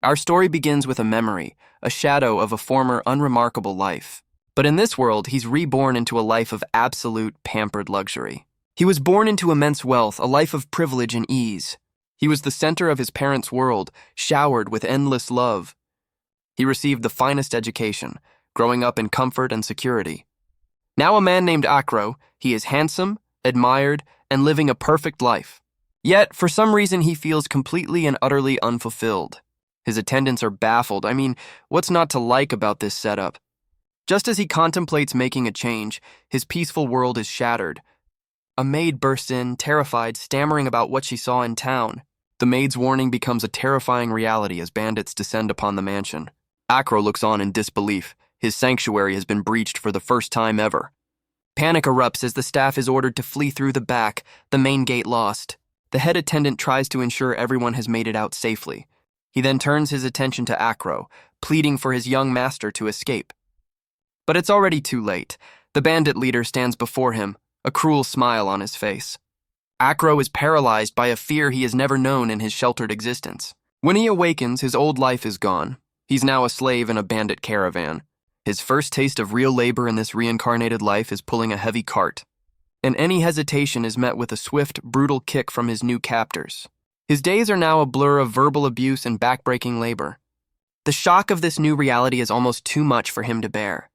Our story begins with a memory, a shadow of a former unremarkable life. But in this world, he's reborn into a life of absolute pampered luxury. He was born into immense wealth, a life of privilege and ease. He was the center of his parents' world, showered with endless love. He received the finest education, growing up in comfort and security. Now a man named Acro, he is handsome, admired, and living a perfect life. Yet, for some reason, he feels completely and utterly unfulfilled. His attendants are baffled. What's not to like about this setup? Just as he contemplates making a change, his peaceful world is shattered. A maid bursts in, terrified, stammering about what she saw in town. The maid's warning becomes a terrifying reality as bandits descend upon the mansion. Acro looks on in disbelief. His sanctuary has been breached for the first time ever. Panic erupts as the staff is ordered to flee through the back, the main gate lost. The head attendant tries to ensure everyone has made it out safely. He then turns his attention to Acro, pleading for his young master to escape. But it's already too late. The bandit leader stands before him, a cruel smile on his face. Acro is paralyzed by a fear he has never known in his sheltered existence. When he awakens, his old life is gone. He's now a slave in a bandit caravan. His first taste of real labor in this reincarnated life is pulling a heavy cart. And any hesitation is met with a swift, brutal kick from his new captors. His days are now a blur of verbal abuse and backbreaking labor. The shock of this new reality is almost too much for him to bear.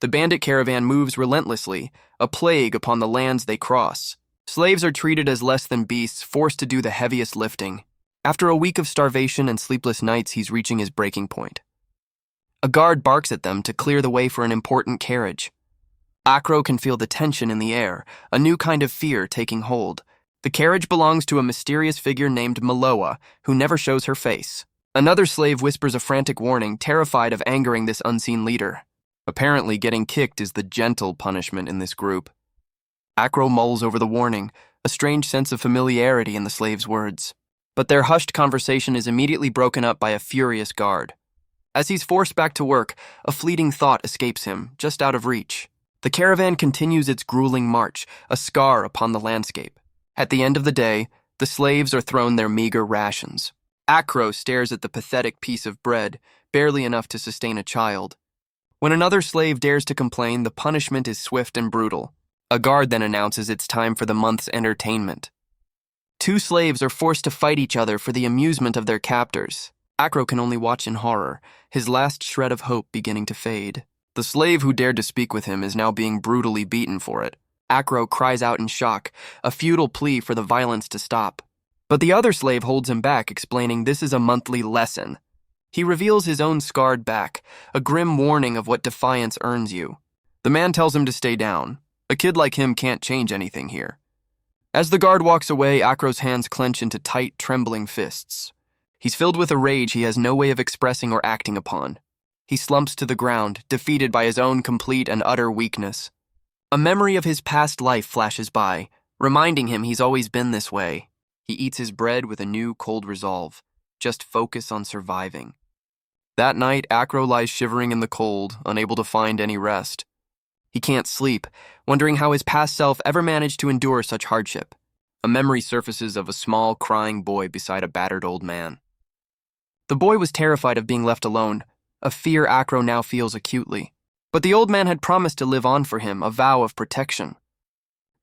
The bandit caravan moves relentlessly, a plague upon the lands they cross. Slaves are treated as less than beasts, forced to do the heaviest lifting. After a week of starvation and sleepless nights, he's reaching his breaking point. A guard barks at them to clear the way for an important carriage. Acro can feel the tension in the air, a new kind of fear taking hold. The carriage belongs to a mysterious figure named Maloa, who never shows her face. Another slave whispers a frantic warning, terrified of angering this unseen leader. Apparently, getting kicked is the gentle punishment in this group. Acro mulls over the warning, a strange sense of familiarity in the slave's words. But their hushed conversation is immediately broken up by a furious guard. As he's forced back to work, a fleeting thought escapes him, just out of reach. The caravan continues its grueling march, a scar upon the landscape. At the end of the day, the slaves are thrown their meager rations. Acro stares at the pathetic piece of bread, barely enough to sustain a child. When another slave dares to complain, the punishment is swift and brutal. A guard then announces it's time for the month's entertainment. Two slaves are forced to fight each other for the amusement of their captors. Acro can only watch in horror, his last shred of hope beginning to fade. The slave who dared to speak with him is now being brutally beaten for it. Acro cries out in shock, a futile plea for the violence to stop. But the other slave holds him back, explaining this is a monthly lesson. He reveals his own scarred back, a grim warning of what defiance earns you. The man tells him to stay down. A kid like him can't change anything here. As the guard walks away, Acro's hands clench into tight, trembling fists. He's filled with a rage he has no way of expressing or acting upon. He slumps to the ground, defeated by his own complete and utter weakness. A memory of his past life flashes by, reminding him he's always been this way. He eats his bread with a new, cold resolve. Just focus on surviving. That night, Acro lies shivering in the cold, unable to find any rest. He can't sleep, wondering how his past self ever managed to endure such hardship. A memory surfaces of a small, crying boy beside a battered old man. The boy was terrified of being left alone, a fear Acro now feels acutely. But the old man had promised to live on for him, a vow of protection.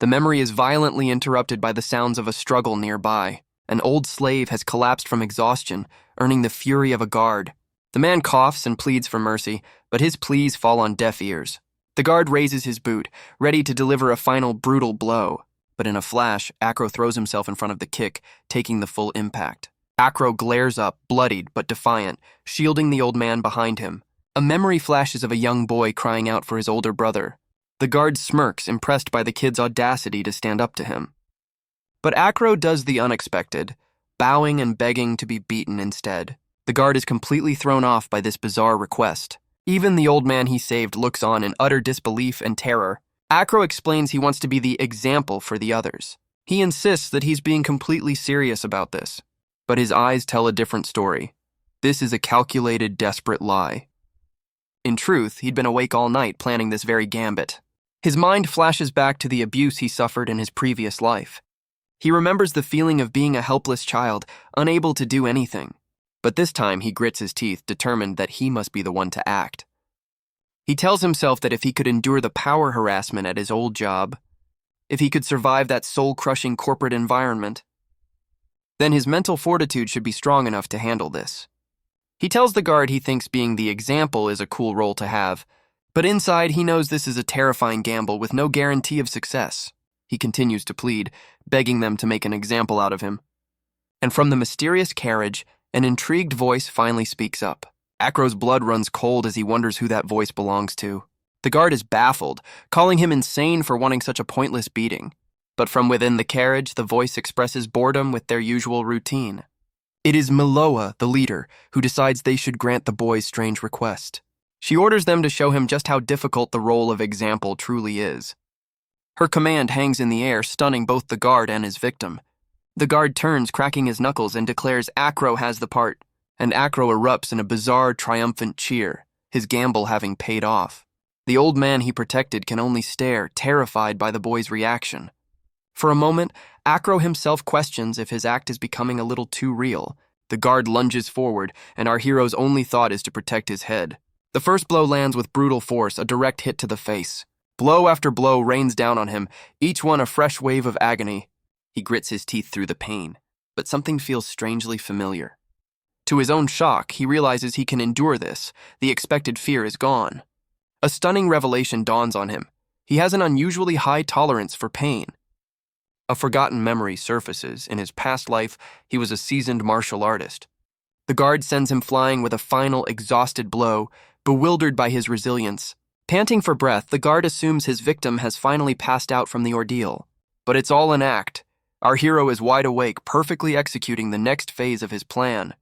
The memory is violently interrupted by the sounds of a struggle nearby. An old slave has collapsed from exhaustion, earning the fury of a guard. The man coughs and pleads for mercy, but his pleas fall on deaf ears. The guard raises his boot, ready to deliver a final brutal blow. But in a flash, Acro throws himself in front of the kick, taking the full impact. Acro glares up, bloodied but defiant, shielding the old man behind him. A memory flashes of a young boy crying out for his older brother. The guard smirks, impressed by the kid's audacity to stand up to him. But Acro does the unexpected, bowing and begging to be beaten instead. The guard is completely thrown off by this bizarre request. Even the old man he saved looks on in utter disbelief and terror. Acro explains he wants to be the example for the others. He insists that he's being completely serious about this. But his eyes tell a different story. This is a calculated, desperate lie. In truth, he'd been awake all night planning this very gambit. His mind flashes back to the abuse he suffered in his previous life. He remembers the feeling of being a helpless child, unable to do anything. But this time he grits his teeth, determined that he must be the one to act. He tells himself that if he could endure the power harassment at his old job, if he could survive that soul-crushing corporate environment, then his mental fortitude should be strong enough to handle this. He tells the guard he thinks being the example is a cool role to have, but inside he knows this is a terrifying gamble with no guarantee of success. He continues to plead, begging them to make an example out of him. And from the mysterious carriage, an intrigued voice finally speaks up. Acro's blood runs cold as he wonders who that voice belongs to. The guard is baffled, calling him insane for wanting such a pointless beating. But from within the carriage, the voice expresses boredom with their usual routine. It is Miloa, the leader, who decides they should grant the boy's strange request. She orders them to show him just how difficult the role of example truly is. Her command hangs in the air, stunning both the guard and his victim. The guard turns, cracking his knuckles, and declares Acro has the part, and Acro erupts in a bizarre, triumphant cheer, his gamble having paid off. The old man he protected can only stare, terrified by the boy's reaction. For a moment, Acro himself questions if his act is becoming a little too real. The guard lunges forward, and our hero's only thought is to protect his head. The first blow lands with brutal force, a direct hit to the face. Blow after blow rains down on him, each one a fresh wave of agony. He grits his teeth through the pain, but something feels strangely familiar. To his own shock, he realizes he can endure this. The expected fear is gone. A stunning revelation dawns on him. He has an unusually high tolerance for pain. A forgotten memory surfaces. In his past life, he was a seasoned martial artist. The guard sends him flying with a final, exhausted blow, bewildered by his resilience. Panting for breath, the guard assumes his victim has finally passed out from the ordeal. But it's all an act. Our hero is wide awake, perfectly executing the next phase of his plan.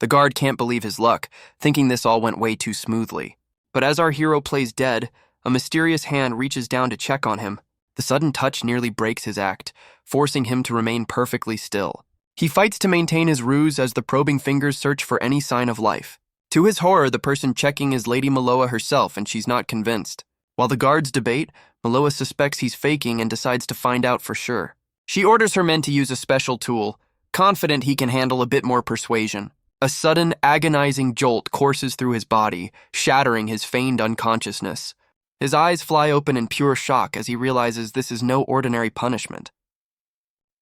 The guard can't believe his luck, thinking this all went way too smoothly. But as our hero plays dead, a mysterious hand reaches down to check on him. The sudden touch nearly breaks his act, forcing him to remain perfectly still. He fights to maintain his ruse as the probing fingers search for any sign of life. To his horror, the person checking is Lady Miloa herself, and she's not convinced. While the guards debate, Miloa suspects he's faking and decides to find out for sure. She orders her men to use a special tool, confident he can handle a bit more persuasion. A sudden, agonizing jolt courses through his body, shattering his feigned unconsciousness. His eyes fly open in pure shock as he realizes this is no ordinary punishment.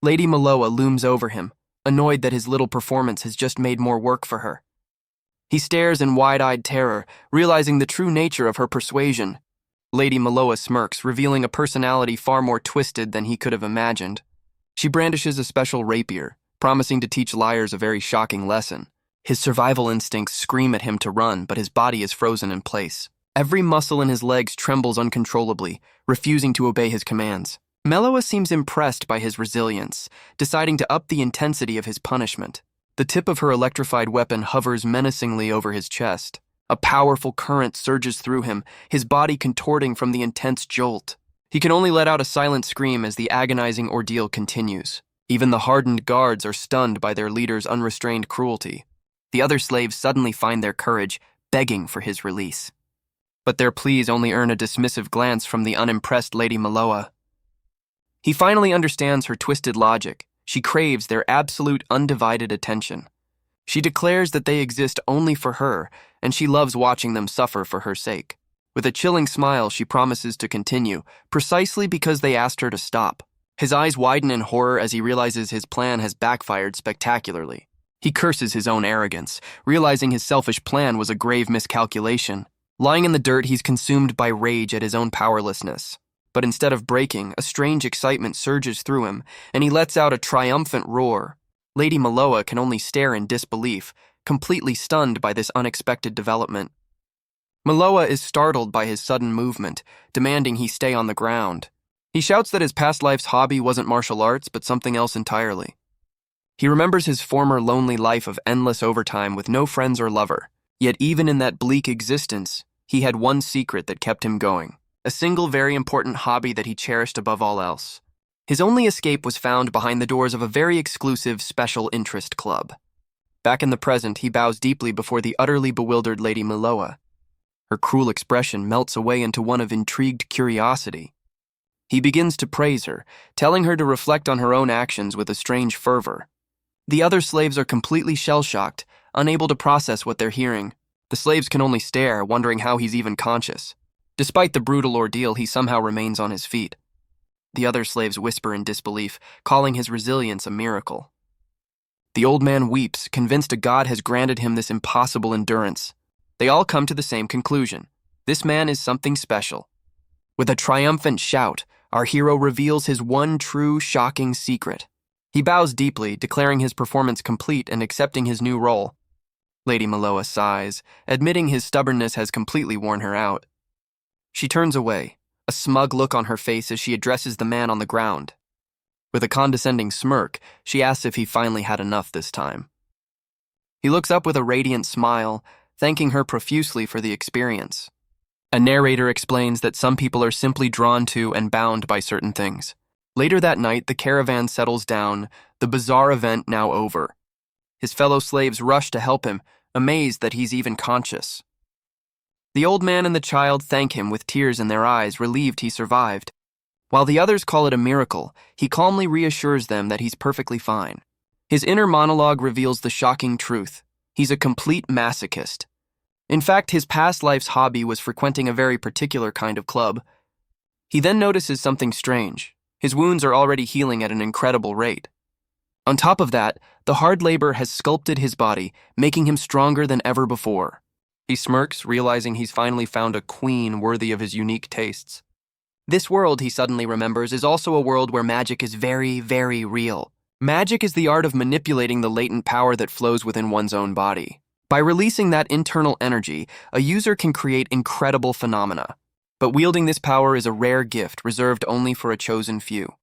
Lady Miloa looms over him, annoyed that his little performance has just made more work for her. He stares in wide-eyed terror, realizing the true nature of her persuasion. Lady Miloa smirks, revealing a personality far more twisted than he could have imagined. She brandishes a special rapier, promising to teach liars a very shocking lesson. His survival instincts scream at him to run, but his body is frozen in place. Every muscle in his legs trembles uncontrollably, refusing to obey his commands. Miloa seems impressed by his resilience, deciding to up the intensity of his punishment. The tip of her electrified weapon hovers menacingly over his chest. A powerful current surges through him, his body contorting from the intense jolt. He can only let out a silent scream as the agonizing ordeal continues. Even the hardened guards are stunned by their leader's unrestrained cruelty. The other slaves suddenly find their courage, begging for his release. But their pleas only earn a dismissive glance from the unimpressed Lady Miloa. He finally understands her twisted logic. She craves their absolute undivided attention. She declares that they exist only for her, and she loves watching them suffer for her sake. With a chilling smile, she promises to continue, precisely because they asked her to stop. His eyes widen in horror as he realizes his plan has backfired spectacularly. He curses his own arrogance, realizing his selfish plan was a grave miscalculation. Lying in the dirt, he's consumed by rage at his own powerlessness. But instead of breaking, a strange excitement surges through him, and he lets out a triumphant roar. Lady Miloa can only stare in disbelief, completely stunned by this unexpected development. Miloa is startled by his sudden movement, demanding he stay on the ground. He shouts that his past life's hobby wasn't martial arts, but something else entirely. He remembers his former lonely life of endless overtime with no friends or lover. Yet even in that bleak existence, he had one secret that kept him going. A single very important hobby that he cherished above all else. His only escape was found behind the doors of a very exclusive special interest club. Back in the present, he bows deeply before the utterly bewildered Lady Miloa. Her cruel expression melts away into one of intrigued curiosity. He begins to praise her, telling her to reflect on her own actions with a strange fervor. The other slaves are completely shell-shocked, unable to process what they're hearing. The slaves can only stare, wondering how he's even conscious. Despite the brutal ordeal, he somehow remains on his feet. The other slaves whisper in disbelief, calling his resilience a miracle. The old man weeps, convinced a god has granted him this impossible endurance. They all come to the same conclusion. This man is something special. With a triumphant shout, our hero reveals his one true, shocking secret. He bows deeply, declaring his performance complete and accepting his new role. Lady Maloa sighs, admitting his stubbornness has completely worn her out. She turns away, a smug look on her face as she addresses the man on the ground. With a condescending smirk, she asks if he finally had enough this time. He looks up with a radiant smile, thanking her profusely for the experience. A narrator explains that some people are simply drawn to and bound by certain things. Later that night, the caravan settles down, the bizarre event now over. His fellow slaves rush to help him, amazed that he's even conscious. The old man and the child thank him with tears in their eyes, relieved he survived. While the others call it a miracle, he calmly reassures them that he's perfectly fine. His inner monologue reveals the shocking truth. He's a complete masochist. In fact, his past life's hobby was frequenting a very particular kind of club. He then notices something strange. His wounds are already healing at an incredible rate. On top of that, the hard labor has sculpted his body, making him stronger than ever before. He smirks, realizing he's finally found a queen worthy of his unique tastes. This world, he suddenly remembers, is also a world where magic is very, very real. Magic is the art of manipulating the latent power that flows within one's own body. By releasing that internal energy, a user can create incredible phenomena. But wielding this power is a rare gift reserved only for a chosen few.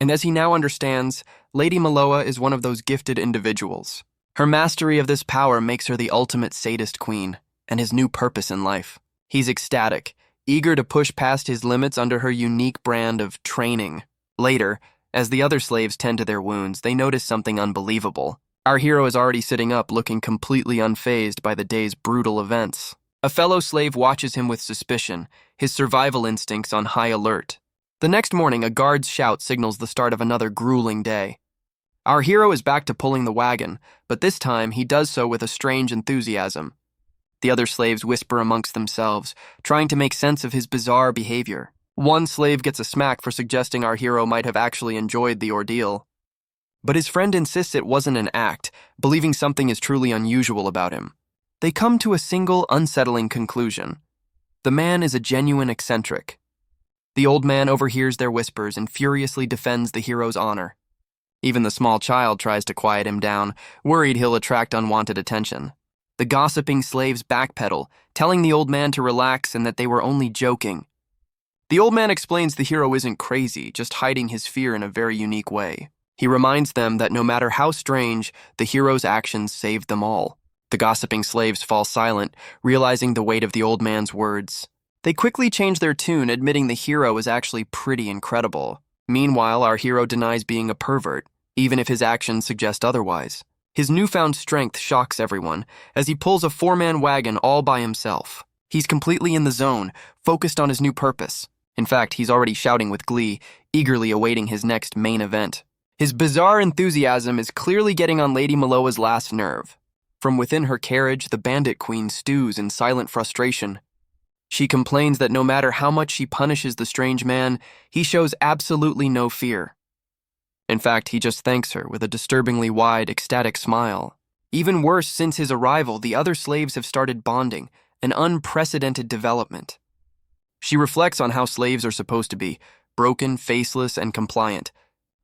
And as he now understands, Lady Maloa is one of those gifted individuals. Her mastery of this power makes her the ultimate sadist queen, and his new purpose in life. He's ecstatic, eager to push past his limits under her unique brand of training. Later, as the other slaves tend to their wounds, they notice something unbelievable. Our hero is already sitting up, looking completely unfazed by the day's brutal events. A fellow slave watches him with suspicion, his survival instincts on high alert. The next morning, a guard's shout signals the start of another grueling day. Our hero is back to pulling the wagon, but this time he does so with a strange enthusiasm. The other slaves whisper amongst themselves, trying to make sense of his bizarre behavior. One slave gets a smack for suggesting our hero might have actually enjoyed the ordeal. But his friend insists it wasn't an act, believing something is truly unusual about him. They come to a single, unsettling conclusion. The man is a genuine eccentric. The old man overhears their whispers and furiously defends the hero's honor. Even the small child tries to quiet him down, worried he'll attract unwanted attention. The gossiping slaves backpedal, telling the old man to relax and that they were only joking. The old man explains the hero isn't crazy, just hiding his fear in a very unique way. He reminds them that no matter how strange, the hero's actions saved them all. The gossiping slaves fall silent, realizing the weight of the old man's words. They quickly change their tune, admitting the hero is actually pretty incredible. Meanwhile, our hero denies being a pervert, even if his actions suggest otherwise. His newfound strength shocks everyone, as he pulls a four-man wagon all by himself. He's completely in the zone, focused on his new purpose. In fact, he's already shouting with glee, eagerly awaiting his next main event. His bizarre enthusiasm is clearly getting on Lady Maloa's last nerve. From within her carriage, the bandit queen stews in silent frustration. She complains that no matter how much she punishes the strange man, he shows absolutely no fear. In fact, he just thanks her with a disturbingly wide, ecstatic smile. Even worse, since his arrival, the other slaves have started bonding, an unprecedented development. She reflects on how slaves are supposed to be, broken, faceless, and compliant.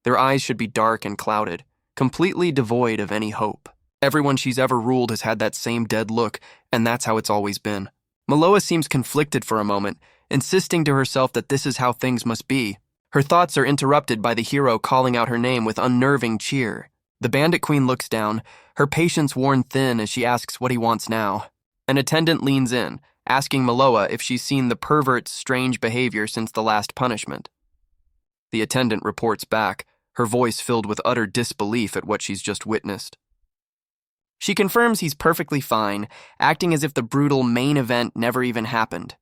Their eyes should be dark and clouded, completely devoid of any hope. Everyone she's ever ruled has had that same dead look, and that's how it's always been. Maloa seems conflicted for a moment, insisting to herself that this is how things must be. Her thoughts are interrupted by the hero calling out her name with unnerving cheer. The bandit queen looks down, her patience worn thin as she asks what he wants now. An attendant leans in, asking Maloa if she's seen the pervert's strange behavior since the last punishment. The attendant reports back, her voice filled with utter disbelief at what she's just witnessed. She confirms he's perfectly fine, acting as if the brutal main event never even happened.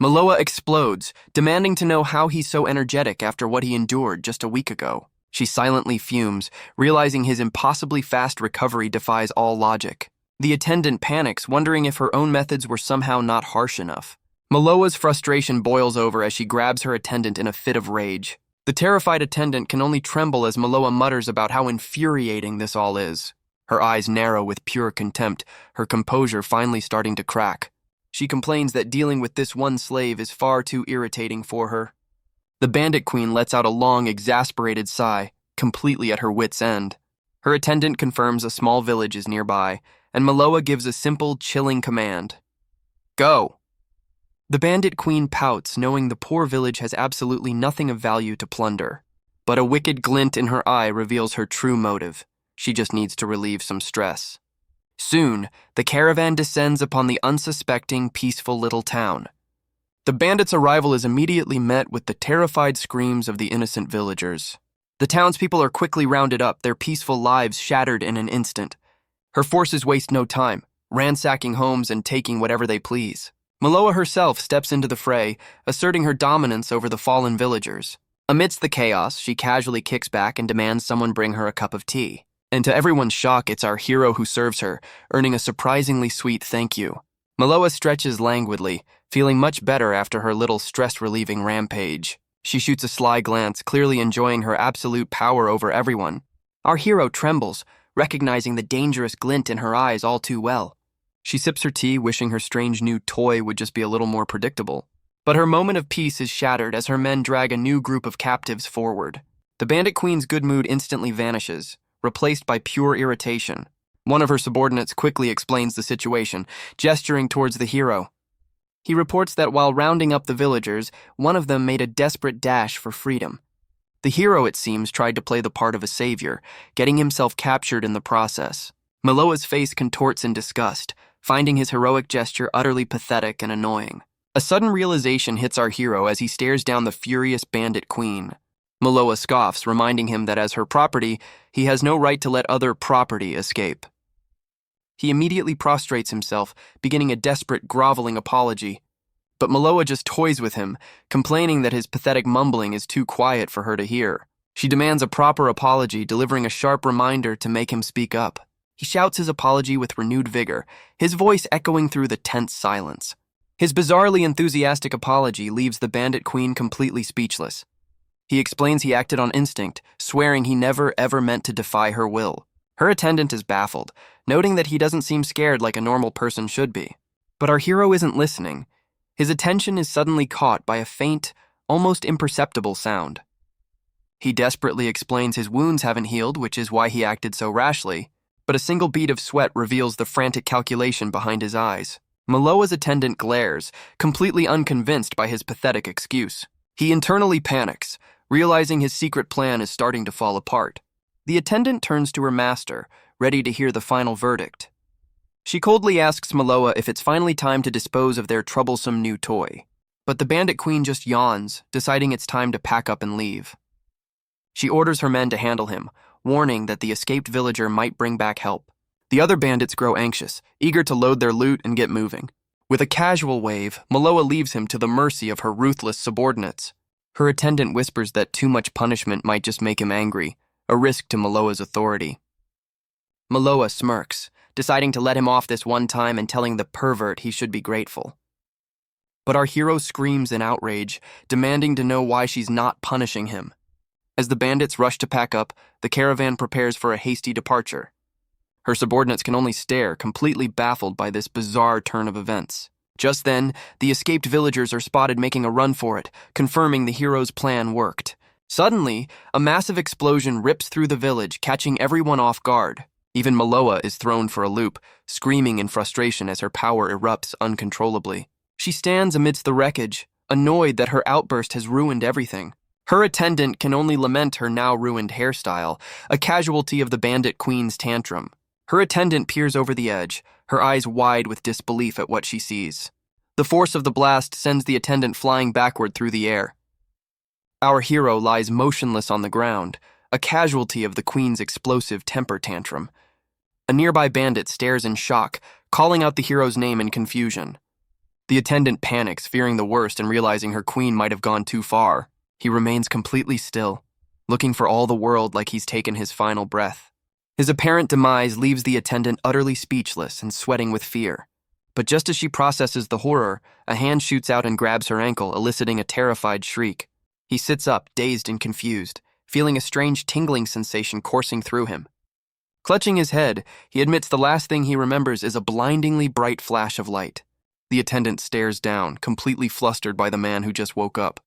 Maloa explodes, demanding to know how he's so energetic after what he endured just a week ago. She silently fumes, realizing his impossibly fast recovery defies all logic. The attendant panics, wondering if her own methods were somehow not harsh enough. Maloa's frustration boils over as she grabs her attendant in a fit of rage. The terrified attendant can only tremble as Maloa mutters about how infuriating this all is. Her eyes narrow with pure contempt, her composure finally starting to crack. She complains that dealing with this one slave is far too irritating for her. The bandit queen lets out a long, exasperated sigh, completely at her wit's end. Her attendant confirms a small village is nearby, and Maloa gives a simple, chilling command. Go! The bandit queen pouts, knowing the poor village has absolutely nothing of value to plunder. But a wicked glint in her eye reveals her true motive. She just needs to relieve some stress. Soon, the caravan descends upon the unsuspecting, peaceful little town. The bandits' arrival is immediately met with the terrified screams of the innocent villagers. The townspeople are quickly rounded up, their peaceful lives shattered in an instant. Her forces waste no time, ransacking homes and taking whatever they please. Maloa herself steps into the fray, asserting her dominance over the fallen villagers. Amidst the chaos, she casually kicks back and demands someone bring her a cup of tea. And to everyone's shock, it's our hero who serves her, earning a surprisingly sweet thank you. Maloa stretches languidly, feeling much better after her little stress-relieving rampage. She shoots a sly glance, clearly enjoying her absolute power over everyone. Our hero trembles, recognizing the dangerous glint in her eyes all too well. She sips her tea, wishing her strange new toy would just be a little more predictable. But her moment of peace is shattered as her men drag a new group of captives forward. The bandit queen's good mood instantly vanishes, replaced by pure irritation. One of her subordinates quickly explains the situation, gesturing towards the hero. He reports that while rounding up the villagers, one of them made a desperate dash for freedom. The hero, it seems, tried to play the part of a savior, getting himself captured in the process. Maloa's face contorts in disgust, finding his heroic gesture utterly pathetic and annoying. A sudden realization hits our hero as he stares down the furious bandit queen. Maloa scoffs, reminding him that as her property, he has no right to let other property escape. He immediately prostrates himself, beginning a desperate, groveling apology. But Maloa just toys with him, complaining that his pathetic mumbling is too quiet for her to hear. She demands a proper apology, delivering a sharp reminder to make him speak up. He shouts his apology with renewed vigor, his voice echoing through the tense silence. His bizarrely enthusiastic apology leaves the bandit queen completely speechless. He explains he acted on instinct, swearing he never ever meant to defy her will. Her attendant is baffled, noting that he doesn't seem scared like a normal person should be. But our hero isn't listening. His attention is suddenly caught by a faint, almost imperceptible sound. He desperately explains his wounds haven't healed, which is why he acted so rashly, but a single bead of sweat reveals the frantic calculation behind his eyes. Maloa's attendant glares, completely unconvinced by his pathetic excuse. He internally panics, realizing his secret plan is starting to fall apart. The attendant turns to her master, ready to hear the final verdict. She coldly asks Maloa if it's finally time to dispose of their troublesome new toy. But the bandit queen just yawns, deciding it's time to pack up and leave. She orders her men to handle him, warning that the escaped villager might bring back help. The other bandits grow anxious, eager to load their loot and get moving. With a casual wave, Maloa leaves him to the mercy of her ruthless subordinates. Her attendant whispers that too much punishment might just make him angry, a risk to Maloa's authority. Maloa smirks, deciding to let him off this one time and telling the pervert he should be grateful. But our hero screams in outrage, demanding to know why she's not punishing him. As the bandits rush to pack up, the caravan prepares for a hasty departure. Her subordinates can only stare, completely baffled by this bizarre turn of events. Just then, the escaped villagers are spotted making a run for it, confirming the hero's plan worked. Suddenly, a massive explosion rips through the village, catching everyone off guard. Even Maloa is thrown for a loop, screaming in frustration as her power erupts uncontrollably. She stands amidst the wreckage, annoyed that her outburst has ruined everything. Her attendant can only lament her now ruined hairstyle, a casualty of the bandit queen's tantrum. Her attendant peers over the edge, her eyes wide with disbelief at what she sees. The force of the blast sends the attendant flying backward through the air. Our hero lies motionless on the ground, a casualty of the queen's explosive temper tantrum. A nearby bandit stares in shock, calling out the hero's name in confusion. The attendant panics, fearing the worst and realizing her queen might have gone too far. He remains completely still. looking for all the world like he's taken his final breath. His apparent demise leaves the attendant utterly speechless and sweating with fear. But just as she processes the horror, a hand shoots out and grabs her ankle, eliciting a terrified shriek. He sits up, dazed and confused, feeling a strange tingling sensation coursing through him. Clutching his head, he admits the last thing he remembers is a blindingly bright flash of light. The attendant stares down, completely flustered by the man who just woke up.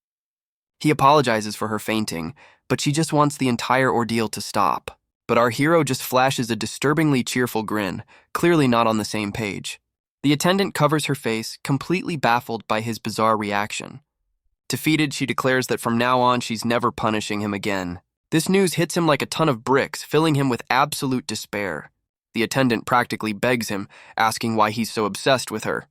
He apologizes for her fainting, but she just wants the entire ordeal to stop. But our hero just flashes a disturbingly cheerful grin, clearly not on the same page. The attendant covers her face, completely baffled by his bizarre reaction. Defeated, she declares that from now on she's never punishing him again. This news hits him like a ton of bricks, filling him with absolute despair. The attendant practically begs him, asking why he's so obsessed with her.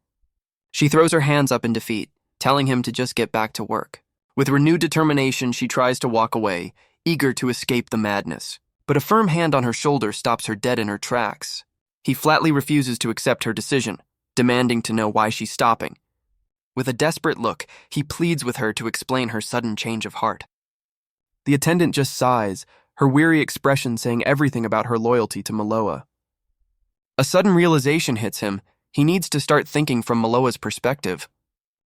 She throws her hands up in defeat, telling him to just get back to work. With renewed determination, she tries to walk away, eager to escape the madness. But a firm hand on her shoulder stops her dead in her tracks. He flatly refuses to accept her decision, demanding to know why she's stopping. With a desperate look, he pleads with her to explain her sudden change of heart. The attendant just sighs, her weary expression saying everything about her loyalty to Maloa. A sudden realization hits him. He needs to start thinking from Maloa's perspective.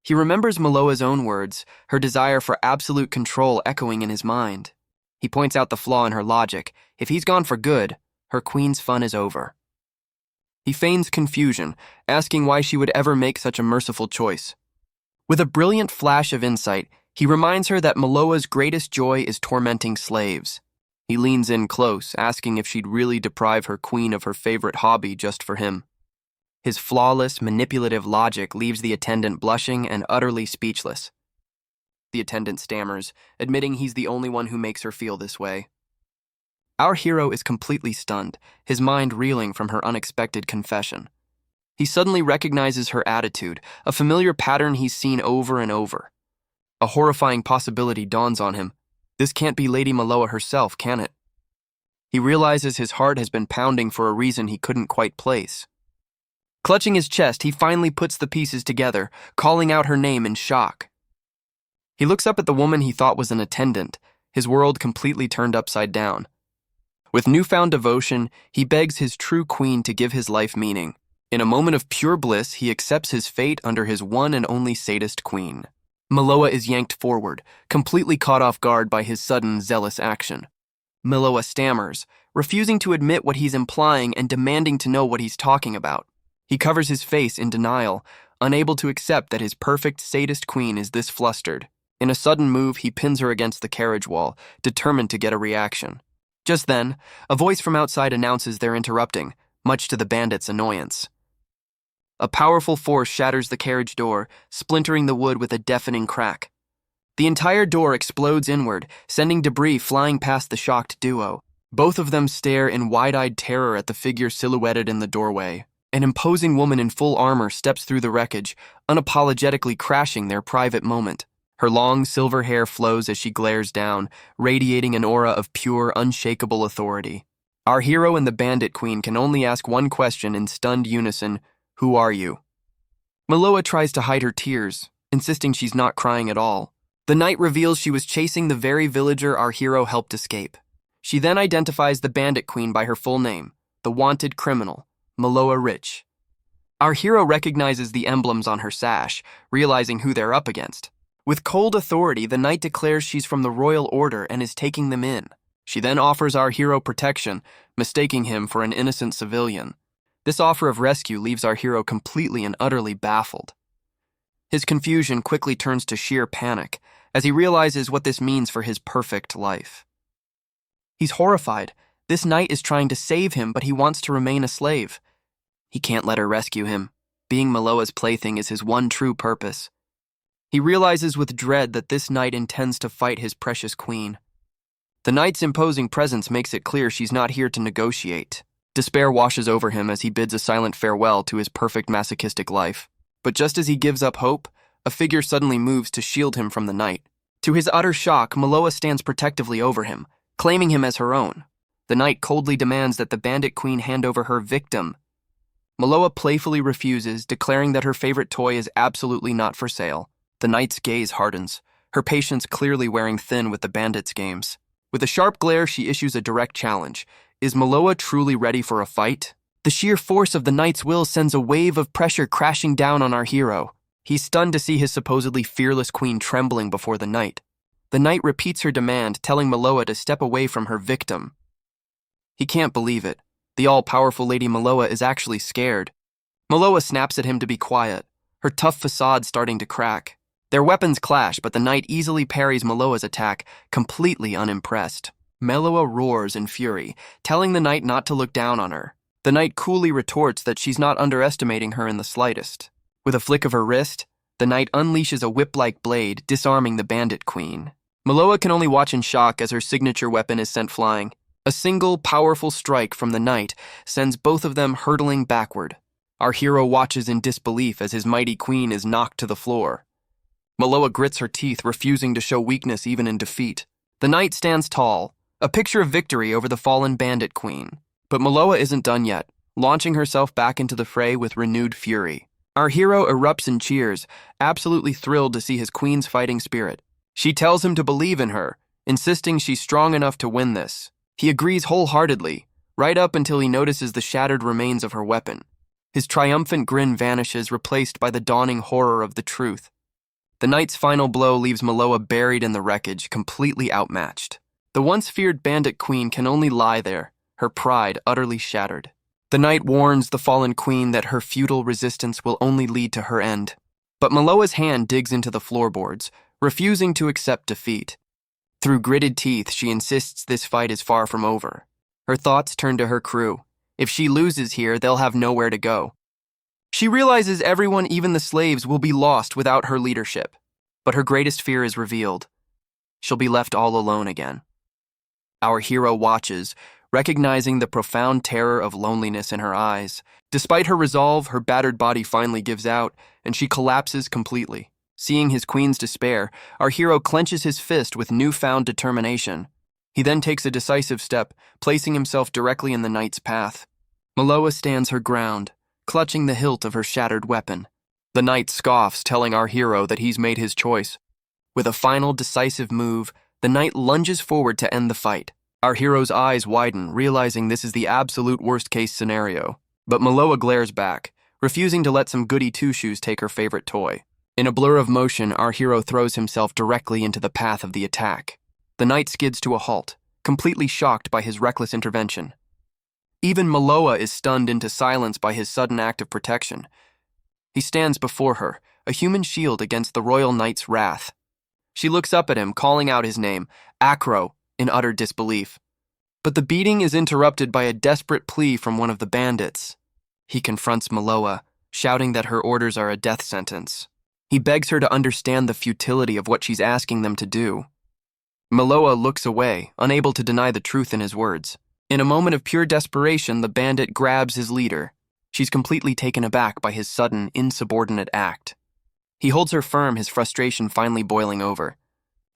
He remembers Maloa's own words, her desire for absolute control echoing in his mind. He points out the flaw in her logic. If he's gone for good, her queen's fun is over. He feigns confusion, asking why she would ever make such a merciful choice. With a brilliant flash of insight, he reminds her that Maloa's greatest joy is tormenting slaves. He leans in close, asking if she'd really deprive her queen of her favorite hobby just for him. His flawless, manipulative logic leaves the attendant blushing and utterly speechless. The attendant stammers, admitting he's the only one who makes her feel this way. Our hero is completely stunned, his mind reeling from her unexpected confession. He suddenly recognizes her attitude, a familiar pattern he's seen over and over. A horrifying possibility dawns on him. This can't be Lady Maloa herself, can it? He realizes his heart has been pounding for a reason he couldn't quite place. Clutching his chest, he finally puts the pieces together, calling out her name in shock. He looks up at the woman he thought was an attendant, his world completely turned upside down. With newfound devotion, he begs his true queen to give his life meaning. In a moment of pure bliss, he accepts his fate under his one and only sadist queen. Maloa is yanked forward, completely caught off guard by his sudden, zealous action. Maloa stammers, refusing to admit what he's implying and demanding to know what he's talking about. He covers his face in denial, unable to accept that his perfect sadist queen is this flustered. In a sudden move, he pins her against the carriage wall, determined to get a reaction. Just then, a voice from outside announces they're interrupting, much to the bandit's annoyance. A powerful force shatters the carriage door, splintering the wood with a deafening crack. The entire door explodes inward, sending debris flying past the shocked duo. Both of them stare in wide-eyed terror at the figure silhouetted in the doorway. An imposing woman in full armor steps through the wreckage, unapologetically crashing their private moment. Her long silver hair flows as she glares down, radiating an aura of pure, unshakable authority. Our hero and the bandit queen can only ask one question in stunned unison: who are you? Maloa tries to hide her tears, insisting she's not crying at all. The night reveals she was chasing the very villager our hero helped escape. She then identifies the bandit queen by her full name, the wanted criminal, Maloa Rich. Our hero recognizes the emblems on her sash, realizing who they're up against. With cold authority, the knight declares she's from the royal order and is taking them in. She then offers our hero protection, mistaking him for an innocent civilian. This offer of rescue leaves our hero completely and utterly baffled. His confusion quickly turns to sheer panic as he realizes what this means for his perfect life. He's horrified. This knight is trying to save him, but he wants to remain a slave. He can't let her rescue him. Being Maloa's plaything is his one true purpose. He realizes with dread that this knight intends to fight his precious queen. The knight's imposing presence makes it clear she's not here to negotiate. Despair washes over him as he bids a silent farewell to his perfect masochistic life. But just as he gives up hope, a figure suddenly moves to shield him from the knight. To his utter shock, Maloa stands protectively over him, claiming him as her own. The knight coldly demands that the bandit queen hand over her victim. Maloa playfully refuses, declaring that her favorite toy is absolutely not for sale. The knight's gaze hardens, her patience clearly wearing thin with the bandit's games. With a sharp glare, she issues a direct challenge. Is Maloa truly ready for a fight? The sheer force of the knight's will sends a wave of pressure crashing down on our hero. He's stunned to see his supposedly fearless queen trembling before the knight. The knight repeats her demand, telling Maloa to step away from her victim. He can't believe it. The all-powerful Lady Maloa is actually scared. Maloa snaps at him to be quiet, her tough facade starting to crack. Their weapons clash, but the knight easily parries Maloa's attack, completely unimpressed. Maloa roars in fury, telling the knight not to look down on her. The knight coolly retorts that she's not underestimating her in the slightest. With a flick of her wrist, the knight unleashes a whip-like blade, disarming the bandit queen. Maloa can only watch in shock as her signature weapon is sent flying. A single, powerful strike from the knight sends both of them hurtling backward. Our hero watches in disbelief as his mighty queen is knocked to the floor. Maloa grits her teeth, refusing to show weakness even in defeat. The knight stands tall, a picture of victory over the fallen bandit queen. But Maloa isn't done yet, launching herself back into the fray with renewed fury. Our hero erupts in cheers, absolutely thrilled to see his queen's fighting spirit. She tells him to believe in her, insisting she's strong enough to win this. He agrees wholeheartedly, right up until he notices the shattered remains of her weapon. His triumphant grin vanishes, replaced by the dawning horror of the truth. The knight's final blow leaves Maloa buried in the wreckage, completely outmatched. The once feared bandit queen can only lie there, her pride utterly shattered. The knight warns the fallen queen that her futile resistance will only lead to her end. But Maloa's hand digs into the floorboards, refusing to accept defeat. Through gritted teeth, she insists this fight is far from over. Her thoughts turn to her crew. If she loses here, they'll have nowhere to go. She realizes everyone, even the slaves, will be lost without her leadership. But her greatest fear is revealed. She'll be left all alone again. Our hero watches, recognizing the profound terror of loneliness in her eyes. Despite her resolve, her battered body finally gives out, and she collapses completely. Seeing his queen's despair, our hero clenches his fist with newfound determination. He then takes a decisive step, placing himself directly in the knight's path. Maloa stands her ground, clutching the hilt of her shattered weapon. The knight scoffs, telling our hero that he's made his choice. With a final decisive move, the knight lunges forward to end the fight. Our hero's eyes widen, realizing this is the absolute worst-case scenario. But Maloa glares back, refusing to let some goody two-shoes take her favorite toy. In a blur of motion, our hero throws himself directly into the path of the attack. The knight skids to a halt, completely shocked by his reckless intervention. Even Maloa is stunned into silence by his sudden act of protection. He stands before her, a human shield against the royal knight's wrath. She looks up at him, calling out his name, Acro, in utter disbelief. But the beating is interrupted by a desperate plea from one of the bandits. He confronts Maloa, shouting that her orders are a death sentence. He begs her to understand the futility of what she's asking them to do. Maloa looks away, unable to deny the truth in his words. In a moment of pure desperation, the bandit grabs his leader. She's completely taken aback by his sudden, insubordinate act. He holds her firm, his frustration finally boiling over.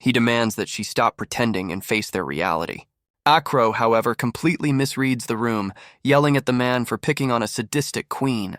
He demands that she stop pretending and face their reality. Acro, however, completely misreads the room, yelling at the man for picking on a sadistic queen.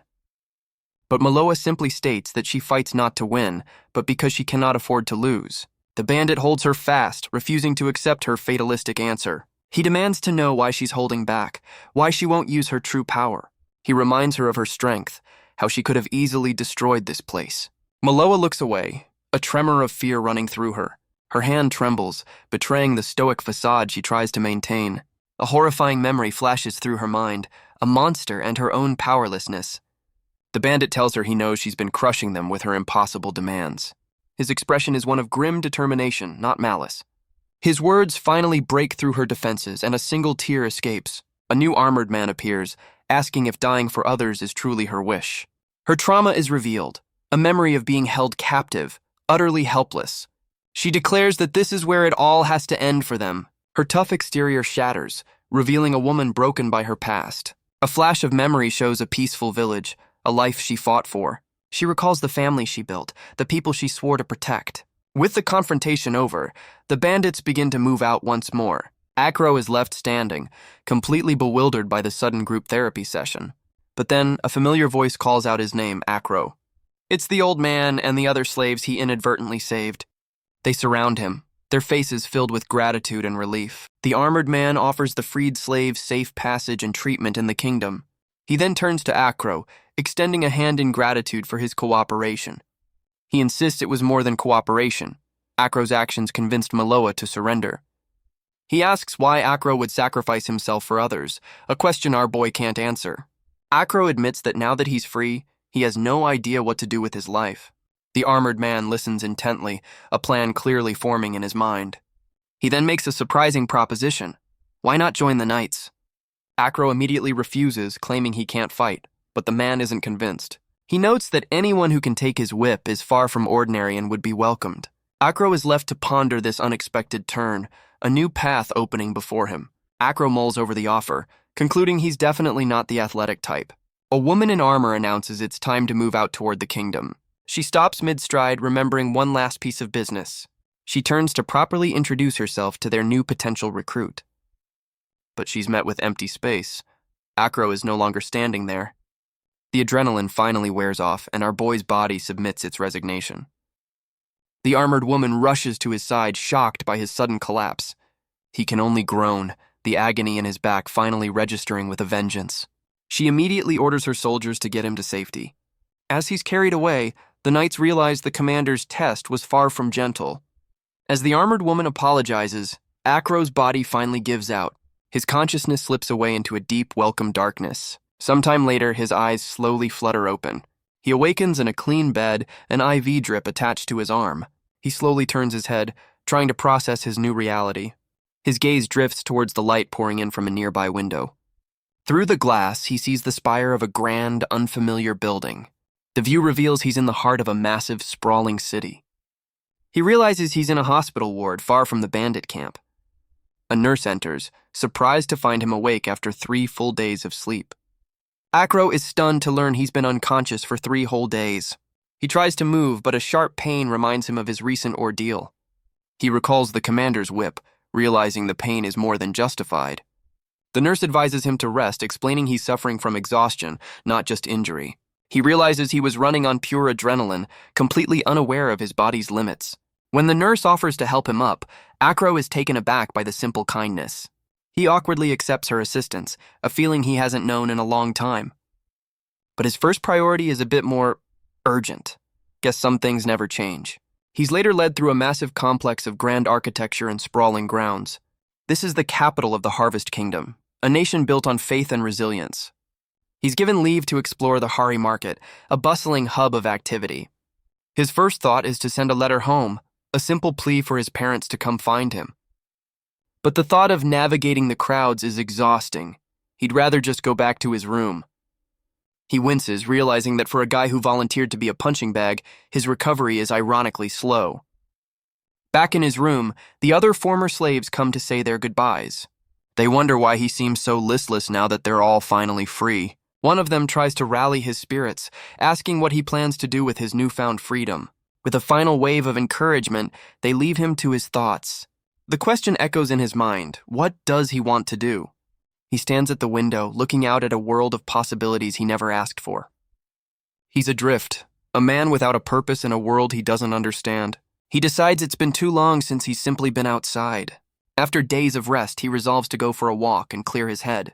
But Maloa simply states that she fights not to win, but because she cannot afford to lose. The bandit holds her fast, refusing to accept her fatalistic answer. He demands to know why she's holding back, why she won't use her true power. He reminds her of her strength, how she could have easily destroyed this place. Maloa looks away, a tremor of fear running through her. Her hand trembles, betraying the stoic facade she tries to maintain. A horrifying memory flashes through her mind, a monster and her own powerlessness. The bandit tells her he knows she's been crushing them with her impossible demands. His expression is one of grim determination, not malice. His words finally break through her defenses, and a single tear escapes. A new armored man appears, asking if dying for others is truly her wish. Her trauma is revealed, a memory of being held captive, utterly helpless. She declares that this is where it all has to end for them. Her tough exterior shatters, revealing a woman broken by her past. A flash of memory shows a peaceful village, a life she fought for. She recalls the family she built, the people she swore to protect. With the confrontation over, the bandits begin to move out once more. Acro is left standing, completely bewildered by the sudden group therapy session. But then, a familiar voice calls out his name, Acro. It's the old man and the other slaves he inadvertently saved. They surround him, their faces filled with gratitude and relief. The armored man offers the freed slaves safe passage and treatment in the kingdom. He then turns to Acro, extending a hand in gratitude for his cooperation. He insists it was more than cooperation. Acro's actions convinced Maloa to surrender. He asks why Acro would sacrifice himself for others, a question our boy can't answer. Acro admits that now that he's free, he has no idea what to do with his life. The armored man listens intently, a plan clearly forming in his mind. He then makes a surprising proposition. Why not join the knights? Acro immediately refuses, claiming he can't fight, but the man isn't convinced. He notes that anyone who can take his whip is far from ordinary and would be welcomed. Acro is left to ponder this unexpected turn, a new path opening before him. Acro mulls over the offer, concluding he's definitely not the athletic type. A woman in armor announces it's time to move out toward the kingdom. She stops mid-stride, remembering one last piece of business. She turns to properly introduce herself to their new potential recruit. But she's met with empty space. Acro is no longer standing there. The adrenaline finally wears off, and our boy's body submits its resignation. The armored woman rushes to his side, shocked by his sudden collapse. He can only groan, the agony in his back finally registering with a vengeance. She immediately orders her soldiers to get him to safety. As he's carried away, the knights realize the commander's test was far from gentle. As the armored woman apologizes, Acro's body finally gives out. His consciousness slips away into a deep, welcome darkness. Sometime later, his eyes slowly flutter open. He awakens in a clean bed, an IV drip attached to his arm. He slowly turns his head, trying to process his new reality. His gaze drifts towards the light pouring in from a nearby window. Through the glass, he sees the spire of a grand, unfamiliar building. The view reveals he's in the heart of a massive, sprawling city. He realizes he's in a hospital ward far from the bandit camp. A nurse enters, surprised to find him awake after 3 full days of sleep. Acro is stunned to learn he's been unconscious for 3 whole days. He tries to move, but a sharp pain reminds him of his recent ordeal. He recalls the commander's whip, realizing the pain is more than justified. The nurse advises him to rest, explaining he's suffering from exhaustion, not just injury. He realizes he was running on pure adrenaline, completely unaware of his body's limits. When the nurse offers to help him up, Acro is taken aback by the simple kindness. He awkwardly accepts her assistance, a feeling he hasn't known in a long time. But his first priority is a bit more urgent. Guess some things never change. He's later led through a massive complex of grand architecture and sprawling grounds. This is the capital of the Harvest Kingdom, a nation built on faith and resilience. He's given leave to explore the Hari Market, a bustling hub of activity. His first thought is to send a letter home, a simple plea for his parents to come find him. But the thought of navigating the crowds is exhausting. He'd rather just go back to his room. He winces, realizing that for a guy who volunteered to be a punching bag, his recovery is ironically slow. Back in his room, the other former slaves come to say their goodbyes. They wonder why he seems so listless now that they're all finally free. One of them tries to rally his spirits, asking what he plans to do with his newfound freedom. With a final wave of encouragement, they leave him to his thoughts. The question echoes in his mind, what does he want to do? He stands at the window, looking out at a world of possibilities he never asked for. He's adrift, a man without a purpose in a world he doesn't understand. He decides it's been too long since he's simply been outside. After days of rest, he resolves to go for a walk and clear his head.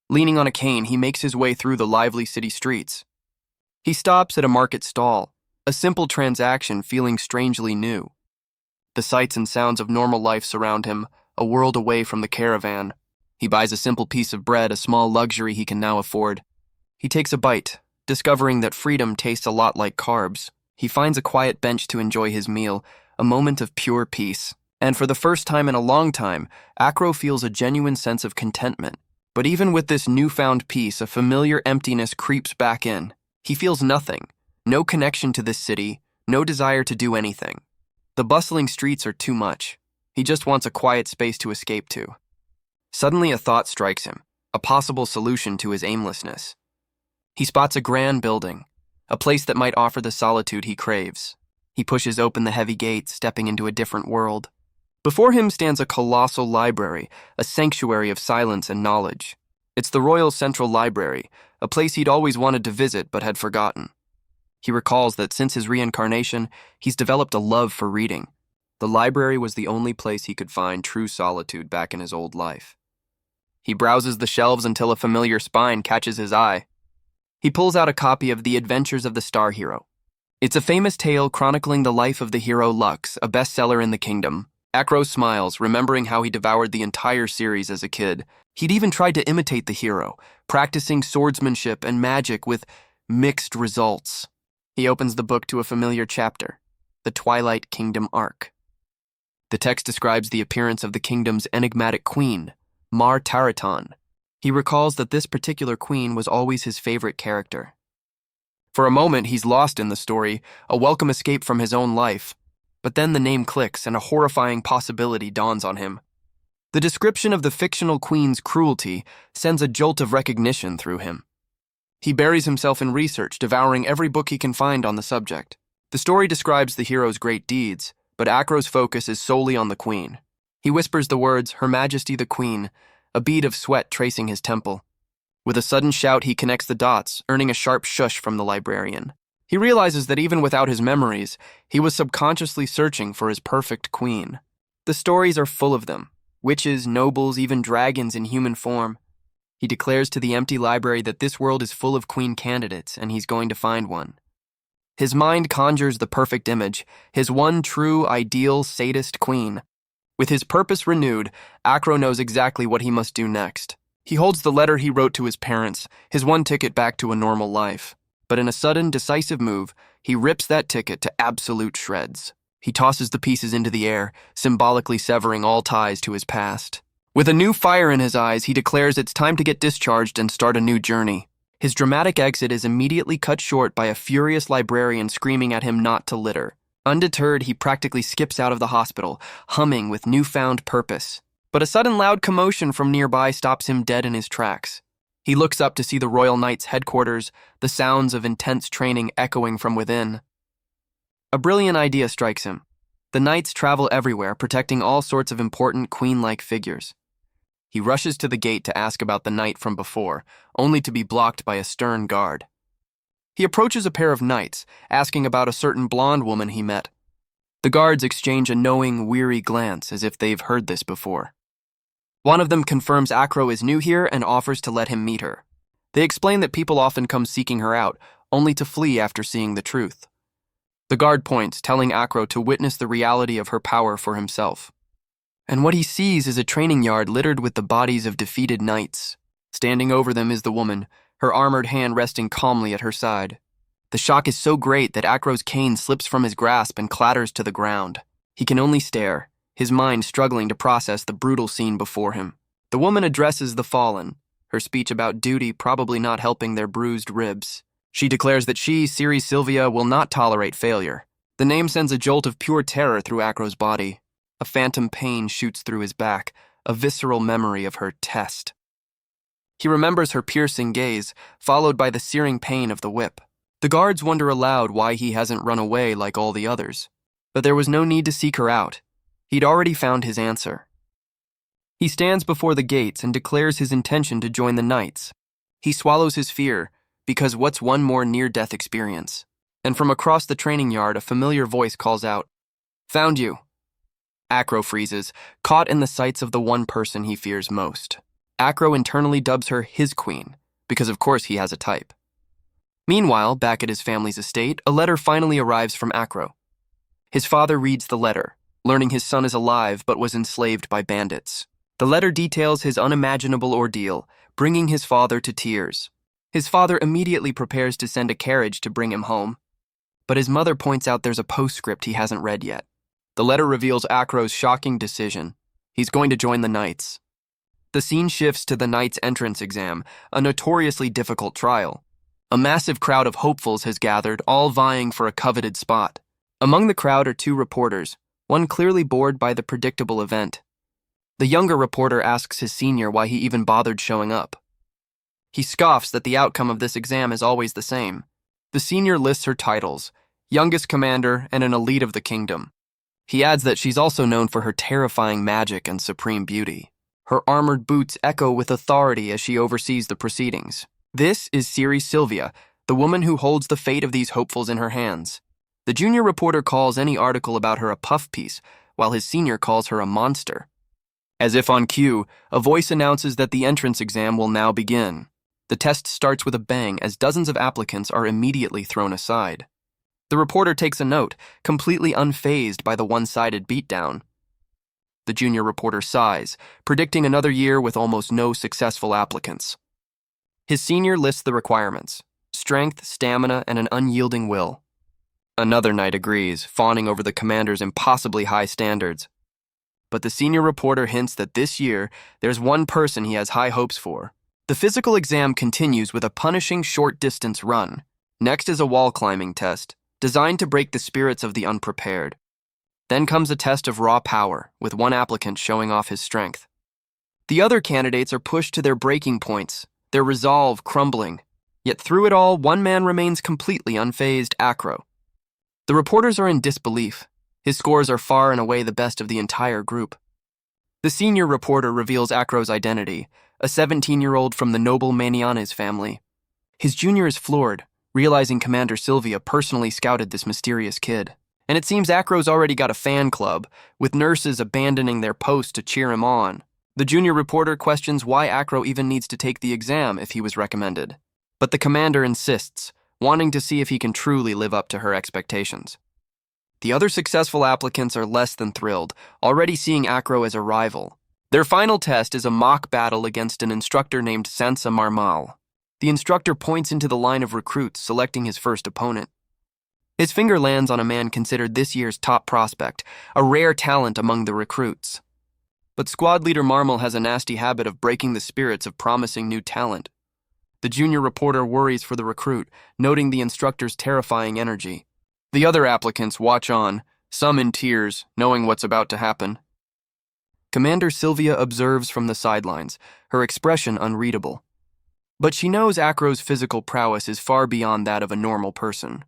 Leaning on a cane, he makes his way through the lively city streets. He stops at a market stall, a simple transaction feeling strangely new. The sights and sounds of normal life surround him, a world away from the caravan. He buys a simple piece of bread, a small luxury he can now afford. He takes a bite, discovering that freedom tastes a lot like carbs. He finds a quiet bench to enjoy his meal, a moment of pure peace. And for the first time in a long time, Acro feels a genuine sense of contentment. But even with this newfound peace, a familiar emptiness creeps back in. He feels nothing, no connection to this city, no desire to do anything. The bustling streets are too much. He just wants a quiet space to escape to. Suddenly a thought strikes him, a possible solution to his aimlessness. He spots a grand building, a place that might offer the solitude he craves. He pushes open the heavy gates, stepping into a different world. Before him stands a colossal library, a sanctuary of silence and knowledge. It's the Royal Central Library, a place he'd always wanted to visit but had forgotten. He recalls that since his reincarnation, he's developed a love for reading. The library was the only place he could find true solitude back in his old life. He browses the shelves until a familiar spine catches his eye. He pulls out a copy of The Adventures of the Star Hero. It's a famous tale chronicling the life of the hero Lux, a bestseller in the kingdom. Acro smiles, remembering how he devoured the entire series as a kid. He'd even tried to imitate the hero, practicing swordsmanship and magic with mixed results. He opens the book to a familiar chapter, the Twilight Kingdom arc. The text describes the appearance of the kingdom's enigmatic queen, Mar Taraton. He recalls that this particular queen was always his favorite character. For a moment, he's lost in the story, a welcome escape from his own life. But then the name clicks and a horrifying possibility dawns on him. The description of the fictional queen's cruelty sends a jolt of recognition through him. He buries himself in research, devouring every book he can find on the subject. The story describes the hero's great deeds, but Acro's focus is solely on the queen. He whispers the words, "Her Majesty the Queen," a bead of sweat tracing his temple. With a sudden shout, he connects the dots, earning a sharp shush from the librarian. He realizes that even without his memories, he was subconsciously searching for his perfect queen. The stories are full of them. Witches, nobles, even dragons in human form. He declares to the empty library that this world is full of queen candidates, and he's going to find one. His mind conjures the perfect image, his one true, ideal, sadist queen. With his purpose renewed, Acro knows exactly what he must do next. He holds the letter he wrote to his parents, his one ticket back to a normal life. But in a sudden, decisive move, he rips that ticket to absolute shreds. He tosses the pieces into the air, symbolically severing all ties to his past. With a new fire in his eyes, he declares it's time to get discharged and start a new journey. His dramatic exit is immediately cut short by a furious librarian screaming at him not to litter. Undeterred, he practically skips out of the hospital, humming with newfound purpose. But a sudden loud commotion from nearby stops him dead in his tracks. He looks up to see the Royal Knights' headquarters, the sounds of intense training echoing from within. A brilliant idea strikes him. The Knights travel everywhere, protecting all sorts of important queen-like figures. He rushes to the gate to ask about the knight from before, only to be blocked by a stern guard. He approaches a pair of knights, asking about a certain blonde woman he met. The guards exchange a knowing, weary glance as if they've heard this before. One of them confirms Acro is new here and offers to let him meet her. They explain that people often come seeking her out, only to flee after seeing the truth. The guard points, telling Acro to witness the reality of her power for himself. And what he sees is a training yard littered with the bodies of defeated knights. Standing over them is the woman, her armored hand resting calmly at her side. The shock is so great that Acro's cane slips from his grasp and clatters to the ground. He can only stare, his mind struggling to process the brutal scene before him. The woman addresses the fallen, her speech about duty probably not helping their bruised ribs. She declares that she, Ceres Sylvia, will not tolerate failure. The name sends a jolt of pure terror through Acro's body. A phantom pain shoots through his back, a visceral memory of her test. He remembers her piercing gaze, followed by the searing pain of the whip. The guards wonder aloud why he hasn't run away like all the others. But there was no need to seek her out. He'd already found his answer. He stands before the gates and declares his intention to join the knights. He swallows his fear, because what's one more near-death experience? And from across the training yard, a familiar voice calls out, "Found you." Acro freezes, caught in the sights of the one person he fears most. Acro internally dubs her his queen, because of course he has a type. Meanwhile, back at his family's estate, a letter finally arrives from Acro. His father reads the letter, learning his son is alive but was enslaved by bandits. The letter details his unimaginable ordeal, bringing his father to tears. His father immediately prepares to send a carriage to bring him home, but his mother points out there's a postscript he hasn't read yet. The letter reveals Acro's shocking decision. He's going to join the Knights. The scene shifts to the Knights' entrance exam, a notoriously difficult trial. A massive crowd of hopefuls has gathered, all vying for a coveted spot. Among the crowd are two reporters, one clearly bored by the predictable event. The younger reporter asks his senior why he even bothered showing up. He scoffs that the outcome of this exam is always the same. The senior lists her titles, youngest commander and an elite of the kingdom. He adds that she's also known for her terrifying magic and supreme beauty. Her armored boots echo with authority as she oversees the proceedings. This is Ceres Sylvia, the woman who holds the fate of these hopefuls in her hands. The junior reporter calls any article about her a puff piece, while his senior calls her a monster. As if on cue, a voice announces that the entrance exam will now begin. The test starts with a bang as dozens of applicants are immediately thrown aside. The reporter takes a note, completely unfazed by the one-sided beatdown. The junior reporter sighs, predicting another year with almost no successful applicants. His senior lists the requirements: strength, stamina, and an unyielding will. Another knight agrees, fawning over the commander's impossibly high standards. But the senior reporter hints that this year, there's one person he has high hopes for. The physical exam continues with a punishing short-distance run. Next is a wall-climbing test, designed to break the spirits of the unprepared. Then comes a test of raw power, with one applicant showing off his strength. The other candidates are pushed to their breaking points, their resolve crumbling. Yet through it all, one man remains completely unfazed: Acro. The reporters are in disbelief. His scores are far and away the best of the entire group. The senior reporter reveals Acro's identity, a 17-year-old from the noble Manianes family. His junior is floored, realizing Commander Sylvia personally scouted this mysterious kid. And it seems Acro's already got a fan club, with nurses abandoning their post to cheer him on. The junior reporter questions why Acro even needs to take the exam if he was recommended. But the commander insists, wanting to see if he can truly live up to her expectations. The other successful applicants are less than thrilled, already seeing Acro as a rival. Their final test is a mock battle against an instructor named Sansa Marmal. The instructor points into the line of recruits, selecting his first opponent. His finger lands on a man considered this year's top prospect, a rare talent among the recruits. But squad leader Marmal has a nasty habit of breaking the spirits of promising new talent. The junior reporter worries for the recruit, noting the instructor's terrifying energy. The other applicants watch on, some in tears, knowing what's about to happen. Commander Sylvia observes from the sidelines, her expression unreadable. But she knows Acro's physical prowess is far beyond that of a normal person.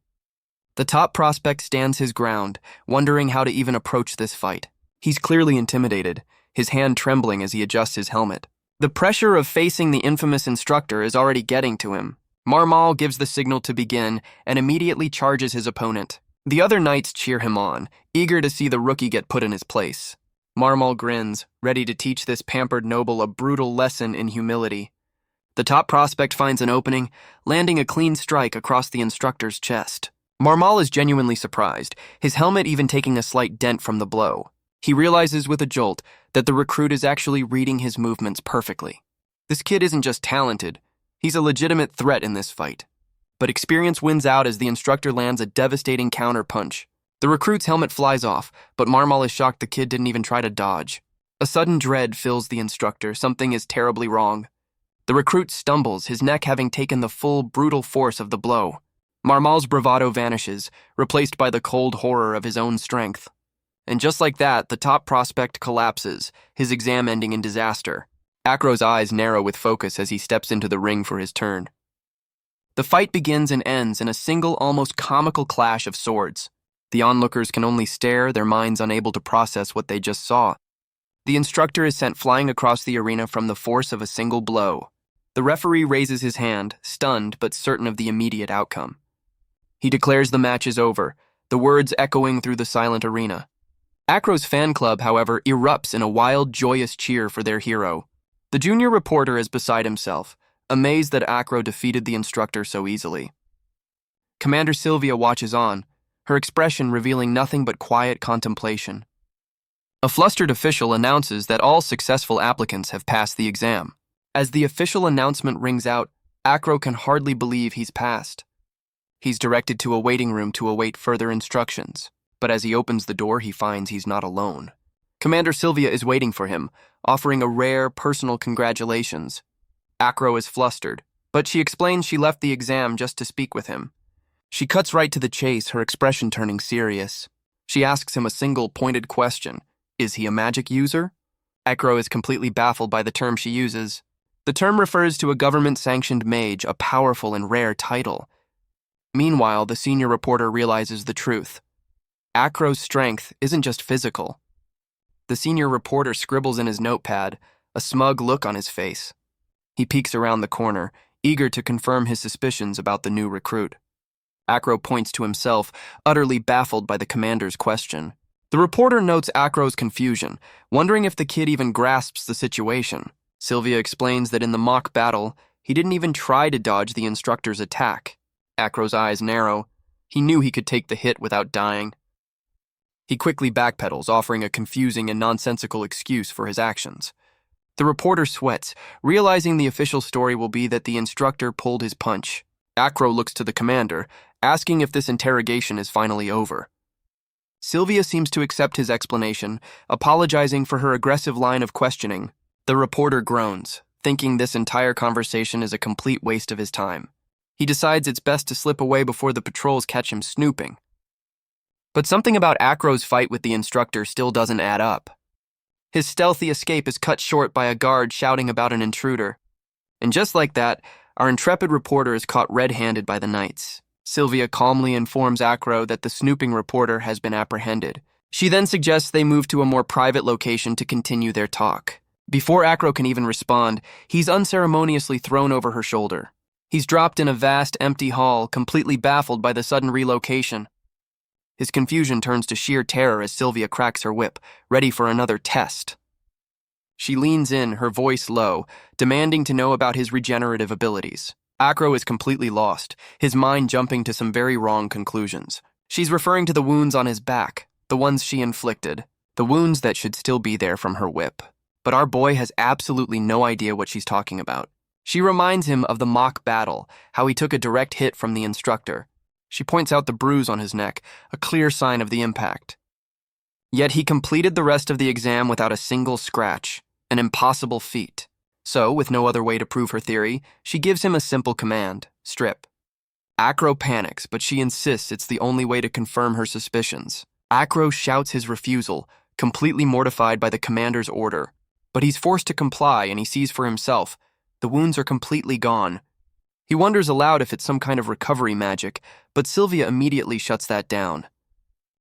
The top prospect stands his ground, wondering how to even approach this fight. He's clearly intimidated, his hand trembling as he adjusts his helmet. The pressure of facing the infamous instructor is already getting to him. Marmal gives the signal to begin and immediately charges his opponent. The other knights cheer him on, eager to see the rookie get put in his place. Marmal grins, ready to teach this pampered noble a brutal lesson in humility. The top prospect finds an opening, landing a clean strike across the instructor's chest. Marmal is genuinely surprised, his helmet even taking a slight dent from the blow. He realizes with a jolt that the recruit is actually reading his movements perfectly. This kid isn't just talented, he's a legitimate threat in this fight. But experience wins out as the instructor lands a devastating counter-punch. The recruit's helmet flies off, but Marmal is shocked the kid didn't even try to dodge. A sudden dread fills the instructor, something is terribly wrong. The recruit stumbles, his neck having taken the full, brutal force of the blow. Marmal's bravado vanishes, replaced by the cold horror of his own strength. And just like that, the top prospect collapses, his exam ending in disaster. Acro's eyes narrow with focus as he steps into the ring for his turn. The fight begins and ends in a single, almost comical clash of swords. The onlookers can only stare, their minds unable to process what they just saw. The instructor is sent flying across the arena from the force of a single blow. The referee raises his hand, stunned but certain of the immediate outcome. He declares the match is over, the words echoing through the silent arena. Acro's fan club, however, erupts in a wild, joyous cheer for their hero. The junior reporter is beside himself, amazed that Acro defeated the instructor so easily. Commander Sylvia watches on, her expression revealing nothing but quiet contemplation. A flustered official announces that all successful applicants have passed the exam. As the official announcement rings out, Acro can hardly believe he's passed. He's directed to a waiting room to await further instructions, but as he opens the door, he finds he's not alone. Commander Sylvia is waiting for him, offering a rare, personal congratulations. Acro is flustered, but she explains she left the exam just to speak with him. She cuts right to the chase, her expression turning serious. She asks him a single, pointed question. Is he a magic user? Acro is completely baffled by the term she uses. The term refers to a government-sanctioned mage, a powerful and rare title. Meanwhile, the senior reporter realizes the truth. Acro's strength isn't just physical. The senior reporter scribbles in his notepad, a smug look on his face. He peeks around the corner, eager to confirm his suspicions about the new recruit. Acro points to himself, utterly baffled by the commander's question. The reporter notes Acro's confusion, wondering if the kid even grasps the situation. Sylvia explains that in the mock battle, he didn't even try to dodge the instructor's attack. Acro's eyes narrow. He knew he could take the hit without dying. He quickly backpedals, offering a confusing and nonsensical excuse for his actions. The reporter sweats, realizing the official story will be that the instructor pulled his punch. Acro looks to the commander, asking if this interrogation is finally over. Sylvia seems to accept his explanation, apologizing for her aggressive line of questioning. The reporter groans, thinking this entire conversation is a complete waste of his time. He decides it's best to slip away before the patrols catch him snooping. But something about Acro's fight with the instructor still doesn't add up. His stealthy escape is cut short by a guard shouting about an intruder. And just like that, our intrepid reporter is caught red-handed by the knights. Sylvia calmly informs Acro that the snooping reporter has been apprehended. She then suggests they move to a more private location to continue their talk. Before Acro can even respond, he's unceremoniously thrown over her shoulder. He's dropped in a vast, empty hall, completely baffled by the sudden relocation. His confusion turns to sheer terror as Sylvia cracks her whip, ready for another test. She leans in, her voice low, demanding to know about his regenerative abilities. Acro is completely lost, his mind jumping to some very wrong conclusions. She's referring to the wounds on his back, the ones she inflicted, the wounds that should still be there from her whip. But our boy has absolutely no idea what she's talking about. She reminds him of the mock battle, how he took a direct hit from the instructor. She points out the bruise on his neck, a clear sign of the impact. Yet he completed the rest of the exam without a single scratch, an impossible feat. So, with no other way to prove her theory, she gives him a simple command: strip. Acro panics, but she insists it's the only way to confirm her suspicions. Acro shouts his refusal, completely mortified by the commander's order. But he's forced to comply, and he sees for himself. The wounds are completely gone. He wonders aloud if it's some kind of recovery magic, but Sylvia immediately shuts that down.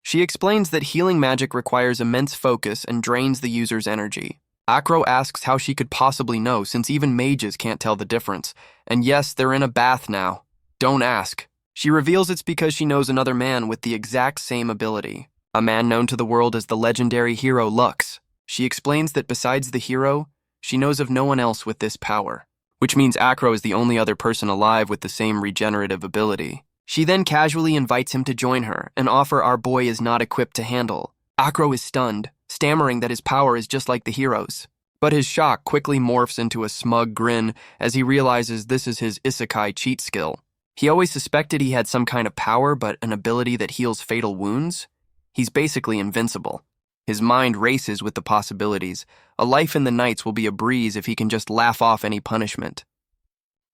She explains that healing magic requires immense focus and drains the user's energy. Acro asks how she could possibly know, since even mages can't tell the difference. And yes, they're in a bath now. Don't ask. She reveals it's because she knows another man with the exact same ability. A man known to the world as the legendary hero Lux. She explains that besides the hero, she knows of no one else with this power, which means Acro is the only other person alive with the same regenerative ability. She then casually invites him to join her, an offer our boy is not equipped to handle. Acro is stunned, stammering that his power is just like the hero's. But his shock quickly morphs into a smug grin as he realizes this is his isekai cheat skill. He always suspected he had some kind of power, but an ability that heals fatal wounds? He's basically invincible. His mind races with the possibilities. A life in the nights will be a breeze if he can just laugh off any punishment.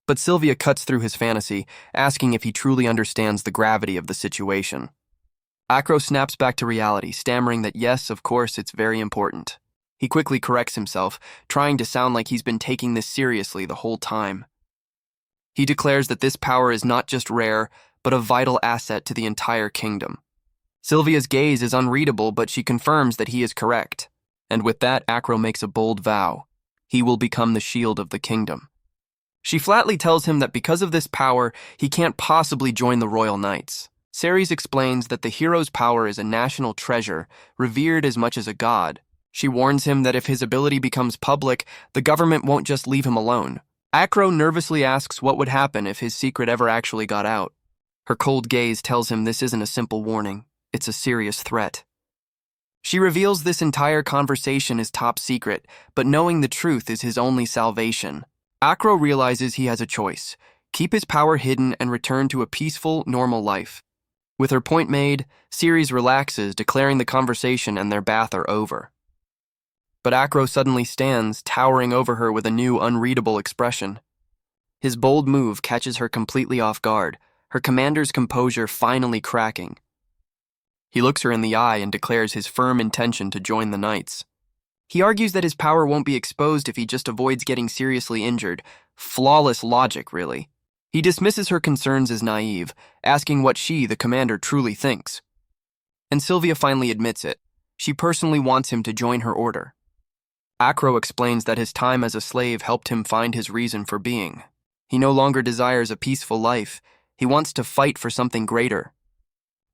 But Sylvia cuts through his fantasy, asking if he truly understands the gravity of the situation. Acro snaps back to reality, stammering that yes, of course, it's very important. He quickly corrects himself, trying to sound like he's been taking this seriously the whole time. He declares that this power is not just rare, but a vital asset to the entire kingdom. Sylvia's gaze is unreadable, but she confirms that he is correct. And with that, Acro makes a bold vow. He will become the shield of the kingdom. She flatly tells him that because of this power, he can't possibly join the royal knights. Ceres explains that the hero's power is a national treasure, revered as much as a god. She warns him that if his ability becomes public, the government won't just leave him alone. Acro nervously asks what would happen if his secret ever actually got out. Her cold gaze tells him this isn't a simple warning, it's a serious threat. She reveals this entire conversation is top secret, but knowing the truth is his only salvation. Acro realizes he has a choice: keep his power hidden and return to a peaceful, normal life. With her point made, Ceres relaxes, declaring the conversation and their bath are over. But Acro suddenly stands, towering over her with a new, unreadable expression. His bold move catches her completely off guard, her commander's composure finally cracking. He looks her in the eye and declares his firm intention to join the knights. He argues that his power won't be exposed if he just avoids getting seriously injured. Flawless logic, really. He dismisses her concerns as naive, asking what she, the commander, truly thinks. And Sylvia finally admits it. She personally wants him to join her order. Acro explains that his time as a slave helped him find his reason for being. He no longer desires a peaceful life. He wants to fight for something greater.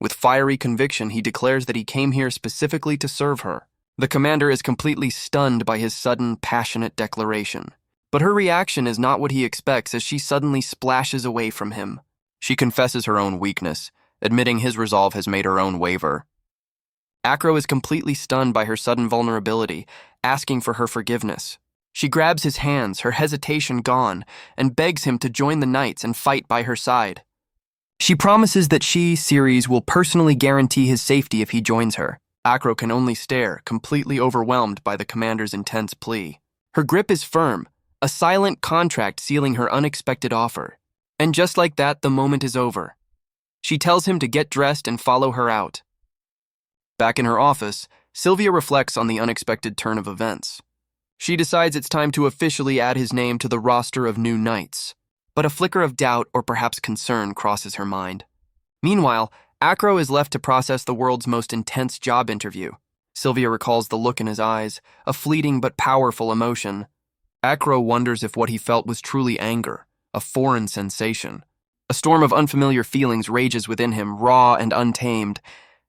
With fiery conviction, he declares that he came here specifically to serve her. The commander is completely stunned by his sudden, passionate declaration. But her reaction is not what he expects as she suddenly splashes away from him. She confesses her own weakness, admitting his resolve has made her own waver. Acro is completely stunned by her sudden vulnerability, asking for her forgiveness. She grabs his hands, her hesitation gone, and begs him to join the knights and fight by her side. She promises that she, Ceres, will personally guarantee his safety if he joins her. Acro can only stare, completely overwhelmed by the commander's intense plea. Her grip is firm, a silent contract sealing her unexpected offer. And just like that, the moment is over. She tells him to get dressed and follow her out. Back in her office, Sylvia reflects on the unexpected turn of events. She decides it's time to officially add his name to the roster of new knights. But a flicker of doubt or perhaps concern crosses her mind. Meanwhile, Acro is left to process the world's most intense job interview. Sylvia recalls the look in his eyes, a fleeting but powerful emotion. Acro wonders if what he felt was truly anger, a foreign sensation. A storm of unfamiliar feelings rages within him, raw and untamed.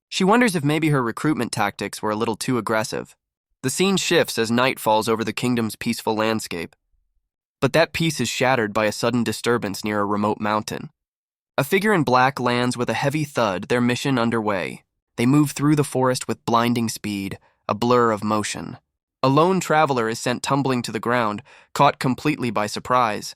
She wonders if maybe her recruitment tactics were a little too aggressive. The scene shifts as night falls over the kingdom's peaceful landscape. But that peace is shattered by a sudden disturbance near a remote mountain. A figure in black lands with a heavy thud, their mission underway. They move through the forest with blinding speed, a blur of motion. A lone traveler is sent tumbling to the ground, caught completely by surprise.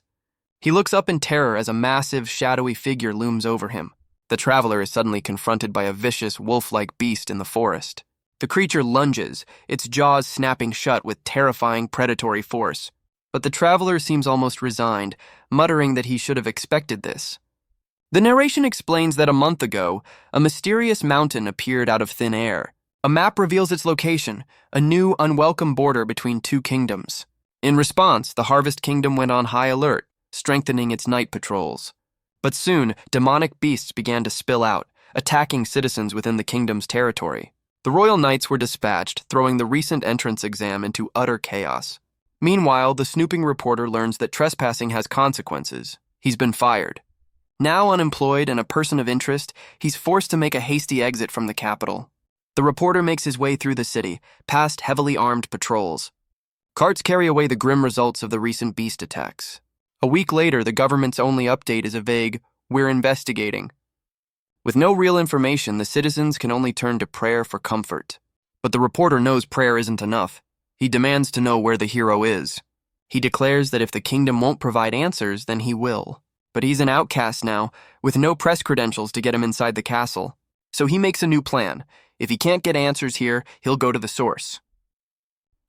He looks up in terror as a massive, shadowy figure looms over him. The traveler is suddenly confronted by a vicious, wolf-like beast in the forest. The creature lunges, its jaws snapping shut with terrifying predatory force. But the traveler seems almost resigned, muttering that he should have expected this. The narration explains that a month ago, a mysterious mountain appeared out of thin air. A map reveals its location, a new, unwelcome border between two kingdoms. In response, the Harvest Kingdom went on high alert, strengthening its night patrols. But soon, demonic beasts began to spill out, attacking citizens within the kingdom's territory. The royal knights were dispatched, throwing the recent entrance exam into utter chaos. Meanwhile, the snooping reporter learns that trespassing has consequences. He's been fired. Now unemployed and a person of interest, he's forced to make a hasty exit from the capital. The reporter makes his way through the city, past heavily armed patrols. Carts carry away the grim results of the recent beast attacks. A week later, the government's only update is a vague, "We're investigating." With no real information, the citizens can only turn to prayer for comfort. But the reporter knows prayer isn't enough. He demands to know where the hero is. He declares that if the kingdom won't provide answers, then he will. But he's an outcast now, with no press credentials to get him inside the castle. So he makes a new plan. If he can't get answers here, he'll go to the source.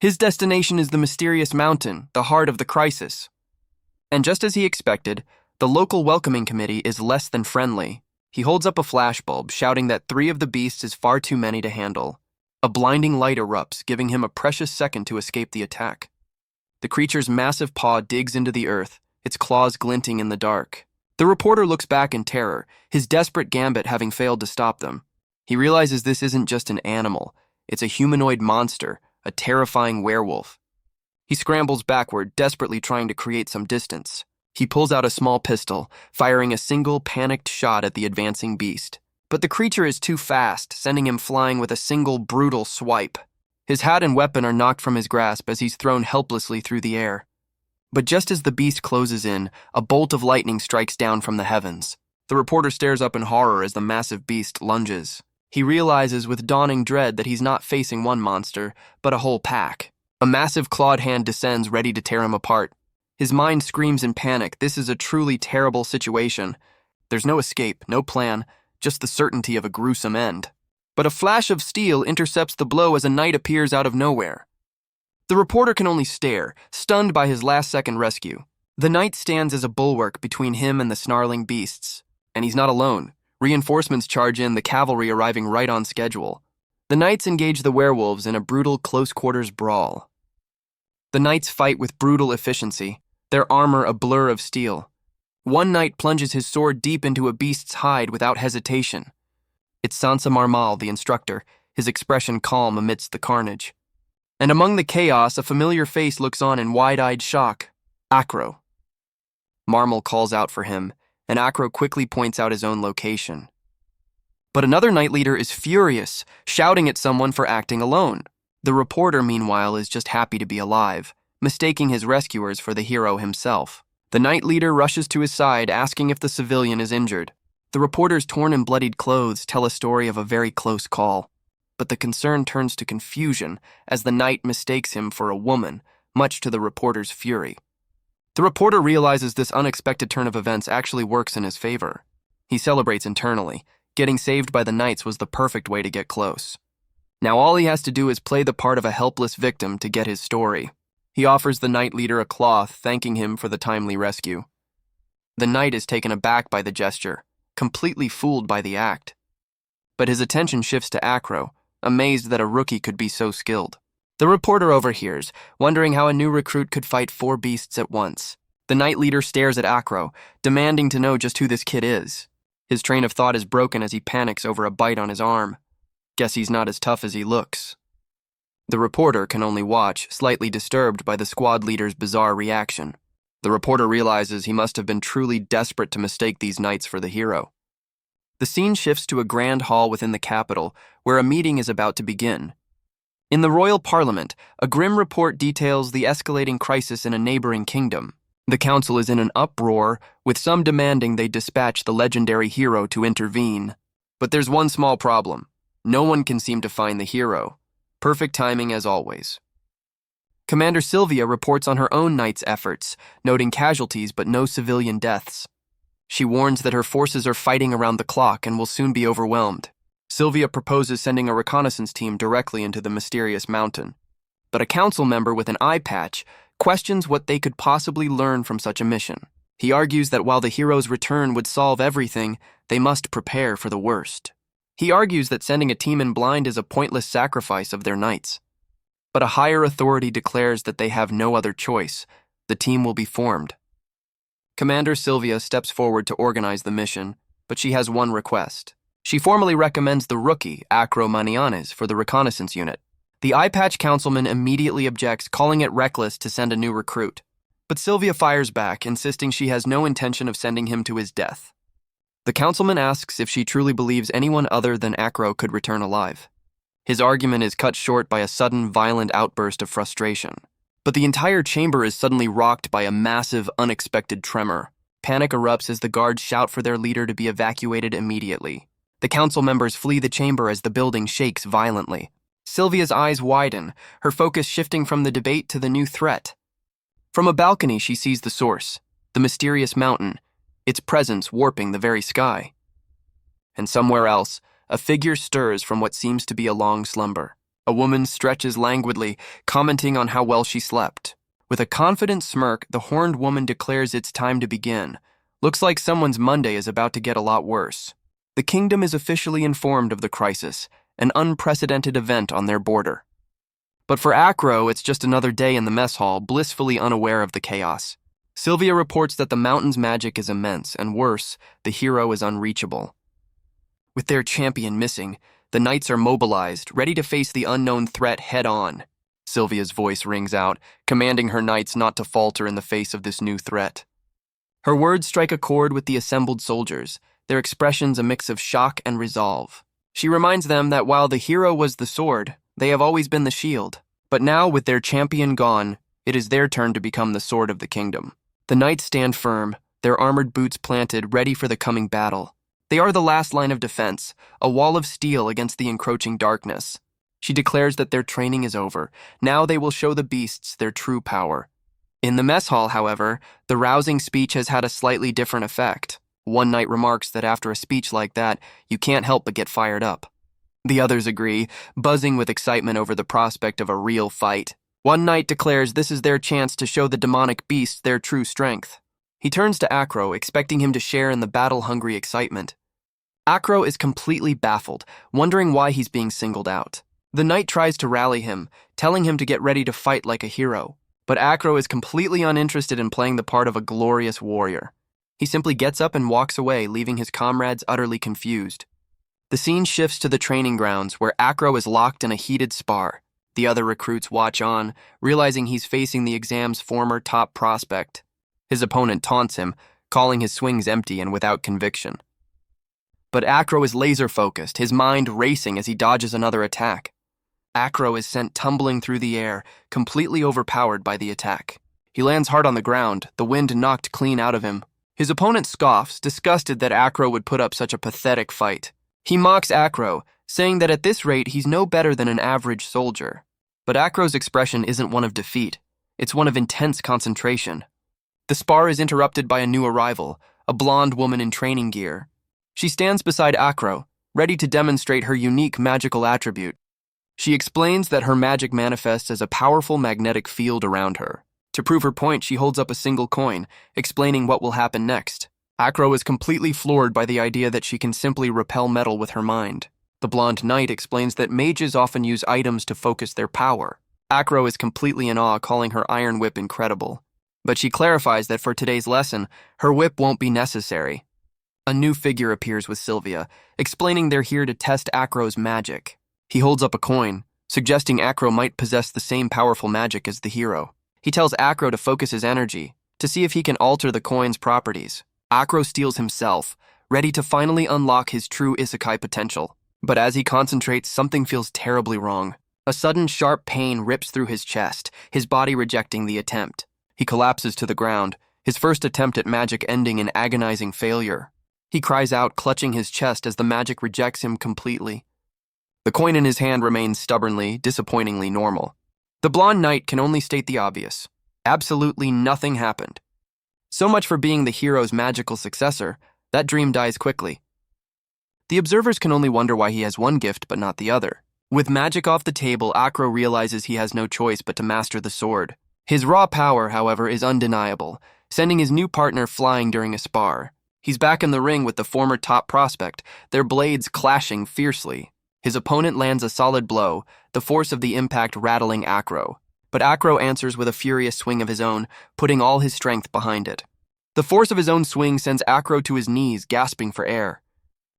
His destination is the mysterious mountain, the heart of the crisis. And just as he expected, the local welcoming committee is less than friendly. He holds up a flashbulb, shouting that 3 of the beasts is far too many to handle. A blinding light erupts, giving him a precious second to escape the attack. The creature's massive paw digs into the earth, its claws glinting in the dark. The reporter looks back in terror, his desperate gambit having failed to stop them. He realizes this isn't just an animal, it's a humanoid monster, a terrifying werewolf. He scrambles backward, desperately trying to create some distance. He pulls out a small pistol, firing a single panicked shot at the advancing beast. But the creature is too fast, sending him flying with a single brutal swipe. His hat and weapon are knocked from his grasp as he's thrown helplessly through the air. But just as the beast closes in, a bolt of lightning strikes down from the heavens. The reporter stares up in horror as the massive beast lunges. He realizes with dawning dread that he's not facing one monster, but a whole pack. A massive clawed hand descends, ready to tear him apart. His mind screams in panic. This is a truly terrible situation. There's no escape, no plan, just the certainty of a gruesome end. But a flash of steel intercepts the blow as a knight appears out of nowhere. The reporter can only stare, stunned by his last-second rescue. The knight stands as a bulwark between him and the snarling beasts. And he's not alone. Reinforcements charge in, the cavalry arriving right on schedule. The knights engage the werewolves in a brutal close-quarters brawl. The knights fight with brutal efficiency, their armor a blur of steel. One knight plunges his sword deep into a beast's hide without hesitation. It's Sansa Marmal, the instructor, his expression calm amidst the carnage. And among the chaos, a familiar face looks on in wide-eyed shock. Acro. Marmal calls out for him, and Acro quickly points out his own location. But another knight leader is furious, shouting at someone for acting alone. The reporter, meanwhile, is just happy to be alive, mistaking his rescuers for the hero himself. The knight leader rushes to his side, asking if the civilian is injured. The reporter's torn and bloodied clothes tell a story of a very close call. But the concern turns to confusion as the knight mistakes him for a woman, much to the reporter's fury. The reporter realizes this unexpected turn of events actually works in his favor. He celebrates internally. Getting saved by the knights was the perfect way to get close. Now all he has to do is play the part of a helpless victim to get his story. He offers the knight leader a cloth, thanking him for the timely rescue. The knight is taken aback by the gesture, completely fooled by the act. But his attention shifts to Acro, amazed that a rookie could be so skilled. The reporter overhears, wondering how a new recruit could fight 4 beasts at once. The knight leader stares at Acro, demanding to know just who this kid is. His train of thought is broken as he panics over a bite on his arm. Guess he's not as tough as he looks. The reporter can only watch, slightly disturbed by the squad leader's bizarre reaction. The reporter realizes he must have been truly desperate to mistake these knights for the hero. The scene shifts to a grand hall within the capital, where a meeting is about to begin. In the royal parliament, a grim report details the escalating crisis in a neighboring kingdom. The council is in an uproar, with some demanding they dispatch the legendary hero to intervene. But there's one small problem. No one can seem to find the hero. Perfect timing as always. Commander Sylvia reports on her own knight's efforts, noting casualties but no civilian deaths. She warns that her forces are fighting around the clock and will soon be overwhelmed. Sylvia proposes sending a reconnaissance team directly into the mysterious mountain. But a council member with an eye patch questions what they could possibly learn from such a mission. He argues that while the hero's return would solve everything, they must prepare for the worst. He argues that sending a team in blind is a pointless sacrifice of their knights. But a higher authority declares that they have no other choice. The team will be formed. Commander Sylvia steps forward to organize the mission, but she has one request. She formally recommends the rookie, Acro Manianes, for the reconnaissance unit. The eye-patch councilman immediately objects, calling it reckless to send a new recruit. But Sylvia fires back, insisting she has no intention of sending him to his death. The councilman asks if she truly believes anyone other than Acro could return alive. His argument is cut short by a sudden, violent outburst of frustration. But the entire chamber is suddenly rocked by a massive, unexpected tremor. Panic erupts as the guards shout for their leader to be evacuated immediately. The council members flee the chamber as the building shakes violently. Sylvia's eyes widen, her focus shifting from the debate to the new threat. From a balcony, she sees the source, the mysterious mountain, its presence warping the very sky. And somewhere else, a figure stirs from what seems to be a long slumber. A woman stretches languidly, commenting on how well she slept. With a confident smirk, the horned woman declares it's time to begin. Looks like someone's Monday is about to get a lot worse. The kingdom is officially informed of the crisis, an unprecedented event on their border. But for Acro, it's just another day in the mess hall, blissfully unaware of the chaos. Sylvia reports that the mountain's magic is immense, and worse, the hero is unreachable. With their champion missing, the knights are mobilized, ready to face the unknown threat head-on. Sylvia's voice rings out, commanding her knights not to falter in the face of this new threat. Her words strike a chord with the assembled soldiers, their expressions a mix of shock and resolve. She reminds them that while the hero was the sword, they have always been the shield. But now, with their champion gone, it is their turn to become the sword of the kingdom. The knights stand firm, their armored boots planted, ready for the coming battle. They are the last line of defense, a wall of steel against the encroaching darkness. She declares that their training is over. Now they will show the beasts their true power. In the mess hall, however, the rousing speech has had a slightly different effect. One knight remarks that after a speech like that, you can't help but get fired up. The others agree, buzzing with excitement over the prospect of a real fight. One knight declares this is their chance to show the demonic beasts their true strength. He turns to Acro, expecting him to share in the battle-hungry excitement. Acro is completely baffled, wondering why he's being singled out. The knight tries to rally him, telling him to get ready to fight like a hero. But Acro is completely uninterested in playing the part of a glorious warrior. He simply gets up and walks away, leaving his comrades utterly confused. The scene shifts to the training grounds, where Acro is locked in a heated spar. The other recruits watch on, realizing he's facing the exam's former top prospect. His opponent taunts him, calling his swings empty and without conviction. But Acro is laser-focused, his mind racing as he dodges another attack. Acro is sent tumbling through the air, completely overpowered by the attack. He lands hard on the ground, the wind knocked clean out of him. His opponent scoffs, disgusted that Acro would put up such a pathetic fight. He mocks Acro, saying that at this rate he's no better than an average soldier. But Acro's expression isn't one of defeat, it's one of intense concentration. The spar is interrupted by a new arrival, a blonde woman in training gear. She stands beside Acro, ready to demonstrate her unique magical attribute. She explains that her magic manifests as a powerful magnetic field around her. To prove her point, she holds up a single coin, explaining what will happen next. Acro is completely floored by the idea that she can simply repel metal with her mind. The blonde knight explains that mages often use items to focus their power. Acro is completely in awe, calling her iron whip incredible. But she clarifies that for today's lesson, her whip won't be necessary. A new figure appears with Sylvia, explaining they're here to test Acro's magic. He holds up a coin, suggesting Acro might possess the same powerful magic as the hero. He tells Acro to focus his energy, to see if he can alter the coin's properties. Acro steels himself, ready to finally unlock his true isekai potential. But as he concentrates, something feels terribly wrong. A sudden sharp pain rips through his chest, his body rejecting the attempt. He collapses to the ground, his first attempt at magic ending in agonizing failure. He cries out, clutching his chest as the magic rejects him completely. The coin in his hand remains stubbornly, disappointingly normal. The blonde knight can only state the obvious. Absolutely nothing happened. So much for being the hero's magical successor. That dream dies quickly. The observers can only wonder why he has one gift but not the other. With magic off the table, Acro realizes he has no choice but to master the sword. His raw power, however, is undeniable, sending his new partner flying during a spar. He's back in the ring with the former top prospect, their blades clashing fiercely. His opponent lands a solid blow, the force of the impact rattling Acro. But Acro answers with a furious swing of his own, putting all his strength behind it. The force of his own swing sends Acro to his knees, gasping for air.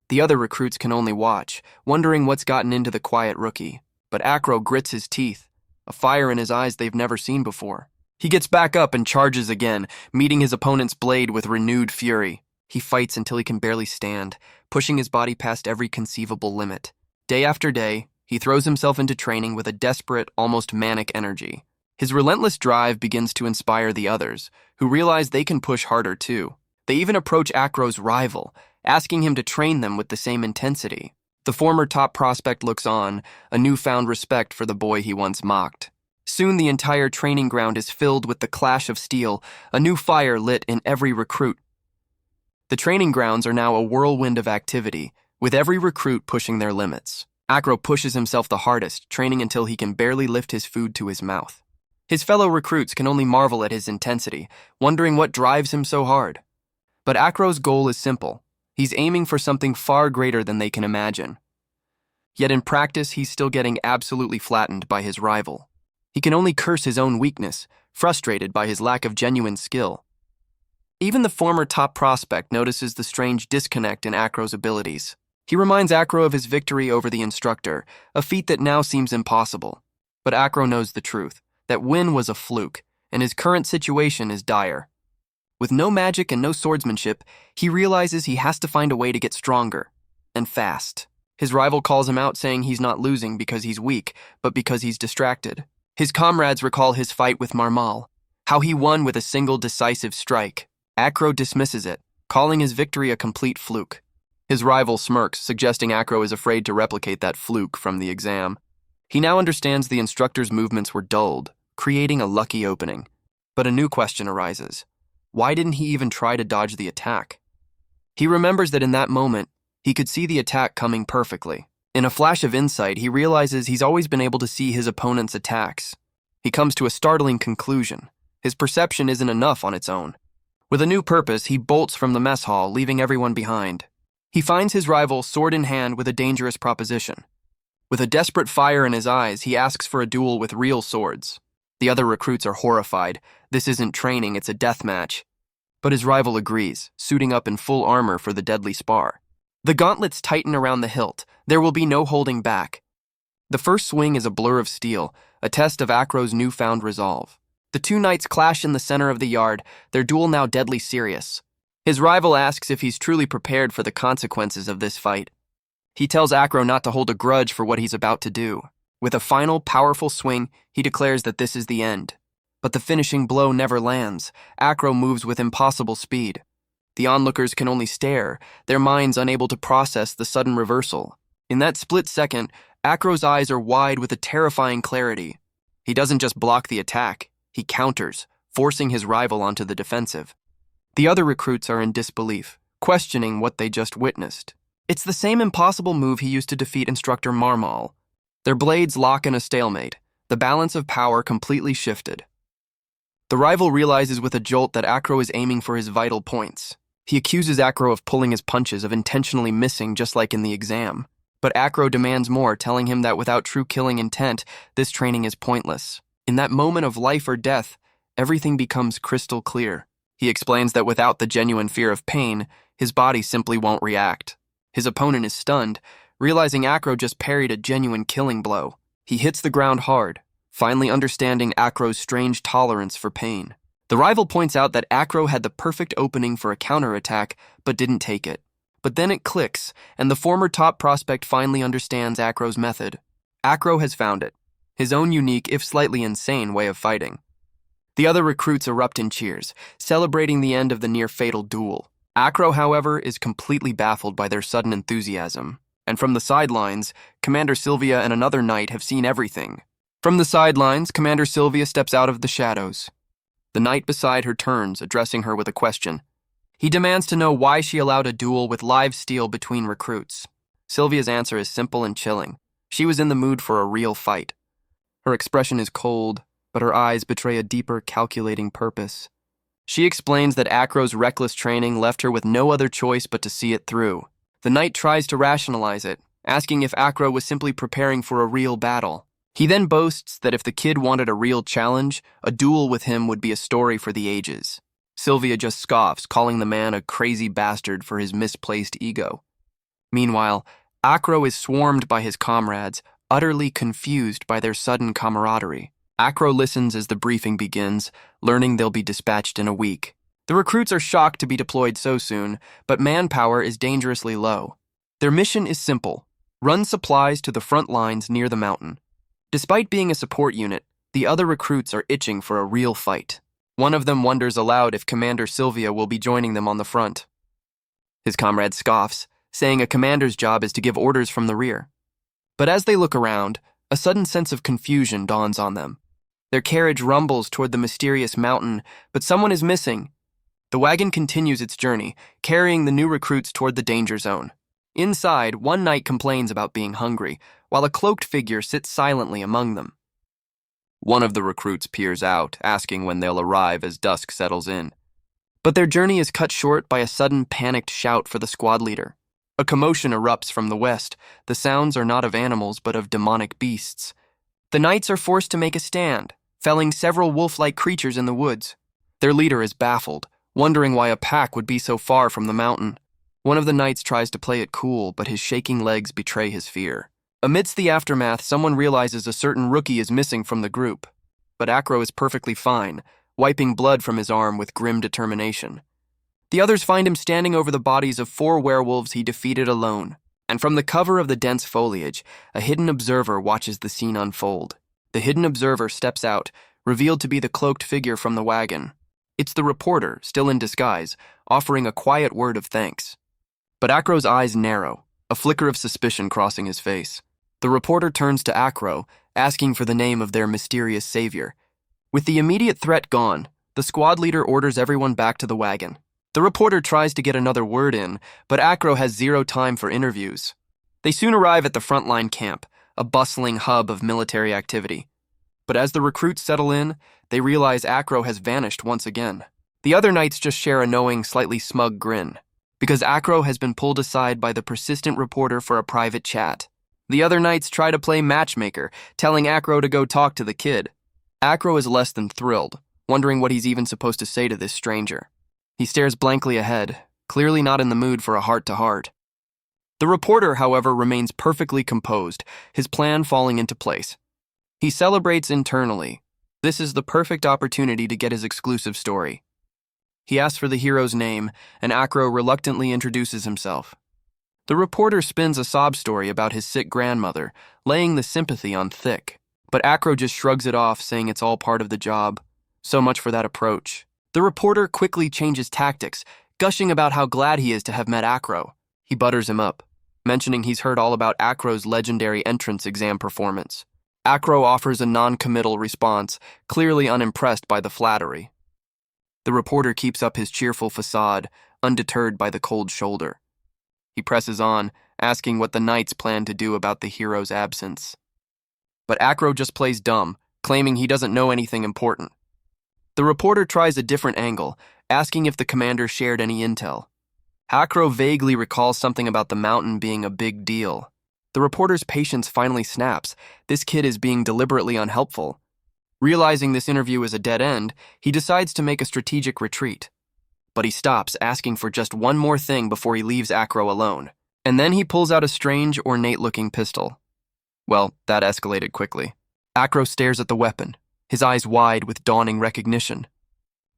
The other recruits can only watch, wondering what's gotten into the quiet rookie. But Acro grits his teeth, a fire in his eyes they've never seen before. He gets back up and charges again, meeting his opponent's blade with renewed fury. He fights until he can barely stand, pushing his body past every conceivable limit. Day after day, he throws himself into training with a desperate, almost manic energy. His relentless drive begins to inspire the others, who realize they can push harder too. They even approach Acro's rival, asking him to train them with the same intensity. The former top prospect looks on, a newfound respect for the boy he once mocked. Soon the entire training ground is filled with the clash of steel, a new fire lit in every recruit. The training grounds are now a whirlwind of activity, with every recruit pushing their limits. Acro pushes himself the hardest, training until he can barely lift his food to his mouth. His fellow recruits can only marvel at his intensity, wondering what drives him so hard. But Acro's goal is simple. He's aiming for something far greater than they can imagine. Yet in practice, he's still getting absolutely flattened by his rival. He can only curse his own weakness, frustrated by his lack of genuine skill. Even the former top prospect notices the strange disconnect in Acro's abilities. He reminds Acro of his victory over the instructor, a feat that now seems impossible. But Acro knows the truth, that win was a fluke, and his current situation is dire. With no magic and no swordsmanship, he realizes he has to find a way to get stronger, and fast. His rival calls him out, saying he's not losing because he's weak, but because he's distracted. His comrades recall his fight with Marmal, how he won with a single decisive strike. Acro dismisses it, calling his victory a complete fluke. His rival smirks, suggesting Acro is afraid to replicate that fluke from the exam. He now understands the instructor's movements were dulled, creating a lucky opening. But a new question arises. Why didn't he even try to dodge the attack? He remembers that in that moment, he could see the attack coming perfectly. In a flash of insight, he realizes he's always been able to see his opponent's attacks. He comes to a startling conclusion. His perception isn't enough on its own. With a new purpose, he bolts from the mess hall, leaving everyone behind. He finds his rival sword in hand with a dangerous proposition. With a desperate fire in his eyes, he asks for a duel with real swords. The other recruits are horrified. This isn't training, it's a death match. But his rival agrees, suiting up in full armor for the deadly spar. The gauntlets tighten around the hilt. There will be no holding back. The first swing is a blur of steel, a test of Acro's newfound resolve. The two knights clash in the center of the yard, their duel now deadly serious. His rival asks if he's truly prepared for the consequences of this fight. He tells Acro not to hold a grudge for what he's about to do. With a final, powerful swing, he declares that this is the end. But the finishing blow never lands. Acro moves with impossible speed. The onlookers can only stare, their minds unable to process the sudden reversal. In that split second, Acro's eyes are wide with a terrifying clarity. He doesn't just block the attack, he counters, forcing his rival onto the defensive. The other recruits are in disbelief, questioning what they just witnessed. It's the same impossible move he used to defeat instructor Marmal. Their blades lock in a stalemate, the balance of power completely shifted. The rival realizes with a jolt that Acro is aiming for his vital points. He accuses Acro of pulling his punches, of intentionally missing, just like in the exam. But Acro demands more, telling him that without true killing intent, this training is pointless. In that moment of life or death, everything becomes crystal clear. He explains that without the genuine fear of pain, his body simply won't react. His opponent is stunned, realizing Acro just parried a genuine killing blow. He hits the ground hard, finally understanding Acro's strange tolerance for pain. The rival points out that Acro had the perfect opening for a counterattack, but didn't take it. But then it clicks, and the former top prospect finally understands Acro's method. Acro has found it, his own unique, if slightly insane, way of fighting. The other recruits erupt in cheers, celebrating the end of the near-fatal duel. Acro, however, is completely baffled by their sudden enthusiasm. And from the sidelines, Commander Sylvia and another knight have seen everything. From the sidelines, Commander Sylvia steps out of the shadows. The knight beside her turns, addressing her with a question. He demands to know why she allowed a duel with live steel between recruits. Sylvia's answer is simple and chilling. She was in the mood for a real fight. Her expression is cold, but her eyes betray a deeper, calculating purpose. She explains that Acro's reckless training left her with no other choice but to see it through. The knight tries to rationalize it, asking if Acro was simply preparing for a real battle. He then boasts that if the kid wanted a real challenge, a duel with him would be a story for the ages. Sylvia just scoffs, calling the man a crazy bastard for his misplaced ego. Meanwhile, Acro is swarmed by his comrades, utterly confused by their sudden camaraderie. Acro listens as the briefing begins, learning they'll be dispatched in a week. The recruits are shocked to be deployed so soon, but manpower is dangerously low. Their mission is simple: run supplies to the front lines near the mountain. Despite being a support unit, the other recruits are itching for a real fight. One of them wonders aloud if Commander Sylvia will be joining them on the front. His comrade scoffs, saying a commander's job is to give orders from the rear. But as they look around, a sudden sense of confusion dawns on them. Their carriage rumbles toward the mysterious mountain, but someone is missing. The wagon continues its journey, carrying the new recruits toward the danger zone. Inside, one knight complains about being hungry, while a cloaked figure sits silently among them. One of the recruits peers out, asking when they'll arrive as dusk settles in. But their journey is cut short by a sudden panicked shout for the squad leader. A commotion erupts from the west. The sounds are not of animals, but of demonic beasts. The knights are forced to make a stand, felling several wolf-like creatures in the woods. Their leader is baffled, wondering why a pack would be so far from the mountain. One of the knights tries to play it cool, but his shaking legs betray his fear. Amidst the aftermath, someone realizes a certain rookie is missing from the group. But Acro is perfectly fine, wiping blood from his arm with grim determination. The others find him standing over the bodies of 4 werewolves he defeated alone. And from the cover of the dense foliage, a hidden observer watches the scene unfold. The hidden observer steps out, revealed to be the cloaked figure from the wagon. It's the reporter, still in disguise, offering a quiet word of thanks. But Acro's eyes narrow, a flicker of suspicion crossing his face. The reporter turns to Acro, asking for the name of their mysterious savior. With the immediate threat gone, the squad leader orders everyone back to the wagon. The reporter tries to get another word in, but Acro has zero time for interviews. They soon arrive at the frontline camp, a bustling hub of military activity. But as the recruits settle in, they realize Acro has vanished once again. The other knights just share a knowing, slightly smug grin, because Acro has been pulled aside by the persistent reporter for a private chat. The other knights try to play matchmaker, telling Acro to go talk to the kid. Acro is less than thrilled, wondering what he's even supposed to say to this stranger. He stares blankly ahead, clearly not in the mood for a heart-to-heart. The reporter, however, remains perfectly composed, his plan falling into place. He celebrates internally. This is the perfect opportunity to get his exclusive story. He asks for the hero's name, and Acro reluctantly introduces himself. The reporter spins a sob story about his sick grandmother, laying the sympathy on thick. But Acro just shrugs it off, saying it's all part of the job. So much for that approach. The reporter quickly changes tactics, gushing about how glad he is to have met Acro. He butters him up, mentioning he's heard all about Acro's legendary entrance exam performance. Acro offers a non-committal response, clearly unimpressed by the flattery. The reporter keeps up his cheerful facade, undeterred by the cold shoulder. He presses on, asking what the knights plan to do about the hero's absence. But Acro just plays dumb, claiming he doesn't know anything important. The reporter tries a different angle, asking if the commander shared any intel. Acro vaguely recalls something about the mountain being a big deal. The reporter's patience finally snaps. This kid is being deliberately unhelpful. Realizing this interview is a dead end, he decides to make a strategic retreat. But he stops, asking for just one more thing before he leaves Acro alone. And then he pulls out a strange, ornate-looking pistol. Well, that escalated quickly. Acro stares at the weapon, his eyes wide with dawning recognition.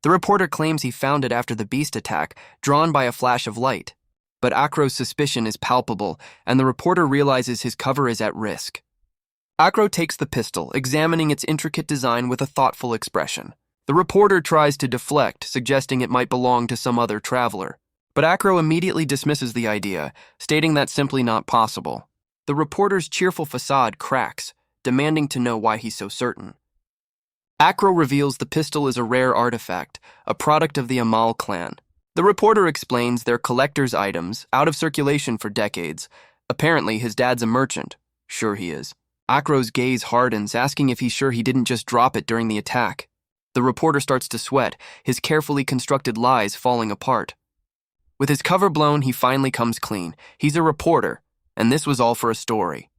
The reporter claims he found it after the beast attack, drawn by a flash of light. But Acro's suspicion is palpable, and the reporter realizes his cover is at risk. Acro takes the pistol, examining its intricate design with a thoughtful expression. The reporter tries to deflect, suggesting it might belong to some other traveler. But Acro immediately dismisses the idea, stating that's simply not possible. The reporter's cheerful facade cracks, demanding to know why he's so certain. Acro reveals the pistol is a rare artifact, a product of the Amal clan. The reporter explains they're collector's items, out of circulation for decades. Apparently, his dad's a merchant. Sure he is. Acro's gaze hardens, asking if he's sure he didn't just drop it during the attack. The reporter starts to sweat, his carefully constructed lies falling apart. With his cover blown, he finally comes clean. He's a reporter, and this was all for a story.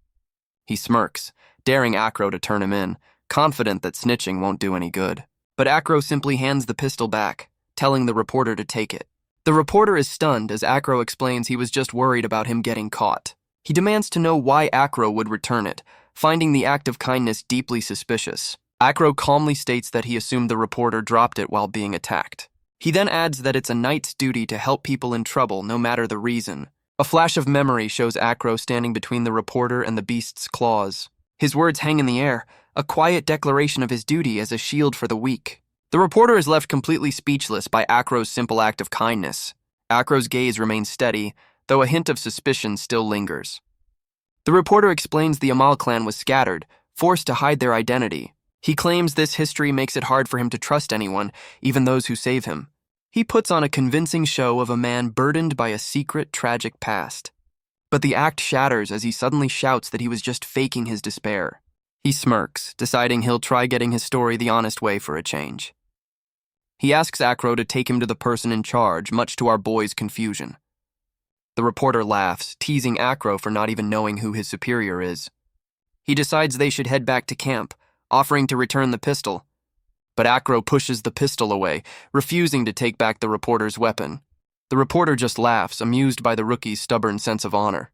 He smirks, daring Acro to turn him in, confident that snitching won't do any good. But Acro simply hands the pistol back, telling the reporter to take it. The reporter is stunned as Acro explains he was just worried about him getting caught. He demands to know why Acro would return it, finding the act of kindness deeply suspicious. Acro calmly states that he assumed the reporter dropped it while being attacked. He then adds that it's a knight's duty to help people in trouble, no matter the reason. A flash of memory shows Acro standing between the reporter and the beast's claws. His words hang in the air, a quiet declaration of his duty as a shield for the weak. The reporter is left completely speechless by Acro's simple act of kindness. Acro's gaze remains steady, though a hint of suspicion still lingers. The reporter explains the Amal clan was scattered, forced to hide their identity. He claims this history makes it hard for him to trust anyone, even those who save him. He puts on a convincing show of a man burdened by a secret, tragic past. But the act shatters as he suddenly shouts that he was just faking his despair. He smirks, deciding he'll try getting his story the honest way for a change. He asks Acro to take him to the person in charge, much to our boy's confusion. The reporter laughs, teasing Acro for not even knowing who his superior is. He decides they should head back to camp, offering to return the pistol. But Acro pushes the pistol away, refusing to take back the reporter's weapon. The reporter just laughs, amused by the rookie's stubborn sense of honor.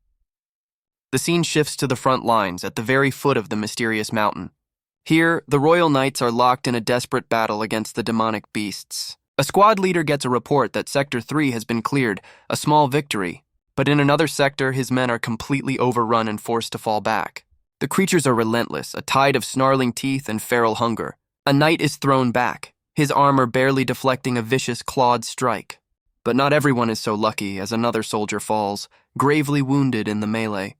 The scene shifts to the front lines, at the very foot of the mysterious mountain. Here, the Royal Knights are locked in a desperate battle against the demonic beasts. A squad leader gets a report that Sector 3 has been cleared, a small victory. But in another sector, his men are completely overrun and forced to fall back. The creatures are relentless, a tide of snarling teeth and feral hunger. A knight is thrown back, his armor barely deflecting a vicious clawed strike. But not everyone is so lucky, as another soldier falls, gravely wounded in the melee.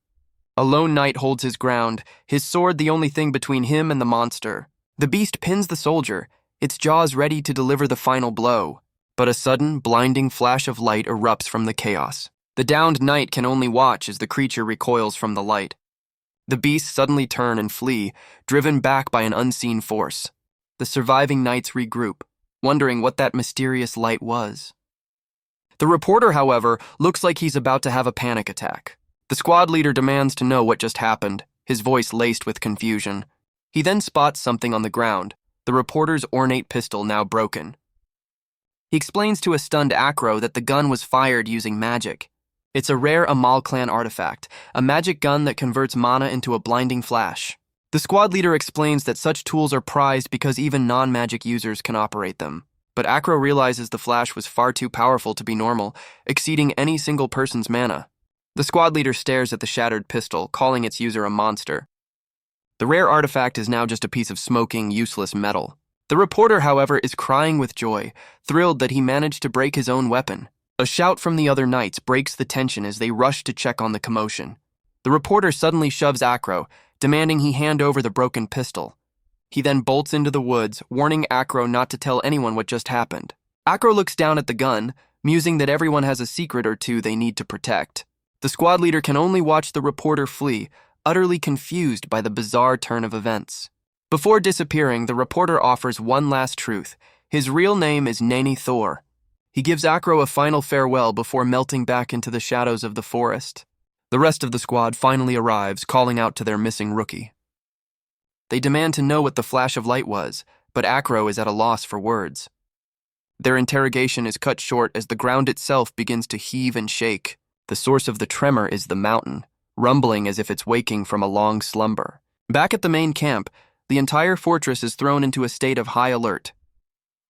A lone knight holds his ground, his sword the only thing between him and the monster. The beast pins the soldier, its jaws ready to deliver the final blow. But a sudden, blinding flash of light erupts from the chaos. The downed knight can only watch as the creature recoils from the light. The beasts suddenly turn and flee, driven back by an unseen force. The surviving knights regroup, wondering what that mysterious light was. The reporter, however, looks like he's about to have a panic attack. The squad leader demands to know what just happened, his voice laced with confusion. He then spots something on the ground, the reporter's ornate pistol now broken. He explains to a stunned Acro that the gun was fired using magic. It's a rare Amal clan artifact, a magic gun that converts mana into a blinding flash. The squad leader explains that such tools are prized because even non-magic users can operate them. But Acro realizes the flash was far too powerful to be normal, exceeding any single person's mana. The squad leader stares at the shattered pistol, calling its user a monster. The rare artifact is now just a piece of smoking, useless metal. The reporter, however, is crying with joy, thrilled that he managed to break his own weapon. A shout from the other knights breaks the tension as they rush to check on the commotion. The reporter suddenly shoves Acro, demanding he hand over the broken pistol. He then bolts into the woods, warning Acro not to tell anyone what just happened. Acro looks down at the gun, musing that everyone has a secret or two they need to protect. The squad leader can only watch the reporter flee, utterly confused by the bizarre turn of events. Before disappearing, the reporter offers one last truth. His real name is Nani Thor. He gives Acro a final farewell before melting back into the shadows of the forest. The rest of the squad finally arrives, calling out to their missing rookie. They demand to know what the flash of light was, but Acro is at a loss for words. Their interrogation is cut short as the ground itself begins to heave and shake. The source of the tremor is the mountain, rumbling as if it's waking from a long slumber. Back at the main camp, the entire fortress is thrown into a state of high alert.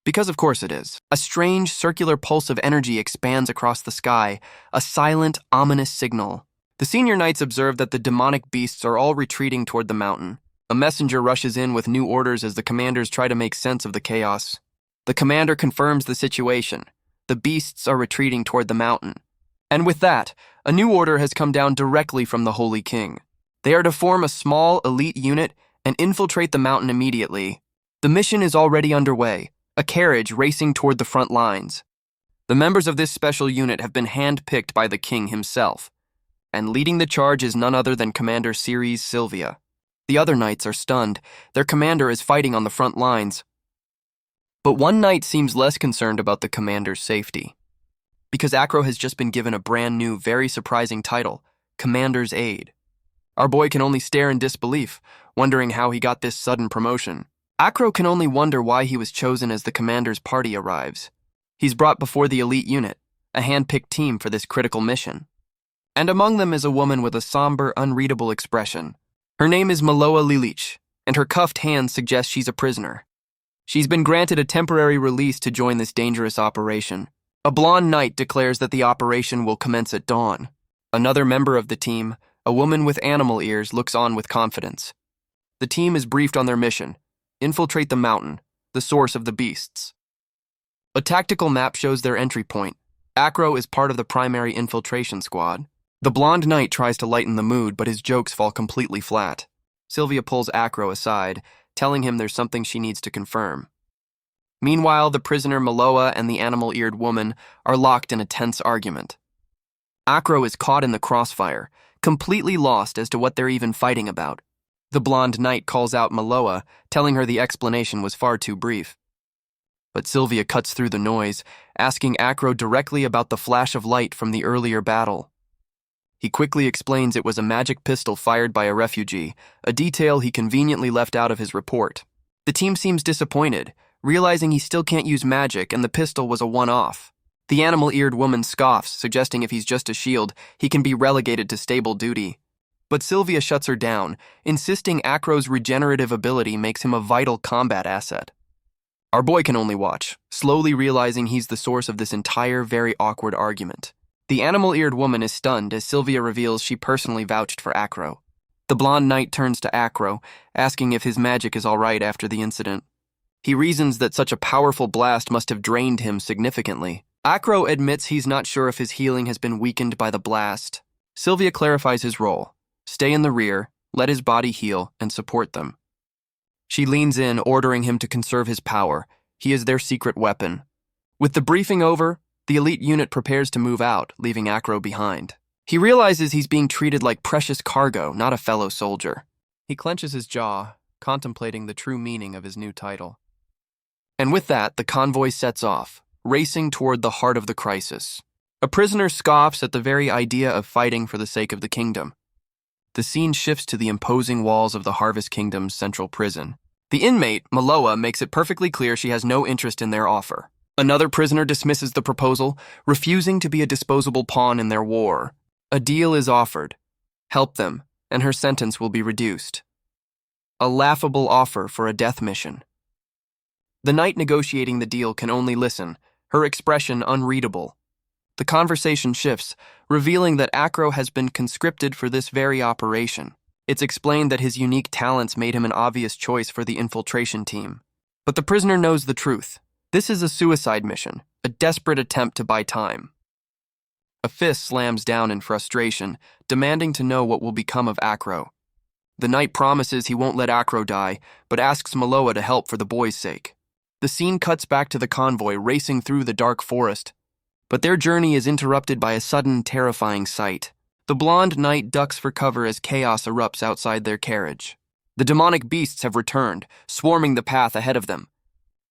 Because of course it is. A strange circular pulse of energy expands across the sky, a silent, ominous signal. The senior knights observe that the demonic beasts are all retreating toward the mountain. A messenger rushes in with new orders as the commanders try to make sense of the chaos. The commander confirms the situation. The beasts are retreating toward the mountain. And with that, a new order has come down directly from the Holy King. They are to form a small, elite unit and infiltrate the mountain immediately. The mission is already underway, a carriage racing toward the front lines. The members of this special unit have been handpicked by the king himself, and leading the charge is none other than Commander Ceres Sylvia. The other knights are stunned. Their commander is fighting on the front lines. But one knight seems less concerned about the commander's safety, because Acro has just been given a brand new, very surprising title, Commander's Aide. Our boy can only stare in disbelief, wondering how he got this sudden promotion. Acro can only wonder why he was chosen as the commander's party arrives. He's brought before the elite unit, a hand-picked team for this critical mission. And among them is a woman with a somber, unreadable expression. Her name is Maloa Lilich, and her cuffed hands suggest she's a prisoner. She's been granted a temporary release to join this dangerous operation. A blonde knight declares that the operation will commence at dawn. Another member of the team, a woman with animal ears, looks on with confidence. The team is briefed on their mission: infiltrate the mountain, the source of the beasts. A tactical map shows their entry point. Acro is part of the primary infiltration squad. The blonde knight tries to lighten the mood, but his jokes fall completely flat. Sylvia pulls Acro aside, telling him there's something she needs to confirm. Meanwhile, the prisoner Maloa and the animal-eared woman are locked in a tense argument. Acro is caught in the crossfire, completely lost as to what they're even fighting about. The blonde knight calls out Maloa, telling her the explanation was far too brief. But Sylvia cuts through the noise, asking Acro directly about the flash of light from the earlier battle. He quickly explains it was a magic pistol fired by a refugee, a detail he conveniently left out of his report. The team seems disappointed, realizing he still can't use magic and the pistol was a one-off. The animal-eared woman scoffs, suggesting if he's just a shield, he can be relegated to stable duty. But Sylvia shuts her down, insisting Acro's regenerative ability makes him a vital combat asset. Our boy can only watch, slowly realizing he's the source of this entire very awkward argument. The animal-eared woman is stunned as Sylvia reveals she personally vouched for Acro. The blonde knight turns to Acro, asking if his magic is all right after the incident. He reasons that such a powerful blast must have drained him significantly. Acro admits he's not sure if his healing has been weakened by the blast. Sylvia clarifies his role: stay in the rear, let his body heal, and support them. She leans in, ordering him to conserve his power. He is their secret weapon. With the briefing over, the elite unit prepares to move out, leaving Acro behind. He realizes he's being treated like precious cargo, not a fellow soldier. He clenches his jaw, contemplating the true meaning of his new title. And with that, the convoy sets off, racing toward the heart of the crisis. A prisoner scoffs at the very idea of fighting for the sake of the kingdom. The scene shifts to the imposing walls of the Harvest Kingdom's central prison. The inmate, Maloa, makes it perfectly clear she has no interest in their offer. Another prisoner dismisses the proposal, refusing to be a disposable pawn in their war. A deal is offered. Help them, and her sentence will be reduced. A laughable offer for a death mission. The knight negotiating the deal can only listen, her expression unreadable. The conversation shifts, revealing that Acro has been conscripted for this very operation. It's explained that his unique talents made him an obvious choice for the infiltration team. But the prisoner knows the truth. This is a suicide mission, a desperate attempt to buy time. A fist slams down in frustration, demanding to know what will become of Acro. The knight promises he won't let Acro die, but asks Maloa to help for the boy's sake. The scene cuts back to the convoy racing through the dark forest, but their journey is interrupted by a sudden, terrifying sight. The blonde knight ducks for cover as chaos erupts outside their carriage. The demonic beasts have returned, swarming the path ahead of them.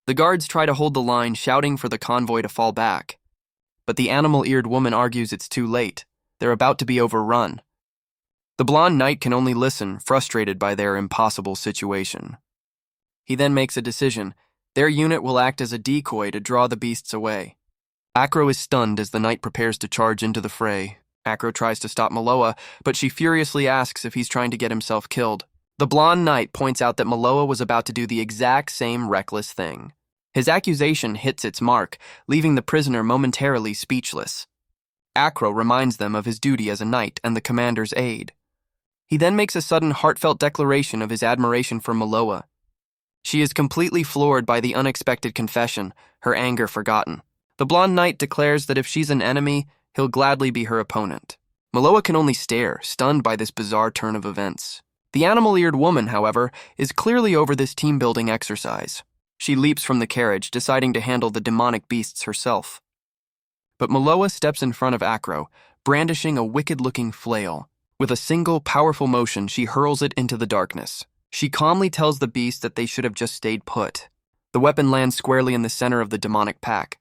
The guards try to hold the line, shouting for the convoy to fall back. But the animal-eared woman argues it's too late. They're about to be overrun. The blonde knight can only listen, frustrated by their impossible situation. He then makes a decision. Their unit will act as a decoy to draw the beasts away. Acro is stunned as the knight prepares to charge into the fray. Acro tries to stop Maloa, but she furiously asks if he's trying to get himself killed. The blonde knight points out that Maloa was about to do the exact same reckless thing. His accusation hits its mark, leaving the prisoner momentarily speechless. Acro reminds them of his duty as a knight and the commander's aide. He then makes a sudden heartfelt declaration of his admiration for Maloa. She is completely floored by the unexpected confession, her anger forgotten. The blonde knight declares that if she's an enemy, he'll gladly be her opponent. Maloa can only stare, stunned by this bizarre turn of events. The animal-eared woman, however, is clearly over this team-building exercise. She leaps from the carriage, deciding to handle the demonic beasts herself. But Maloa steps in front of Acro, brandishing a wicked-looking flail. With a single, powerful motion, she hurls it into the darkness. She calmly tells the beast that they should have just stayed put. The weapon lands squarely in the center of the demonic pack.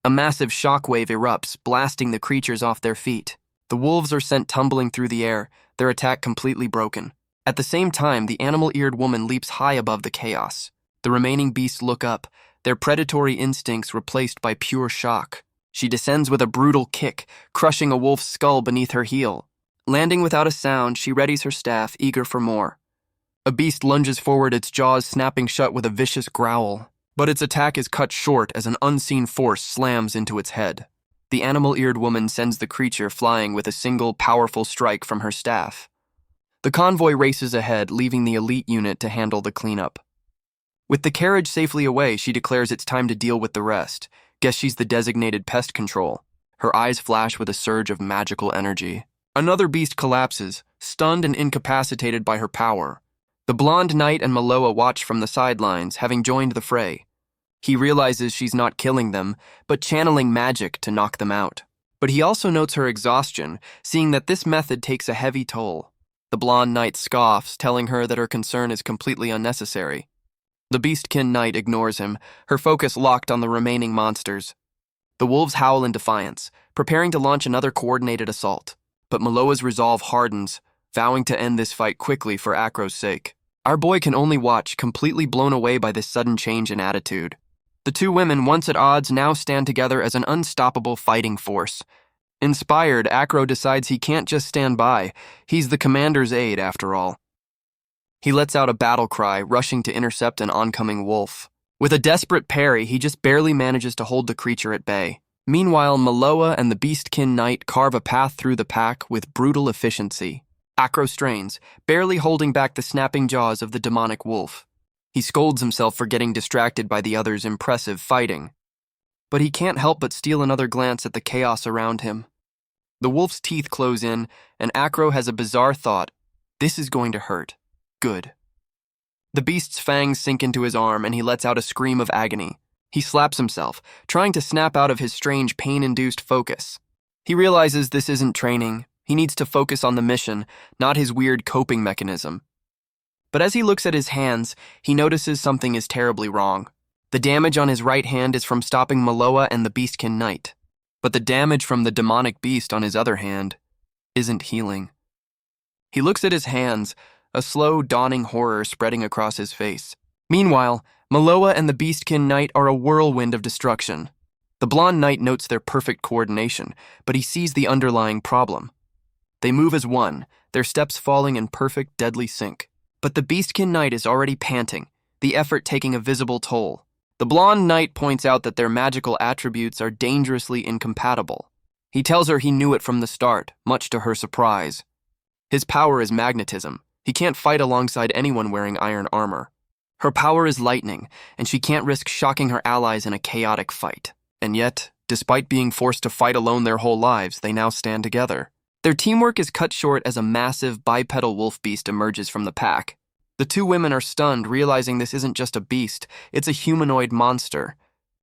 A massive shockwave erupts, blasting the creatures off their feet. The wolves are sent tumbling through the air, their attack completely broken. At the same time, the animal-eared woman leaps high above the chaos. The remaining beasts look up, their predatory instincts replaced by pure shock. She descends with a brutal kick, crushing a wolf's skull beneath her heel. Landing without a sound, she readies her staff, eager for more. A beast lunges forward, its jaws snapping shut with a vicious growl. But its attack is cut short as an unseen force slams into its head. The animal-eared woman sends the creature flying with a single, powerful strike from her staff. The convoy races ahead, leaving the elite unit to handle the cleanup. With the carriage safely away, she declares it's time to deal with the rest. Guess she's the designated pest control. Her eyes flash with a surge of magical energy. Another beast collapses, stunned and incapacitated by her power. The blonde knight and Maloa watch from the sidelines, having joined the fray. He realizes she's not killing them, but channeling magic to knock them out. But he also notes her exhaustion, seeing that this method takes a heavy toll. The blonde knight scoffs, telling her that her concern is completely unnecessary. The beastkin knight ignores him, her focus locked on the remaining monsters. The wolves howl in defiance, preparing to launch another coordinated assault. But Maloa's resolve hardens, vowing to end this fight quickly for Acro's sake. Our boy can only watch, completely blown away by this sudden change in attitude. The two women, once at odds, now stand together as an unstoppable fighting force. Inspired, Acro decides he can't just stand by. He's the commander's aide, after all. He lets out a battle cry, rushing to intercept an oncoming wolf. With a desperate parry, he just barely manages to hold the creature at bay. Meanwhile, Maloa and the beastkin knight carve a path through the pack with brutal efficiency. Acro strains, barely holding back the snapping jaws of the demonic wolf. He scolds himself for getting distracted by the other's impressive fighting. But he can't help but steal another glance at the chaos around him. The wolf's teeth close in, and Acro has a bizarre thought. This is going to hurt. Good. The beast's fangs sink into his arm, and he lets out a scream of agony. He slaps himself, trying to snap out of his strange pain-induced focus. He realizes this isn't training. He needs to focus on the mission, not his weird coping mechanism. But as he looks at his hands, he notices something is terribly wrong. The damage on his right hand is from stopping Maloa and the beastkin knight. But the damage from the demonic beast on his other hand isn't healing. He looks at his hands, a slow, dawning horror spreading across his face. Meanwhile, Maloa and the beastkin knight are a whirlwind of destruction. The blonde knight notes their perfect coordination, but he sees the underlying problem. They move as one, their steps falling in perfect, deadly sync. But the beastkin knight is already panting, the effort taking a visible toll. The blonde knight points out that their magical attributes are dangerously incompatible. He tells her he knew it from the start, much to her surprise. His power is magnetism. He can't fight alongside anyone wearing iron armor. Her power is lightning, and she can't risk shocking her allies in a chaotic fight. And yet, despite being forced to fight alone their whole lives, they now stand together. Their teamwork is cut short as a massive bipedal wolf beast emerges from the pack. The two women are stunned, realizing this isn't just a beast, it's a humanoid monster.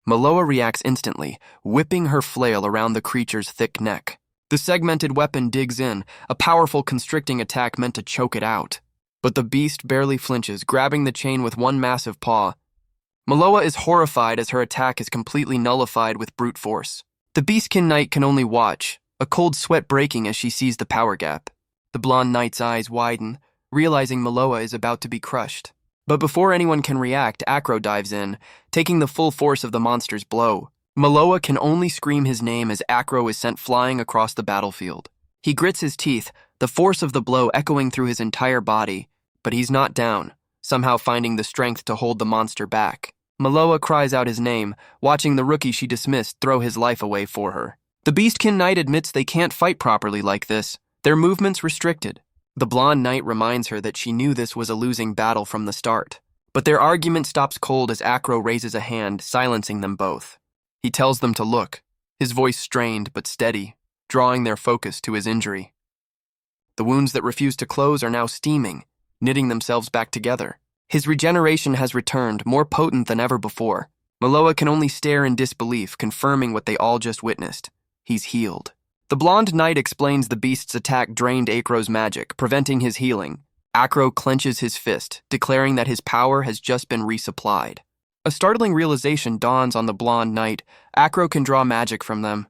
Maloa reacts instantly, whipping her flail around the creature's thick neck. The segmented weapon digs in, a powerful constricting attack meant to choke it out. But the beast barely flinches, grabbing the chain with one massive paw. Maloa is horrified as her attack is completely nullified with brute force. The Beastkin Knight can only watch, a cold sweat breaking as she sees the power gap. The blonde knight's eyes widen, realizing Maloa is about to be crushed. But before anyone can react, Acro dives in, taking the full force of the monster's blow. Maloa can only scream his name as Acro is sent flying across the battlefield. He grits his teeth, the force of the blow echoing through his entire body, but he's not down, somehow finding the strength to hold the monster back. Maloa cries out his name, watching the rookie she dismissed throw his life away for her. The Beastkin Knight admits they can't fight properly like this, their movements restricted. The blonde knight reminds her that she knew this was a losing battle from the start. But their argument stops cold as Acro raises a hand, silencing them both. He tells them to look, his voice strained but steady, drawing their focus to his injury. The wounds that refuse to close are now steaming, knitting themselves back together. His regeneration has returned, more potent than ever before. Maloa can only stare in disbelief, confirming what they all just witnessed. He's healed. The blonde knight explains the beast's attack drained Acro's magic, preventing his healing. Acro clenches his fist, declaring that his power has just been resupplied. A startling realization dawns on the blonde knight. Acro can draw magic from them.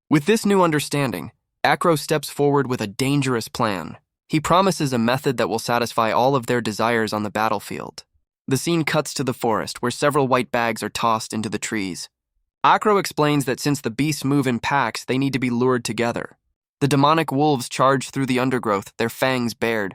With this new understanding, Acro steps forward with a dangerous plan. He promises a method that will satisfy all of their desires on the battlefield. The scene cuts to the forest, where several white bags are tossed into the trees. Acro explains that since the beasts move in packs, they need to be lured together. The demonic wolves charge through the undergrowth, their fangs bared.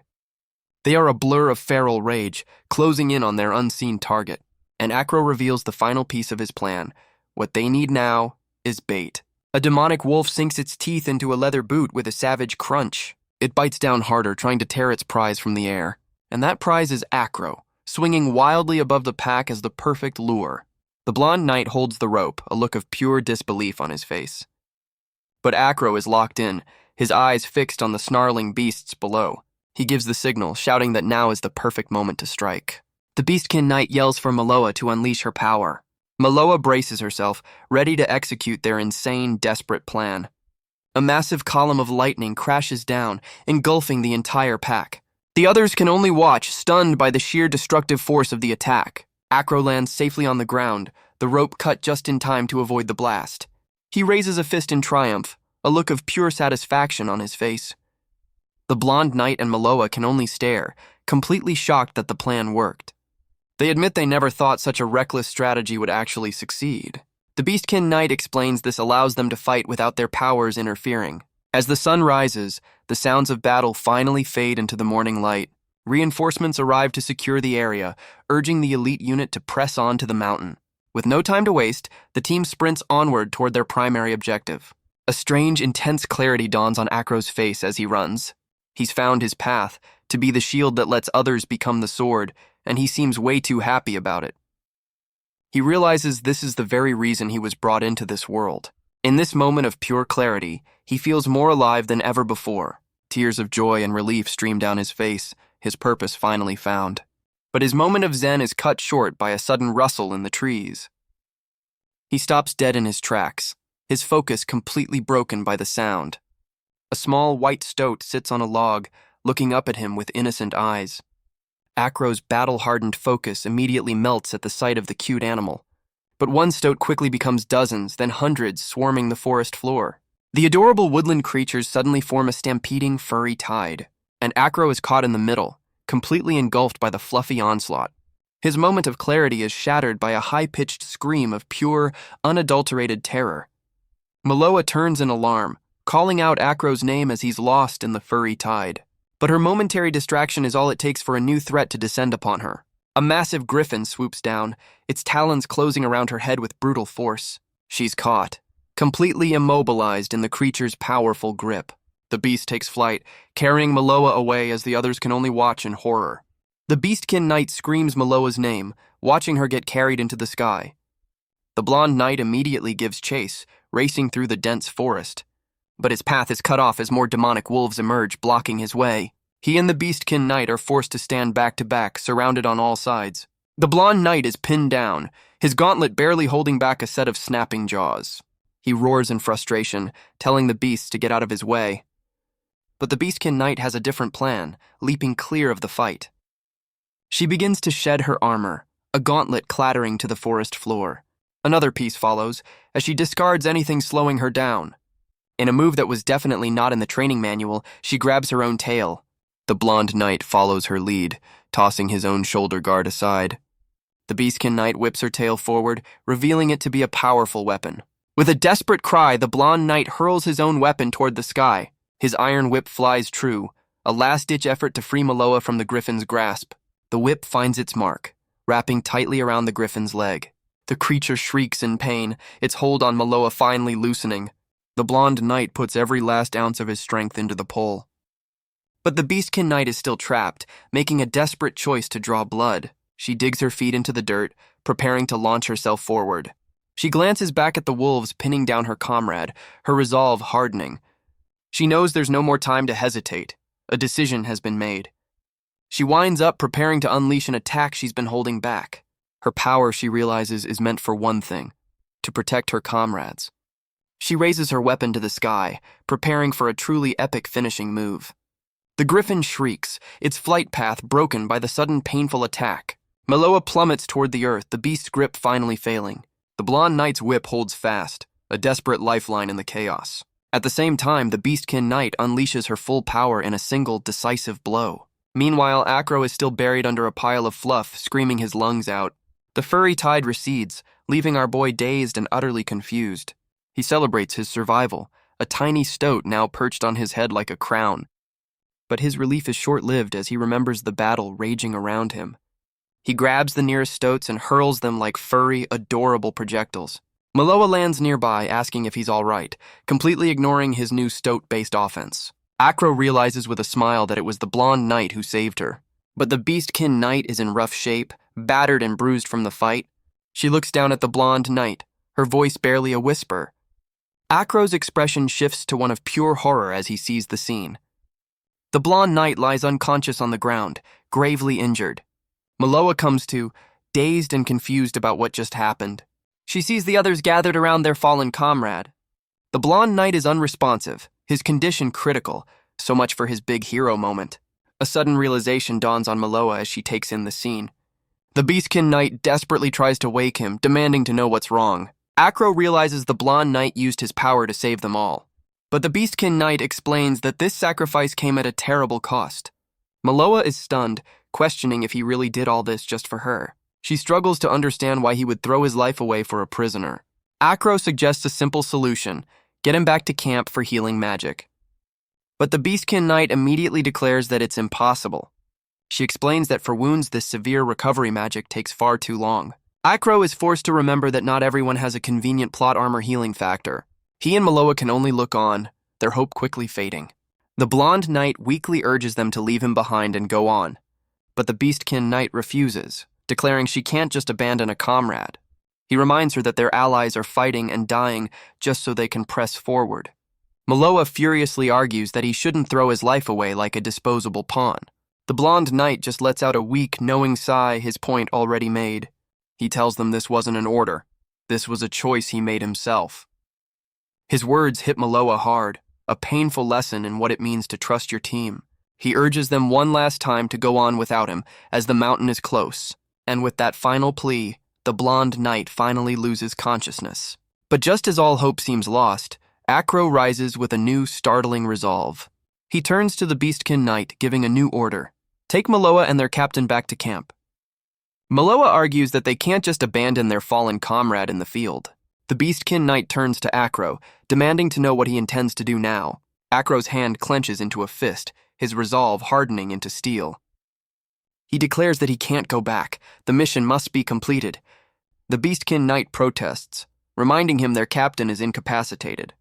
They are a blur of feral rage, closing in on their unseen target. And Acro reveals the final piece of his plan. What they need now is bait. A demonic wolf sinks its teeth into a leather boot with a savage crunch. It bites down harder, trying to tear its prize from the air. And that prize is Acro, swinging wildly above the pack as the perfect lure. The blonde knight holds the rope, a look of pure disbelief on his face. But Acro is locked in, his eyes fixed on the snarling beasts below. He gives the signal, shouting that now is the perfect moment to strike. The Beastkin Knight yells for Maloa to unleash her power. Maloa braces herself, ready to execute their insane, desperate plan. A massive column of lightning crashes down, engulfing the entire pack. The others can only watch, stunned by the sheer destructive force of the attack. Acro lands safely on the ground, the rope cut just in time to avoid the blast. He raises a fist in triumph, a look of pure satisfaction on his face. The blonde knight and Maloa can only stare, completely shocked that the plan worked. They admit they never thought such a reckless strategy would actually succeed. The Beastkin Knight explains this allows them to fight without their powers interfering. As the sun rises, the sounds of battle finally fade into the morning light. Reinforcements arrive to secure the area, urging the elite unit to press on to the mountain. With no time to waste, the team sprints onward toward their primary objective. A strange, intense clarity dawns on Acro's face as he runs. He's found his path, to be the shield that lets others become the sword, and he seems way too happy about it. He realizes this is the very reason he was brought into this world. In this moment of pure clarity, he feels more alive than ever before. Tears of joy and relief stream down his face, his purpose finally found. But his moment of zen is cut short by a sudden rustle in the trees. He stops dead in his tracks, his focus completely broken by the sound. A small white stoat sits on a log, looking up at him with innocent eyes. Acro's battle-hardened focus immediately melts at the sight of the cute animal. But one stoat quickly becomes dozens, then hundreds swarming the forest floor. The adorable woodland creatures suddenly form a stampeding, furry tide, and Acro is caught in the middle, completely engulfed by the fluffy onslaught. His moment of clarity is shattered by a high-pitched scream of pure, unadulterated terror. Maloa turns in alarm, calling out Acro's name as he's lost in the furry tide. But her momentary distraction is all it takes for a new threat to descend upon her. A massive griffin swoops down, its talons closing around her head with brutal force. She's caught, completely immobilized in the creature's powerful grip. The beast takes flight, carrying Maloa away as the others can only watch in horror. The Beastkin Knight screams Maloa's name, watching her get carried into the sky. The blonde knight immediately gives chase, racing through the dense forest. But his path is cut off as more demonic wolves emerge, blocking his way. He and the Beastkin Knight are forced to stand back to back, surrounded on all sides. The blonde knight is pinned down, his gauntlet barely holding back a set of snapping jaws. He roars in frustration, telling the beasts to get out of his way. But the Beastkin Knight has a different plan, leaping clear of the fight. She begins to shed her armor, a gauntlet clattering to the forest floor. Another piece follows, as she discards anything slowing her down. In a move that was definitely not in the training manual, she grabs her own tail. The blonde knight follows her lead, tossing his own shoulder guard aside. The Beastkin Knight whips her tail forward, revealing it to be a powerful weapon. With a desperate cry, the blonde knight hurls his own weapon toward the sky. His iron whip flies true, a last-ditch effort to free Maloa from the griffin's grasp. The whip finds its mark, wrapping tightly around the griffin's leg. The creature shrieks in pain, its hold on Maloa finally loosening. The blonde knight puts every last ounce of his strength into the pull. But the Beastkin Knight is still trapped, making a desperate choice to draw blood. She digs her feet into the dirt, preparing to launch herself forward. She glances back at the wolves pinning down her comrade, her resolve hardening. She knows there's no more time to hesitate. A decision has been made. She winds up preparing to unleash an attack she's been holding back. Her power, she realizes, is meant for one thing: to protect her comrades. She raises her weapon to the sky, preparing for a truly epic finishing move. The griffin shrieks, its flight path broken by the sudden painful attack. Maloa plummets toward the earth, the beast's grip finally failing. The blonde knight's whip holds fast, a desperate lifeline in the chaos. At the same time, the Beastkin Knight unleashes her full power in a single, decisive blow. Meanwhile, Acro is still buried under a pile of fluff, screaming his lungs out. The furry tide recedes, leaving our boy dazed and utterly confused. He celebrates his survival, a tiny stoat now perched on his head like a crown. But his relief is short-lived as he remembers the battle raging around him. He grabs the nearest stoats and hurls them like furry, adorable projectiles. Maloa lands nearby, asking if he's all right, completely ignoring his new stoat-based offense. Acro realizes with a smile that it was the blonde knight who saved her. But the Beastkin Knight is in rough shape, battered and bruised from the fight. She looks down at the blonde knight, her voice barely a whisper. Acro's expression shifts to one of pure horror as he sees the scene. The blonde knight lies unconscious on the ground, gravely injured. Maloa comes to, dazed and confused about what just happened. She sees the others gathered around their fallen comrade. The blonde knight is unresponsive, his condition critical, so much for his big hero moment. A sudden realization dawns on Maloa as she takes in the scene. The Beastkin Knight desperately tries to wake him, demanding to know what's wrong. Acro realizes the blonde knight used his power to save them all. But the Beastkin Knight explains that this sacrifice came at a terrible cost. Maloa is stunned, questioning if he really did all this just for her. She struggles to understand why he would throw his life away for a prisoner. Acro suggests a simple solution: get him back to camp for healing magic. But the Beastkin Knight immediately declares that it's impossible. She explains that for wounds, this severe recovery magic takes far too long. Acro is forced to remember that not everyone has a convenient plot armor healing factor. He and Maloa can only look on, their hope quickly fading. The blonde knight weakly urges them to leave him behind and go on. But the Beastkin Knight refuses, declaring she can't just abandon a comrade. He reminds her that their allies are fighting and dying just so they can press forward. Maloa furiously argues that he shouldn't throw his life away like a disposable pawn. The blonde knight just lets out a weak, knowing sigh, his point already made. He tells them this wasn't an order. This was a choice he made himself. His words hit Maloa hard, a painful lesson in what it means to trust your team. He urges them one last time to go on without him, as the mountain is close. And with that final plea, the blonde knight finally loses consciousness. But just as all hope seems lost, Acro rises with a new, startling resolve. He turns to the Beastkin Knight, giving a new order: take Maloa and their captain back to camp. Maloa argues that they can't just abandon their fallen comrade in the field. The Beastkin Knight turns to Acro, demanding to know what he intends to do now. Acro's hand clenches into a fist, his resolve hardening into steel. He declares that he can't go back. The mission must be completed. The Beastkin Knight protests, reminding him their captain is incapacitated.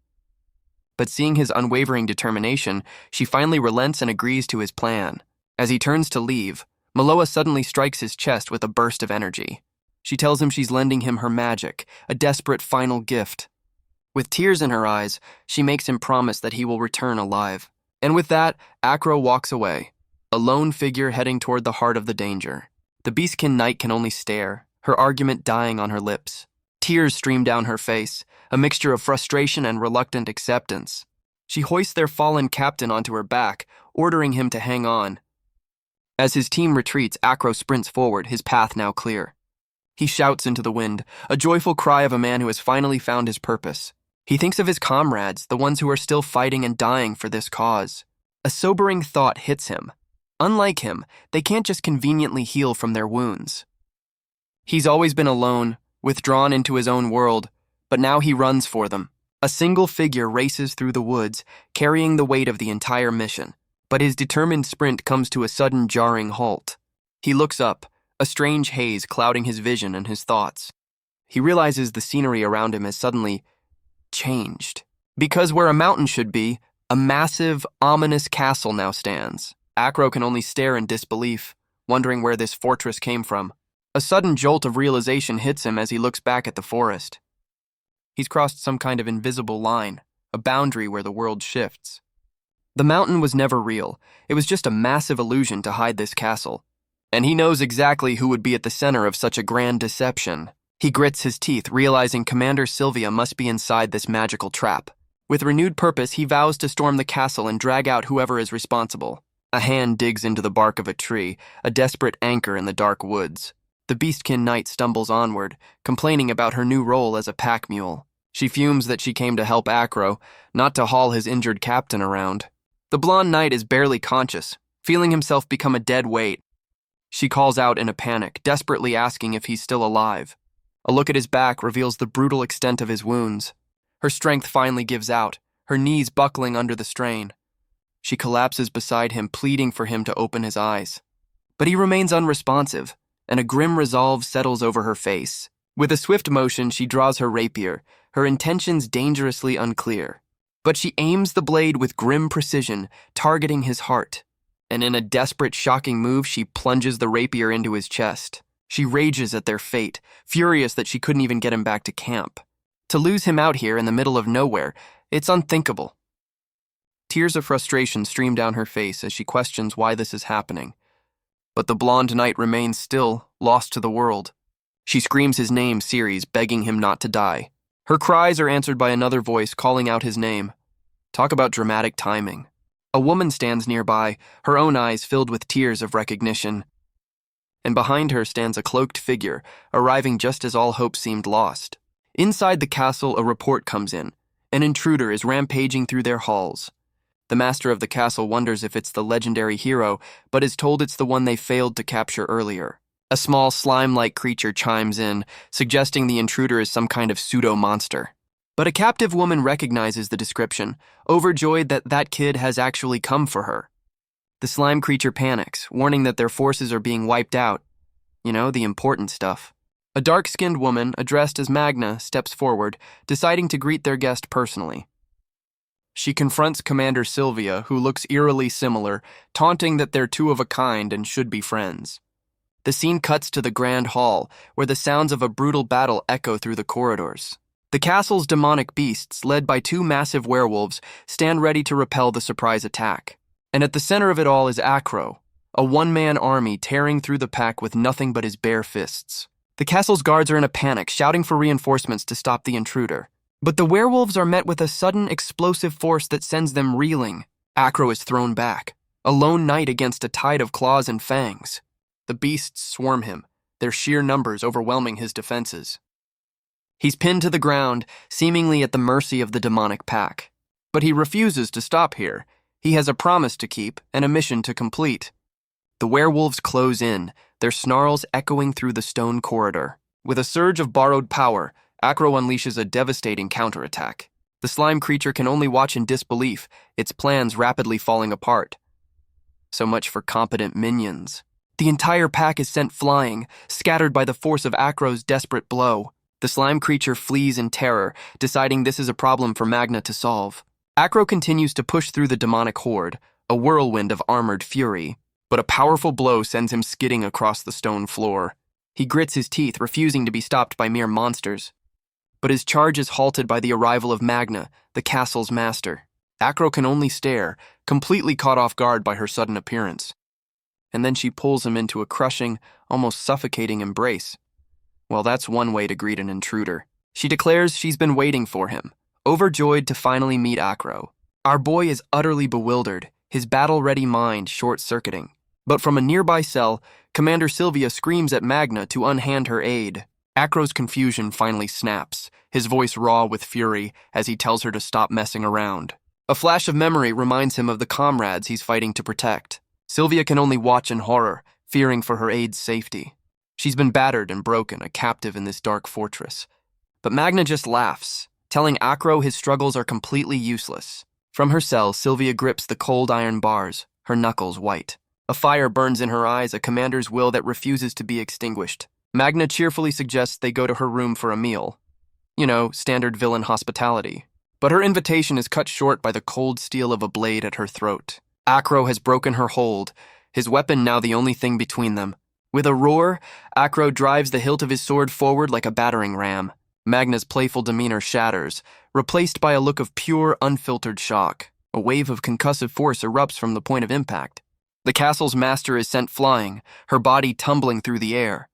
But seeing his unwavering determination, she finally relents and agrees to his plan. As he turns to leave, Maloa suddenly strikes his chest with a burst of energy. She tells him she's lending him her magic, a desperate final gift. With tears in her eyes, she makes him promise that he will return alive. And with that, Acro walks away, a lone figure heading toward the heart of the danger. The Beastkin Knight can only stare, her argument dying on her lips. Tears stream down her face, a mixture of frustration and reluctant acceptance. She hoists their fallen captain onto her back, ordering him to hang on. As his team retreats, Acro sprints forward, his path now clear. He shouts into the wind, a joyful cry of a man who has finally found his purpose. He thinks of his comrades, the ones who are still fighting and dying for this cause. A sobering thought hits him. Unlike him, they can't just conveniently heal from their wounds. He's always been alone, withdrawn into his own world, but now he runs for them. A single figure races through the woods, carrying the weight of the entire mission. But his determined sprint comes to a sudden jarring halt. He looks up, a strange haze clouding his vision and his thoughts. He realizes the scenery around him has suddenly changed. Because where a mountain should be, a massive, ominous castle now stands. Acro can only stare in disbelief, wondering where this fortress came from. A sudden jolt of realization hits him as he looks back at the forest. He's crossed some kind of invisible line, a boundary where the world shifts. The mountain was never real. It was just a massive illusion to hide this castle. And he knows exactly who would be at the center of such a grand deception. He grits his teeth, realizing Commander Sylvia must be inside this magical trap. With renewed purpose, he vows to storm the castle and drag out whoever is responsible. A hand digs into the bark of a tree, a desperate anchor in the dark woods. The Beastkin Knight stumbles onward, complaining about her new role as a pack mule. She fumes that she came to help Acro, not to haul his injured captain around. The blonde knight is barely conscious, feeling himself become a dead weight. She calls out in a panic, desperately asking if he's still alive. A look at his back reveals the brutal extent of his wounds. Her strength finally gives out, her knees buckling under the strain. She collapses beside him, pleading for him to open his eyes. But he remains unresponsive, and a grim resolve settles over her face. With a swift motion, she draws her rapier, her intentions dangerously unclear. But she aims the blade with grim precision, targeting his heart. And in a desperate, shocking move, she plunges the rapier into his chest. She rages at their fate, furious that she couldn't even get him back to camp. To lose him out here in the middle of nowhere, it's unthinkable. Tears of frustration stream down her face as she questions why this is happening. But the blonde knight remains still, lost to the world. She screams his name, Ceres, begging him not to die. Her cries are answered by another voice calling out his name. Talk about dramatic timing. A woman stands nearby, her own eyes filled with tears of recognition. And behind her stands a cloaked figure, arriving just as all hope seemed lost. Inside the castle, a report comes in. An intruder is rampaging through their halls. The master of the castle wonders if it's the legendary hero, but is told it's the one they failed to capture earlier. A small slime-like creature chimes in, suggesting the intruder is some kind of pseudo-monster. But a captive woman recognizes the description, overjoyed that that kid has actually come for her. The slime creature panics, warning that their forces are being wiped out. You know, the important stuff. A dark-skinned woman, addressed as Magna, steps forward, deciding to greet their guest personally. She confronts Commander Sylvia, who looks eerily similar, taunting that they're two of a kind and should be friends. The scene cuts to the Grand Hall, where the sounds of a brutal battle echo through the corridors. The castle's demonic beasts, led by two massive werewolves, stand ready to repel the surprise attack. And at the center of it all is Acro, a one-man army tearing through the pack with nothing but his bare fists. The castle's guards are in a panic, shouting for reinforcements to stop the intruder. But the werewolves are met with a sudden explosive force that sends them reeling. Acro is thrown back, a lone knight against a tide of claws and fangs. The beasts swarm him, their sheer numbers overwhelming his defenses. He's pinned to the ground, seemingly at the mercy of the demonic pack. But he refuses to stop here. He has a promise to keep and a mission to complete. The werewolves close in, their snarls echoing through the stone corridor. With a surge of borrowed power, Acro unleashes a devastating counterattack. The slime creature can only watch in disbelief, its plans rapidly falling apart. So much for competent minions. The entire pack is sent flying, scattered by the force of Acro's desperate blow. The slime creature flees in terror, deciding this is a problem for Magna to solve. Acro continues to push through the demonic horde, a whirlwind of armored fury, but a powerful blow sends him skidding across the stone floor. He grits his teeth, refusing to be stopped by mere monsters. But his charge is halted by the arrival of Magna, the castle's master. Acro can only stare, completely caught off guard by her sudden appearance. And then she pulls him into a crushing, almost suffocating embrace. Well, that's one way to greet an intruder. She declares she's been waiting for him, overjoyed to finally meet Acro. Our boy is utterly bewildered, his battle-ready mind short-circuiting. But from a nearby cell, Commander Sylvia screams at Magna to unhand her aid. Acro's confusion finally snaps, his voice raw with fury as he tells her to stop messing around. A flash of memory reminds him of the comrades he's fighting to protect. Sylvia can only watch in horror, fearing for her aid's safety. She's been battered and broken, a captive in this dark fortress. But Magna just laughs, telling Acro his struggles are completely useless. From her cell, Sylvia grips the cold iron bars, her knuckles white. A fire burns in her eyes, a commander's will that refuses to be extinguished. Magna cheerfully suggests they go to her room for a meal. You know, standard villain hospitality. But her invitation is cut short by the cold steel of a blade at her throat. Acro has broken her hold, his weapon now the only thing between them. With a roar, Acro drives the hilt of his sword forward like a battering ram. Magna's playful demeanor shatters, replaced by a look of pure, unfiltered shock. A wave of concussive force erupts from the point of impact. The castle's master is sent flying, her body tumbling through the air.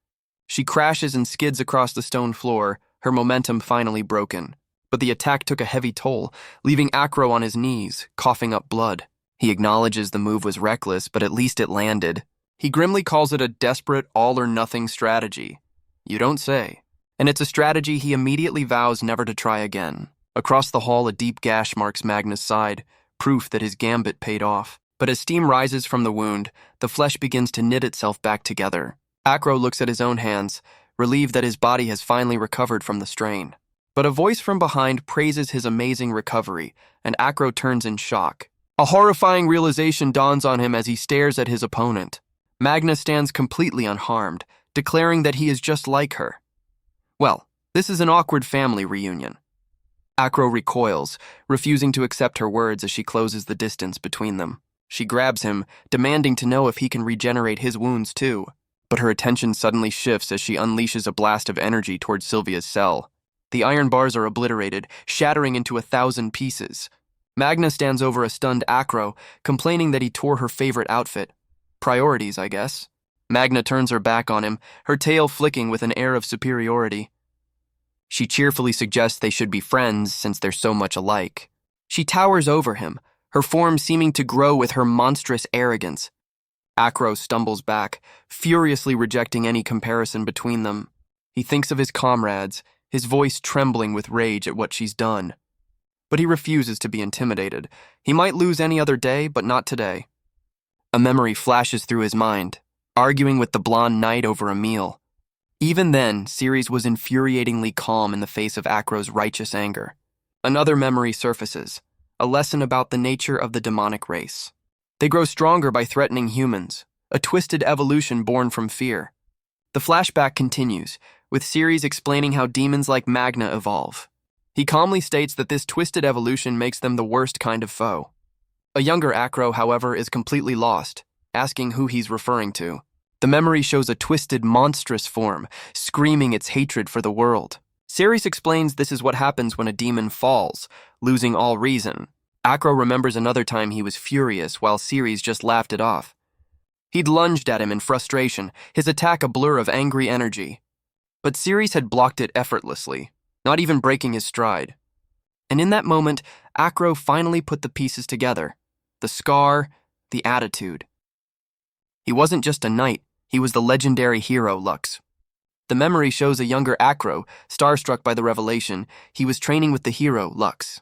She crashes and skids across the stone floor, her momentum finally broken. But the attack took a heavy toll, leaving Acro on his knees, coughing up blood. He acknowledges the move was reckless, but at least it landed. He grimly calls it a desperate, all-or-nothing strategy. You don't say. And it's a strategy he immediately vows never to try again. Across the hall, a deep gash marks Magna's side, proof that his gambit paid off. But as steam rises from the wound, the flesh begins to knit itself back together. Acro looks at his own hands, relieved that his body has finally recovered from the strain. But a voice from behind praises his amazing recovery, and Acro turns in shock. A horrifying realization dawns on him as he stares at his opponent. Magna stands completely unharmed, declaring that he is just like her. Well, this is an awkward family reunion. Acro recoils, refusing to accept her words as she closes the distance between them. She grabs him, demanding to know if he can regenerate his wounds too. But her attention suddenly shifts as she unleashes a blast of energy towards Sylvia's cell. The iron bars are obliterated, shattering into 1,000 pieces. Magna stands over a stunned Acro, complaining that he tore her favorite outfit. Priorities, I guess. Magna turns her back on him, her tail flicking with an air of superiority. She cheerfully suggests they should be friends since they're so much alike. She towers over him, her form seeming to grow with her monstrous arrogance. Acro stumbles back, furiously rejecting any comparison between them. He thinks of his comrades, his voice trembling with rage at what she's done. But he refuses to be intimidated. He might lose any other day, but not today. A memory flashes through his mind, arguing with the blonde knight over a meal. Even then, Ceres was infuriatingly calm in the face of Acro's righteous anger. Another memory surfaces, a lesson about the nature of the demonic race. They grow stronger by threatening humans, a twisted evolution born from fear. The flashback continues, with Ceres explaining how demons like Magna evolve. He calmly states that this twisted evolution makes them the worst kind of foe. A younger Acro, however, is completely lost, asking who he's referring to. The memory shows a twisted, monstrous form, screaming its hatred for the world. Ceres explains this is what happens when a demon falls, losing all reason. Acro remembers another time he was furious while Ceres just laughed it off. He'd lunged at him in frustration, his attack a blur of angry energy. But Ceres had blocked it effortlessly, not even breaking his stride. And in that moment, Acro finally put the pieces together. The scar, the attitude. He wasn't just a knight, he was the legendary hero Lux. The memory shows a younger Acro, starstruck by the revelation, he was training with the hero Lux.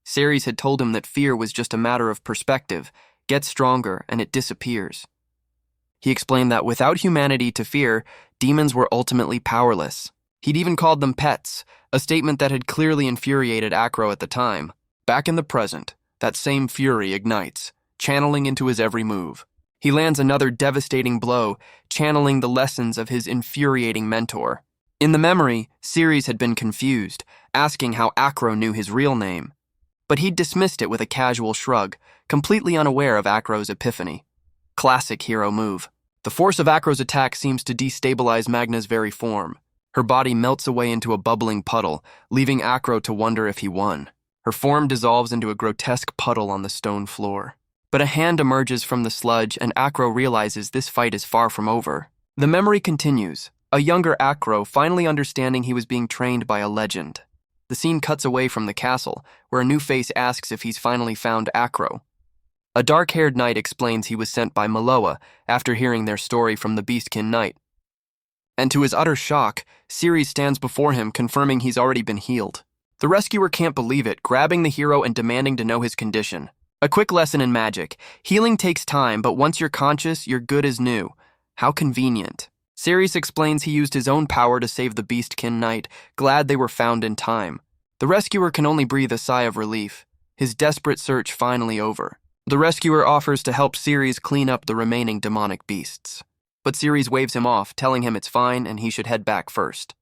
Ceres had told him that fear was just a matter of perspective, gets stronger and it disappears. He explained that without humanity to fear, demons were ultimately powerless. He'd even called them pets, a statement that had clearly infuriated Acro at the time. Back in the present, that same fury ignites, channeling into his every move. He lands another devastating blow, channeling the lessons of his infuriating mentor. In the memory, Ceres had been confused, asking how Acro knew his real name. But he'd dismissed it with a casual shrug, completely unaware of Acro's epiphany. Classic hero move. The force of Acro's attack seems to destabilize Magna's very form. Her body melts away into a bubbling puddle, leaving Acro to wonder if he won. Her form dissolves into a grotesque puddle on the stone floor. But a hand emerges from the sludge, and Acro realizes this fight is far from over. The memory continues, a younger Acro finally understanding he was being trained by a legend. The scene cuts away from the castle, where a new face asks if he's finally found Acro. A dark-haired knight explains he was sent by Maloa after hearing their story from the Beastkin Knight. And to his utter shock, Ceres stands before him, confirming he's already been healed. The rescuer can't believe it, grabbing the hero and demanding to know his condition. A quick lesson in magic. Healing takes time, but once you're conscious, you're good as new. How convenient. Ceres explains he used his own power to save the Beastkin Knight, glad they were found in time. The rescuer can only breathe a sigh of relief, his desperate search finally over. The rescuer offers to help Ceres clean up the remaining demonic beasts. But Ceres waves him off, telling him it's fine and he should head back first.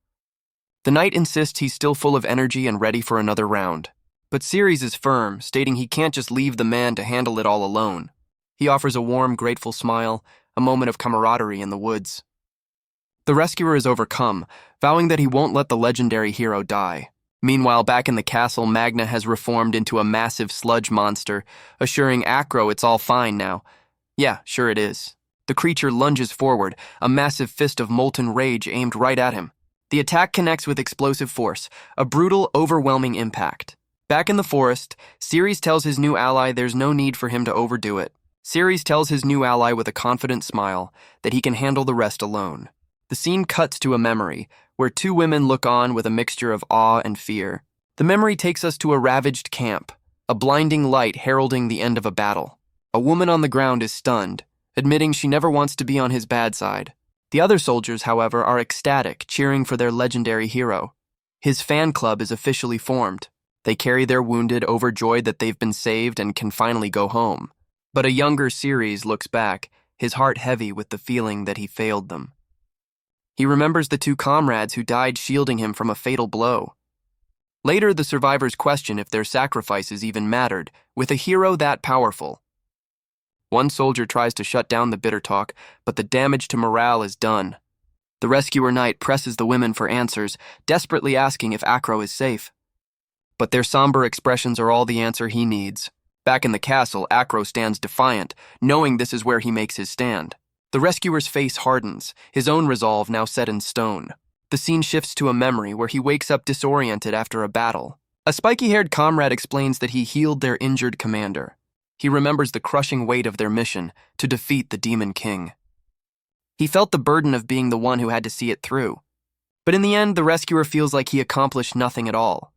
The knight insists he's still full of energy and ready for another round. But Ceres is firm, stating he can't just leave the man to handle it all alone. He offers a warm, grateful smile, a moment of camaraderie in the woods. The rescuer is overcome, vowing that he won't let the legendary hero die. Meanwhile, back in the castle, Magna has reformed into a massive sludge monster, assuring Acro it's all fine now. Yeah, sure it is. The creature lunges forward, a massive fist of molten rage aimed right at him. The attack connects with explosive force, a brutal, overwhelming impact. Back in the forest, Ceres tells his new ally there's no need for him to overdo it. Ceres tells his new ally with a confident smile that he can handle the rest alone. The scene cuts to a memory, where two women look on with a mixture of awe and fear. The memory takes us to a ravaged camp, a blinding light heralding the end of a battle. A woman on the ground is stunned, admitting she never wants to be on his bad side. The other soldiers, however, are ecstatic, cheering for their legendary hero. His fan club is officially formed. They carry their wounded, overjoyed that they've been saved and can finally go home. But a younger Ceres looks back, his heart heavy with the feeling that he failed them. He remembers the two comrades who died shielding him from a fatal blow. Later, the survivors question if their sacrifices even mattered, with a hero that powerful. One soldier tries to shut down the bitter talk, but the damage to morale is done. The rescuer knight presses the women for answers, desperately asking if Acro is safe. But their somber expressions are all the answer he needs. Back in the castle, Acro stands defiant, knowing this is where he makes his stand. The rescuer's face hardens, his own resolve now set in stone. The scene shifts to a memory where he wakes up disoriented after a battle. A spiky-haired comrade explains that he healed their injured commander. He remembers the crushing weight of their mission to defeat the Demon King. He felt the burden of being the one who had to see it through. But in the end, the rescuer feels like he accomplished nothing at all.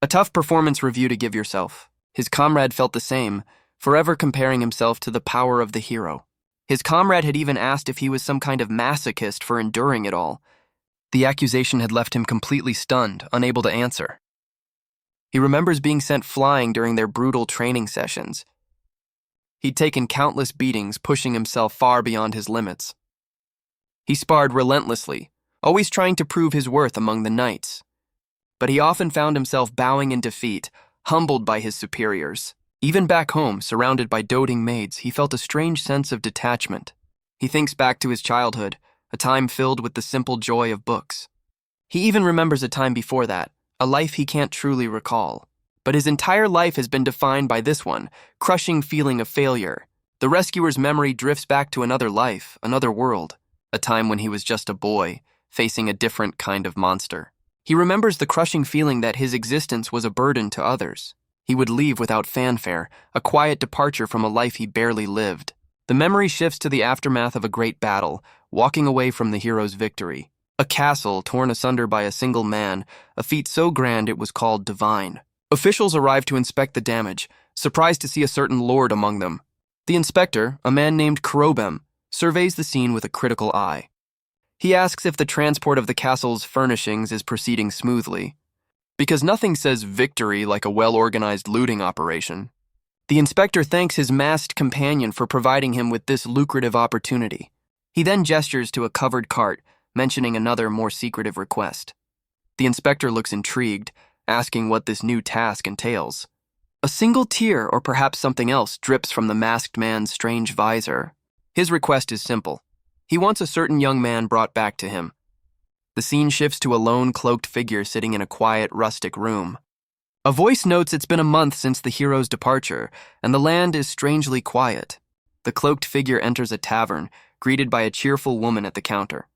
A tough performance review to give yourself. His comrade felt the same, forever comparing himself to the power of the hero. His comrade had even asked if he was some kind of masochist for enduring it all. The accusation had left him completely stunned, unable to answer. He remembers being sent flying during their brutal training sessions. He'd taken countless beatings, pushing himself far beyond his limits. He sparred relentlessly, always trying to prove his worth among the knights. But he often found himself bowing in defeat, humbled by his superiors. Even back home, surrounded by doting maids, he felt a strange sense of detachment. He thinks back to his childhood, a time filled with the simple joy of books. He even remembers a time before that, a life he can't truly recall. But his entire life has been defined by this one, crushing feeling of failure. The rescuer's memory drifts back to another life, another world, a time when he was just a boy, facing a different kind of monster. He remembers the crushing feeling that his existence was a burden to others. He would leave without fanfare, a quiet departure from a life he barely lived. The memory shifts to the aftermath of a great battle, walking away from the hero's victory. A castle torn asunder by a single man, a feat so grand it was called divine. Officials arrive to inspect the damage, surprised to see a certain lord among them. The inspector, a man named Kurobem, surveys the scene with a critical eye. He asks if the transport of the castle's furnishings is proceeding smoothly, because nothing says victory like a well-organized looting operation. The inspector thanks his masked companion for providing him with this lucrative opportunity. He then gestures to a covered cart, mentioning another, more secretive request. The inspector looks intrigued, asking what this new task entails. A single tear, or perhaps something else, drips from the masked man's strange visor. His request is simple. He wants a certain young man brought back to him. The scene shifts to a lone, cloaked figure sitting in a quiet, rustic room. A voice notes it's been a month since the hero's departure, and the land is strangely quiet. The cloaked figure enters a tavern, greeted by a cheerful woman at the counter.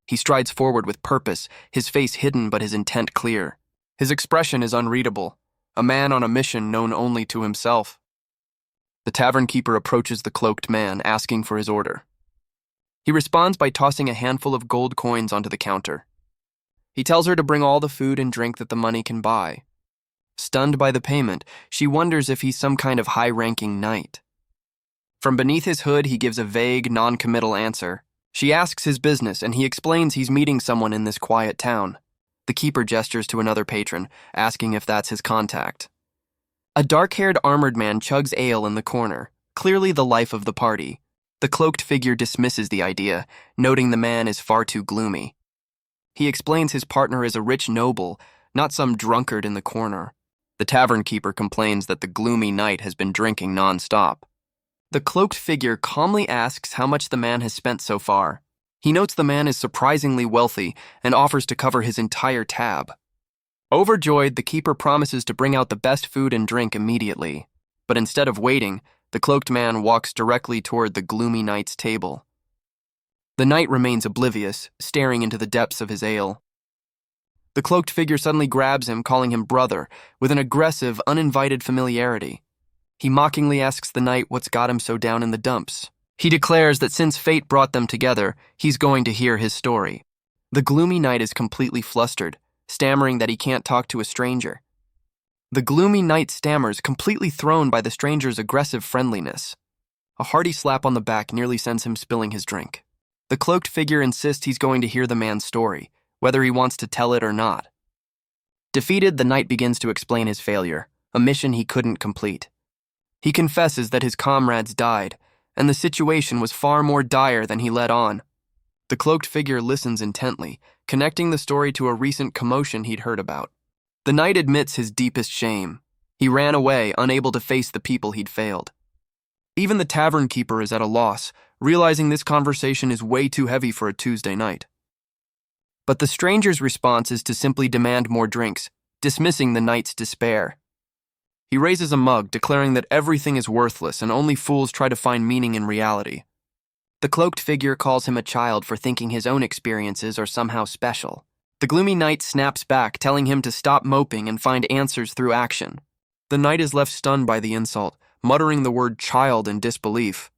He strides forward with purpose, his face hidden but his intent clear. His expression is unreadable, a man on a mission known only to himself. The tavern keeper approaches the cloaked man, asking for his order. He responds by tossing a handful of gold coins onto the counter. He tells her to bring all the food and drink that the money can buy. Stunned by the payment, she wonders if he's some kind of high-ranking knight. From beneath his hood, he gives a vague, non-committal answer. She asks his business, and he explains he's meeting someone in this quiet town. The keeper gestures to another patron, asking if that's his contact. A dark-haired armored man chugs ale in the corner, clearly the life of the party. The cloaked figure dismisses the idea, noting the man is far too gloomy. He explains his partner is a rich noble, not some drunkard in the corner. The tavern keeper complains that the gloomy knight has been drinking non-stop. The cloaked figure calmly asks how much the man has spent so far. He notes the man is surprisingly wealthy and offers to cover his entire tab. Overjoyed, the keeper promises to bring out the best food and drink immediately. But instead of waiting, the cloaked man walks directly toward the gloomy knight's table. The knight remains oblivious, staring into the depths of his ale. The cloaked figure suddenly grabs him, calling him brother, with an aggressive, uninvited familiarity. He mockingly asks the knight what's got him so down in the dumps. He declares that since fate brought them together, he's going to hear his story. The gloomy knight is completely flustered, stammering that he can't talk to a stranger. The gloomy knight stammers, completely thrown by the stranger's aggressive friendliness. A hearty slap on the back nearly sends him spilling his drink. The cloaked figure insists he's going to hear the man's story, whether he wants to tell it or not. Defeated, the knight begins to explain his failure, a mission he couldn't complete. He confesses that his comrades died, and the situation was far more dire than he let on. The cloaked figure listens intently, connecting the story to a recent commotion he'd heard about. The knight admits his deepest shame. He ran away, unable to face the people he'd failed. Even the tavern keeper is at a loss, realizing this conversation is way too heavy for a Tuesday night. But the stranger's response is to simply demand more drinks, dismissing the knight's despair. He raises a mug, declaring that everything is worthless and only fools try to find meaning in reality. The cloaked figure calls him a child for thinking his own experiences are somehow special. The gloomy knight snaps back, telling him to stop moping and find answers through action. The knight is left stunned by the insult, muttering the word child in disbelief.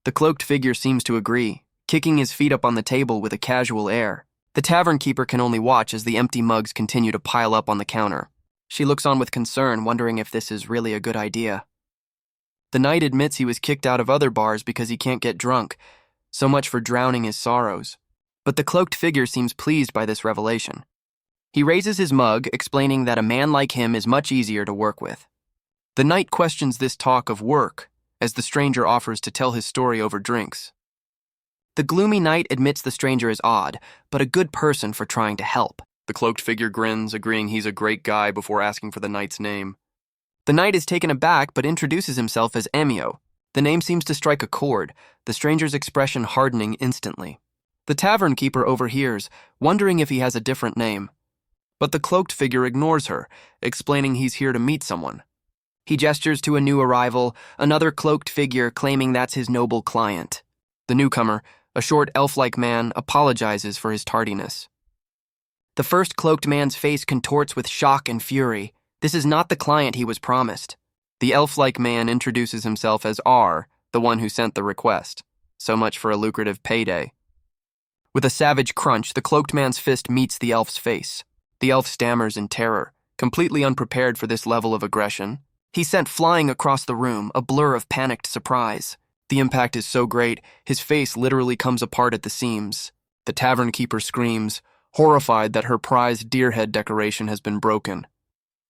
The cloaked figure seems to agree, kicking his feet up on the table with a casual air. The tavern keeper can only watch as the empty mugs continue to pile up on the counter. She looks on with concern, wondering if this is really a good idea. The knight admits he was kicked out of other bars because he can't get drunk, so much for drowning his sorrows. But the cloaked figure seems pleased by this revelation. He raises his mug, explaining that a man like him is much easier to work with. The knight questions this talk of work, as the stranger offers to tell his story over drinks. The gloomy knight admits the stranger is odd, but a good person for trying to help. The cloaked figure grins, agreeing he's a great guy before asking for the knight's name. The knight is taken aback but introduces himself as Emio. The name seems to strike a chord, the stranger's expression hardening instantly. The tavern keeper overhears, wondering if he has a different name. But the cloaked figure ignores her, explaining he's here to meet someone. He gestures to a new arrival, another cloaked figure claiming that's his noble client. The newcomer, a short elf-like man, apologizes for his tardiness. The first cloaked man's face contorts with shock and fury. This is not the client he was promised. The elf-like man introduces himself as R, the one who sent the request. So much for a lucrative payday. With a savage crunch, the cloaked man's fist meets the elf's face. The elf stammers in terror, completely unprepared for this level of aggression. He's sent flying across the room, a blur of panicked surprise. The impact is so great, his face literally comes apart at the seams. The tavern keeper screams, horrified that her prized deer head decoration has been broken.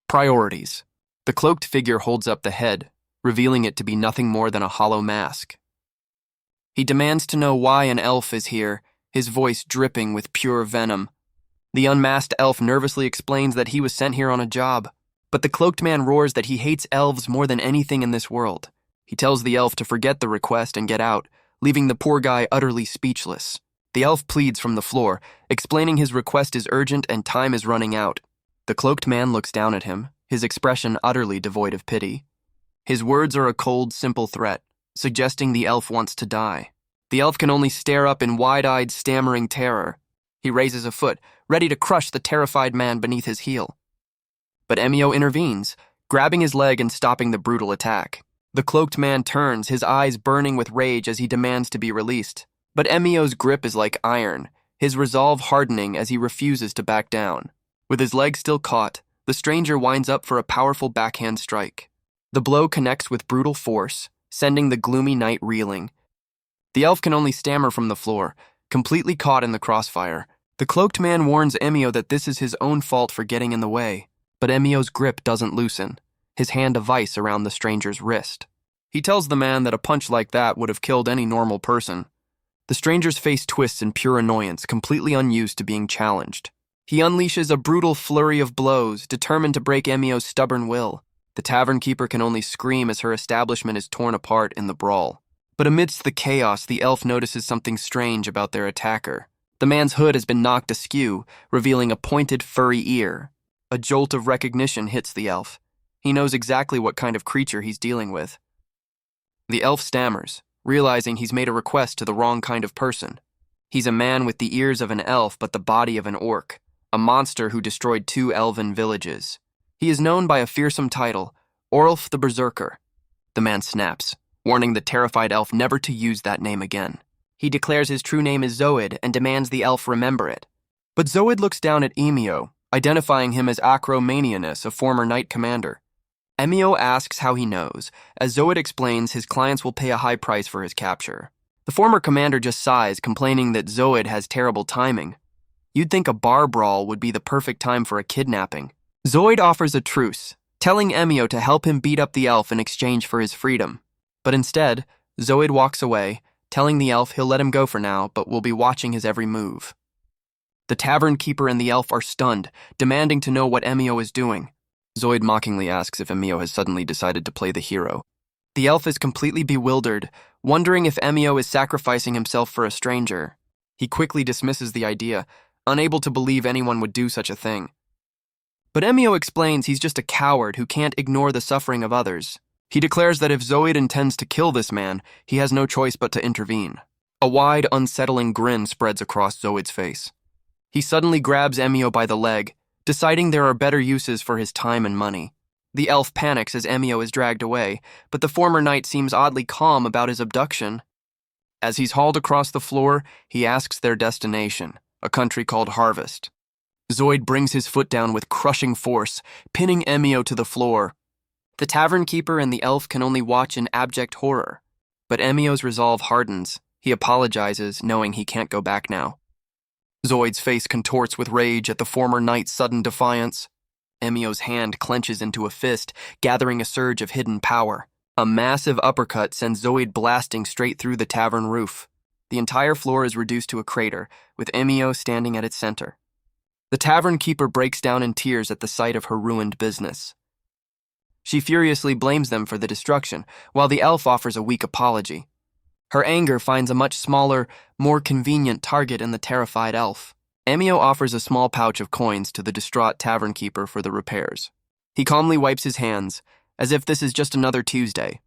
Priorities. The cloaked figure holds up the head, revealing it to be nothing more than a hollow mask. He demands to know why an elf is here, his voice dripping with pure venom. The unmasked elf nervously explains that he was sent here on a job, but the cloaked man roars that he hates elves more than anything in this world. He tells the elf to forget the request and get out, leaving the poor guy utterly speechless. The elf pleads from the floor, explaining his request is urgent and time is running out. The cloaked man looks down at him, his expression utterly devoid of pity. His words are a cold, simple threat, suggesting the elf wants to die. The elf can only stare up in wide-eyed, stammering terror. He raises a foot, ready to crush the terrified man beneath his heel. But Emio intervenes, grabbing his leg and stopping the brutal attack. The cloaked man turns, his eyes burning with rage as he demands to be released. But Emio's grip is like iron, his resolve hardening as he refuses to back down. With his leg still caught, the stranger winds up for a powerful backhand strike. The blow connects with brutal force, sending the gloomy knight reeling. The elf can only stammer from the floor, completely caught in the crossfire. The cloaked man warns Emio that this is his own fault for getting in the way, but Emio's grip doesn't loosen, his hand a vice around the stranger's wrist. He tells the man that a punch like that would have killed any normal person. The stranger's face twists in pure annoyance, completely unused to being challenged. He unleashes a brutal flurry of blows, determined to break Emio's stubborn will. The tavern keeper can only scream as her establishment is torn apart in the brawl. But amidst the chaos, the elf notices something strange about their attacker. The man's hood has been knocked askew, revealing a pointed, furry ear. A jolt of recognition hits the elf. He knows exactly what kind of creature he's dealing with. The elf stammers, realizing he's made a request to the wrong kind of person. He's a man with the ears of an elf but the body of an orc, a monster who destroyed 2 elven villages. He is known by a fearsome title, Orlf the Berserker. The man snaps, warning the terrified elf never to use that name again. He declares his true name is Zoid and demands the elf remember it. But Zoid looks down at Emio, identifying him as Acromanianus, a former knight commander. Emio asks how he knows, as Zoid explains his clients will pay a high price for his capture. The former commander just sighs, complaining that Zoid has terrible timing. You'd think a bar brawl would be the perfect time for a kidnapping. Zoid offers a truce, telling Emio to help him beat up the elf in exchange for his freedom. But instead, Zoid walks away, telling the elf he'll let him go for now, but will be watching his every move. The tavern keeper and the elf are stunned, demanding to know what Emio is doing. Zoid mockingly asks if Emio has suddenly decided to play the hero. The elf is completely bewildered, wondering if Emio is sacrificing himself for a stranger. He quickly dismisses the idea, unable to believe anyone would do such a thing. But Emio explains he's just a coward who can't ignore the suffering of others. He declares that if Zoid intends to kill this man, he has no choice but to intervene. A wide, unsettling grin spreads across Zoid's face. He suddenly grabs Emio by the leg, deciding there are better uses for his time and money. The elf panics as Emio is dragged away, but the former knight seems oddly calm about his abduction. As he's hauled across the floor, he asks their destination, a country called Harvest. Zoid brings his foot down with crushing force, pinning Emio to the floor. The tavern keeper and the elf can only watch in abject horror, but Emio's resolve hardens. He apologizes, knowing he can't go back now. Zoid's face contorts with rage at the former knight's sudden defiance. Emio's hand clenches into a fist, gathering a surge of hidden power. A massive uppercut sends Zoid blasting straight through the tavern roof. The entire floor is reduced to a crater, with Emio standing at its center. The tavern keeper breaks down in tears at the sight of her ruined business. She furiously blames them for the destruction, while the elf offers a weak apology. Her anger finds a much smaller, more convenient target in the terrified elf. Emio offers a small pouch of coins to the distraught tavern keeper for the repairs. He calmly wipes his hands, as if this is just another Tuesday.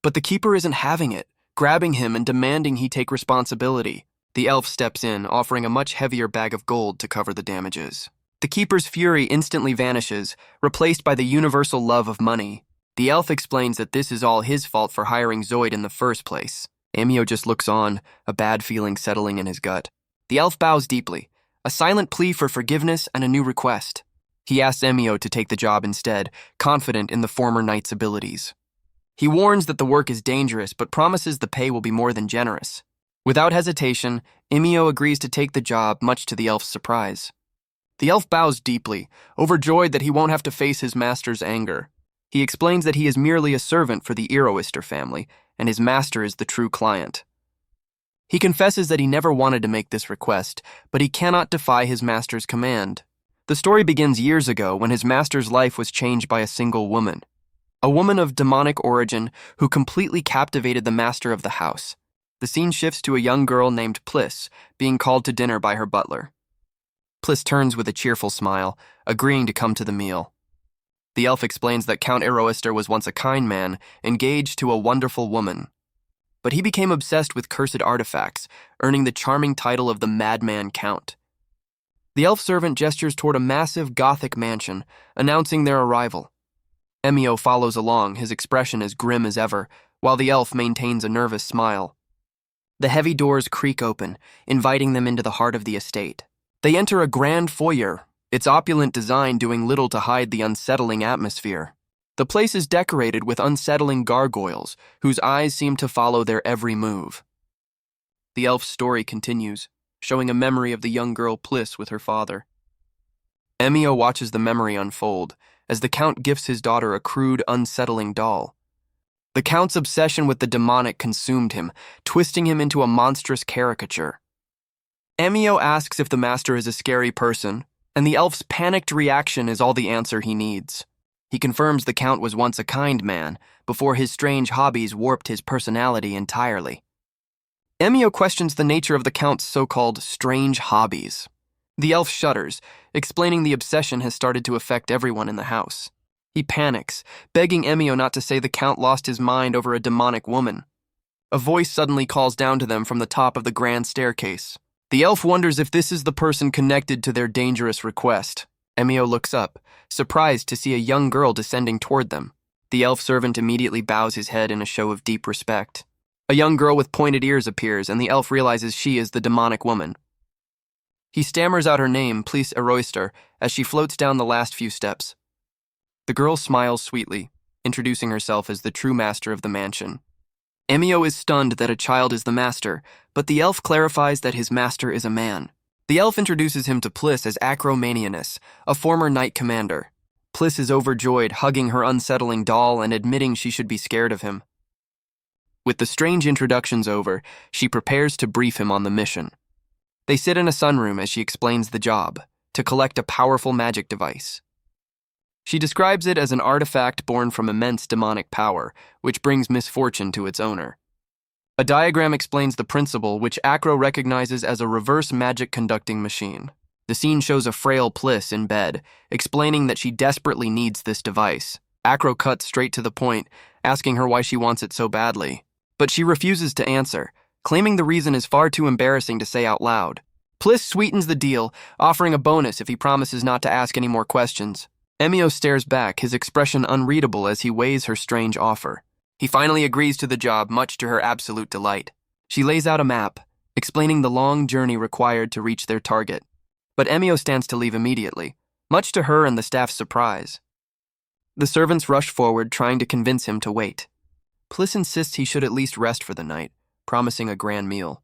But the keeper isn't having it, grabbing him and demanding he take responsibility. The elf steps in, offering a much heavier bag of gold to cover the damages. The keeper's fury instantly vanishes, replaced by the universal love of money. The elf explains that this is all his fault for hiring Zoid in the first place. Emio just looks on, a bad feeling settling in his gut. The elf bows deeply, a silent plea for forgiveness and a new request. He asks Emio to take the job instead, confident in the former knight's abilities. He warns that the work is dangerous, but promises the pay will be more than generous. Without hesitation, Emio agrees to take the job, much to the elf's surprise. The elf bows deeply, overjoyed that he won't have to face his master's anger. He explains that he is merely a servant for the Eroister family, and his master is the true client. He confesses that he never wanted to make this request, but he cannot defy his master's command. The story begins years ago when his master's life was changed by a single woman. A woman of demonic origin who completely captivated the master of the house. The scene shifts to a young girl named Pliss being called to dinner by her butler. Pliss turns with a cheerful smile, agreeing to come to the meal. The elf explains that Count Eroister was once a kind man, engaged to a wonderful woman. But he became obsessed with cursed artifacts, earning the charming title of the Madman Count. The elf servant gestures toward a massive Gothic mansion, announcing their arrival. Emio follows along, his expression as grim as ever, while the elf maintains a nervous smile. The heavy doors creak open, inviting them into the heart of the estate. They enter a grand foyer, its opulent design doing little to hide the unsettling atmosphere. The place is decorated with unsettling gargoyles, whose eyes seem to follow their every move. The elf's story continues, showing a memory of the young girl Pliss with her father. Emio watches the memory unfold, as the Count gifts his daughter a crude, unsettling doll. The Count's obsession with the demonic consumed him, twisting him into a monstrous caricature. Emio asks if the master is a scary person, and the elf's panicked reaction is all the answer he needs. He confirms the Count was once a kind man, before his strange hobbies warped his personality entirely. Emio questions the nature of the Count's so-called strange hobbies. The elf shudders, explaining the obsession has started to affect everyone in the house. He panics, begging Emio not to say the Count lost his mind over a demonic woman. A voice suddenly calls down to them from the top of the grand staircase. The elf wonders if this is the person connected to their dangerous request. Emio looks up, surprised to see a young girl descending toward them. The elf servant immediately bows his head in a show of deep respect. A young girl with pointed ears appears, and the elf realizes she is the demonic woman. He stammers out her name, Pliss Eroister, as she floats down the last few steps. The girl smiles sweetly, introducing herself as the true master of the mansion. Emio is stunned that a child is the master, but the elf clarifies that his master is a man. The elf introduces him to Pliss as Acromanianus, a former knight commander. Pliss is overjoyed, hugging her unsettling doll and admitting she should be scared of him. With the strange introductions over, she prepares to brief him on the mission. They sit in a sunroom as she explains the job, to collect a powerful magic device. She describes it as an artifact born from immense demonic power, which brings misfortune to its owner. A diagram explains the principle, which Acro recognizes as a reverse magic conducting machine. The scene shows a frail Pliss in bed, explaining that she desperately needs this device. Acro cuts straight to the point, asking her why she wants it so badly. But she refuses to answer, claiming the reason is far too embarrassing to say out loud. Pliss sweetens the deal, offering a bonus if he promises not to ask any more questions. Emio stares back, his expression unreadable as he weighs her strange offer. He finally agrees to the job, much to her absolute delight. She lays out a map, explaining the long journey required to reach their target. But Emio stands to leave immediately, much to her and the staff's surprise. The servants rush forward, trying to convince him to wait. Pliss insists he should at least rest for the night, promising a grand meal.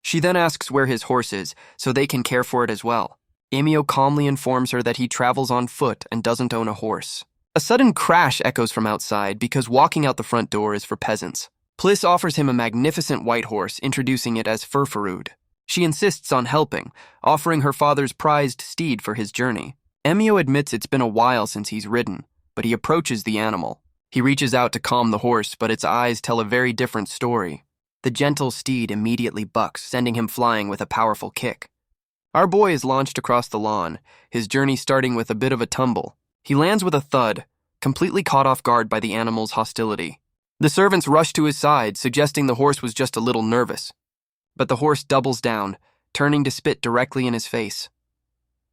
She then asks where his horse is, so they can care for it as well. Emio calmly informs her that he travels on foot and doesn't own a horse. A sudden crash echoes from outside because walking out the front door is for peasants. Pliss offers him a magnificent white horse, introducing it as Furfurud. She insists on helping, offering her father's prized steed for his journey. Emio admits it's been a while since he's ridden, but he approaches the animal. He reaches out to calm the horse, but its eyes tell a very different story. The gentle steed immediately bucks, sending him flying with a powerful kick. Our boy is launched across the lawn, his journey starting with a bit of a tumble. He lands with a thud, completely caught off guard by the animal's hostility. The servants rush to his side, suggesting the horse was just a little nervous. But the horse doubles down, turning to spit directly in his face.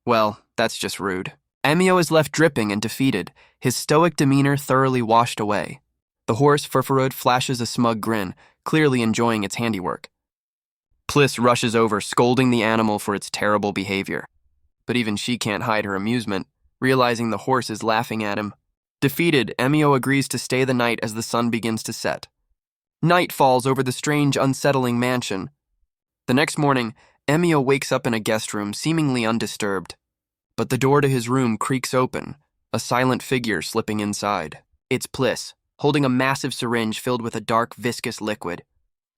Well, that's just rude. Emio is left dripping and defeated, his stoic demeanor thoroughly washed away. The horse, Furfurud, flashes a smug grin, clearly enjoying its handiwork. Pliss rushes over, scolding the animal for its terrible behavior. But even she can't hide her amusement, realizing the horse is laughing at him. Defeated, Emio agrees to stay the night as the sun begins to set. Night falls over the strange, unsettling mansion. The next morning, Emio wakes up in a guest room, seemingly undisturbed. But the door to his room creaks open, a silent figure slipping inside. It's Pliss, holding a massive syringe filled with a dark, viscous liquid.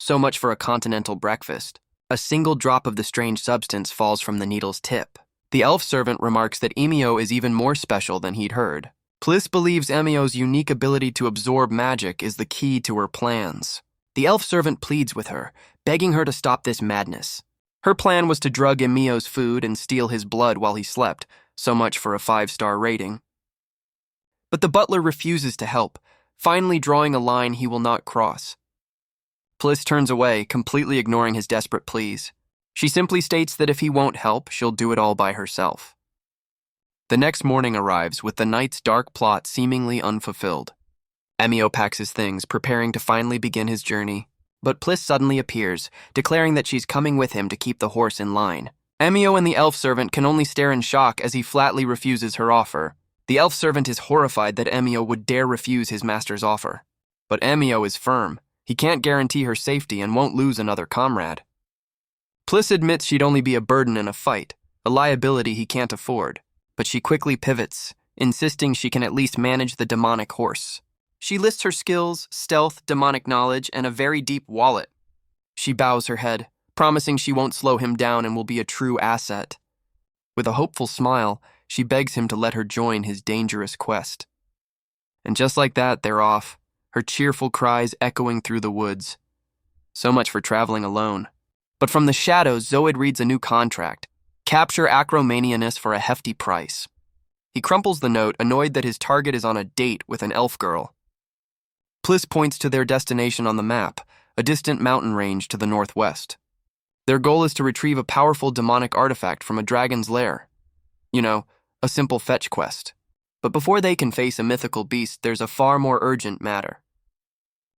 So much for a continental breakfast. A single drop of the strange substance falls from the needle's tip. The elf servant remarks that Emio is even more special than he'd heard. Pliss believes Emio's unique ability to absorb magic is the key to her plans. The elf servant pleads with her, begging her to stop this madness. Her plan was to drug Emio's food and steal his blood while he slept, so much for a 5-star rating. But the butler refuses to help, finally drawing a line he will not cross. Pliss turns away, completely ignoring his desperate pleas. She simply states that if he won't help, she'll do it all by herself. The next morning arrives with the night's dark plot seemingly unfulfilled. Emio packs his things, preparing to finally begin his journey. But Pliss suddenly appears, declaring that she's coming with him to keep the horse in line. Emio and the elf servant can only stare in shock as he flatly refuses her offer. The elf servant is horrified that Emio would dare refuse his master's offer. But Emio is firm. He can't guarantee her safety and won't lose another comrade. Pliss admits she'd only be a burden in a fight, a liability he can't afford. But she quickly pivots, insisting she can at least manage the demonic horse. She lists her skills, stealth, demonic knowledge, and a very deep wallet. She bows her head, promising she won't slow him down and will be a true asset. With a hopeful smile, she begs him to let her join his dangerous quest. And just like that, they're off, her cheerful cries echoing through the woods. So much for traveling alone. But from the shadows, Zoid reads a new contract. Capture Acromanianus for a hefty price. He crumples the note, annoyed that his target is on a date with an elf girl. Pliss points to their destination on the map, a distant mountain range to the northwest. Their goal is to retrieve a powerful demonic artifact from a dragon's lair. You know, a simple fetch quest. But before they can face a mythical beast, there's a far more urgent matter.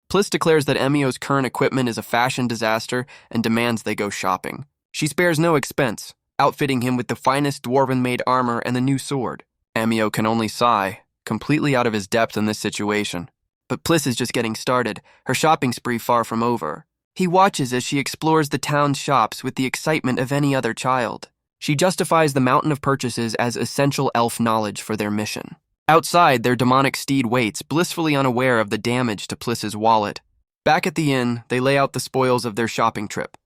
Pliss declares that Emio's current equipment is a fashion disaster and demands they go shopping. She spares no expense, outfitting him with the finest dwarven-made armor and the new sword. Emio can only sigh, completely out of his depth in this situation. But Pliss is just getting started, her shopping spree far from over. He watches as she explores the town's shops with the excitement of any other child. She justifies the mountain of purchases as essential elf knowledge for their mission. Outside, their demonic steed waits, blissfully unaware of the damage to Pliss's wallet. Back at the inn, they lay out the spoils of their shopping trip.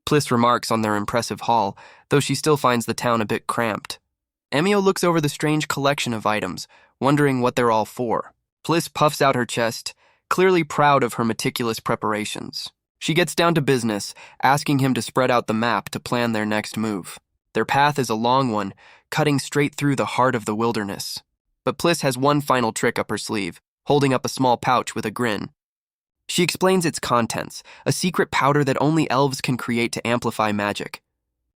Pliss remarks on their impressive haul, though she still finds the town a bit cramped. Emio looks over the strange collection of items, wondering what they're all for. Pliss puffs out her chest, clearly proud of her meticulous preparations. She gets down to business, asking him to spread out the map to plan their next move. Their path is a long one, cutting straight through the heart of the wilderness. But Pliss has one final trick up her sleeve, holding up a small pouch with a grin. She explains its contents, a secret powder that only elves can create to amplify magic.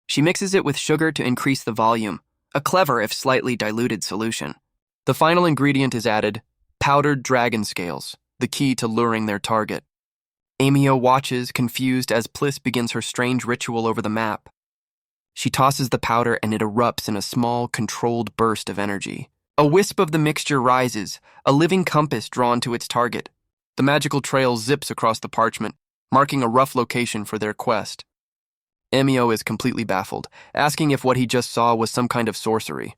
She mixes it with sugar to increase the volume, a clever if slightly diluted solution. The final ingredient is added, powdered dragon scales, the key to luring their target. Emio watches, confused, as Pliss begins her strange ritual over the map. She tosses the powder and it erupts in a small, controlled burst of energy. A wisp of the mixture rises, a living compass drawn to its target. The magical trail zips across the parchment, marking a rough location for their quest. Emio is completely baffled, asking if what he just saw was some kind of sorcery.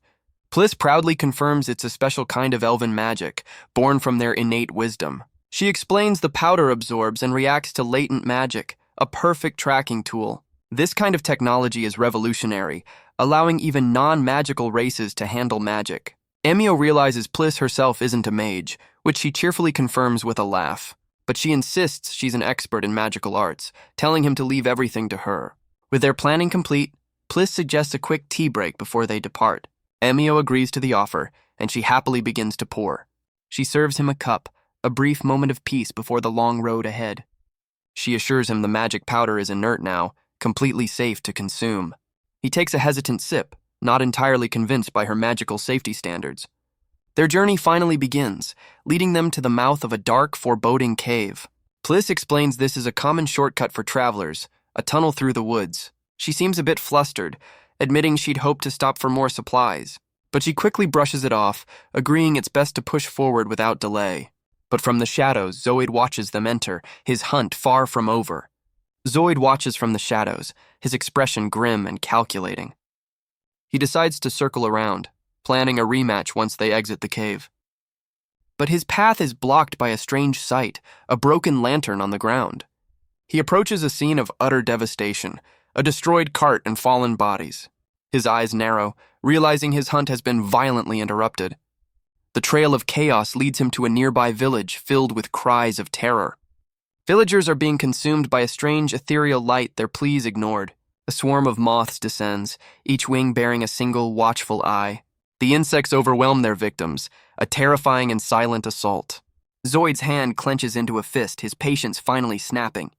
Pliss proudly confirms it's a special kind of elven magic, born from their innate wisdom. She explains the powder absorbs and reacts to latent magic, a perfect tracking tool. This kind of technology is revolutionary, allowing even non-magical races to handle magic. Emio realizes Pliss herself isn't a mage, which she cheerfully confirms with a laugh. But she insists she's an expert in magical arts, telling him to leave everything to her. With their planning complete, Pliss suggests a quick tea break before they depart. Emio agrees to the offer, and she happily begins to pour. She serves him a cup, a brief moment of peace before the long road ahead. She assures him the magic powder is inert now, completely safe to consume. He takes a hesitant sip, not entirely convinced by her magical safety standards. Their journey finally begins, leading them to the mouth of a dark, foreboding cave. Pliss explains this is a common shortcut for travelers, a tunnel through the woods. She seems a bit flustered, admitting she'd hoped to stop for more supplies. But she quickly brushes it off, agreeing it's best to push forward without delay. But from the shadows, Zoid watches them enter, his hunt far from over. Zoid watches from the shadows, his expression grim and calculating. He decides to circle around, planning a rematch once they exit the cave. but his path is blocked by a strange sight, a broken lantern on the ground. He approaches a scene of utter devastation, a destroyed cart and fallen bodies. His eyes narrow, realizing his hunt has been violently interrupted. The trail of chaos leads him to a nearby village filled with cries of terror. Villagers are being consumed by a strange ethereal light, their pleas ignored. A swarm of moths descends, each wing bearing a single watchful eye. The insects overwhelm their victims, a terrifying and silent assault. Zoid's hand clenches into a fist, his patience finally snapping.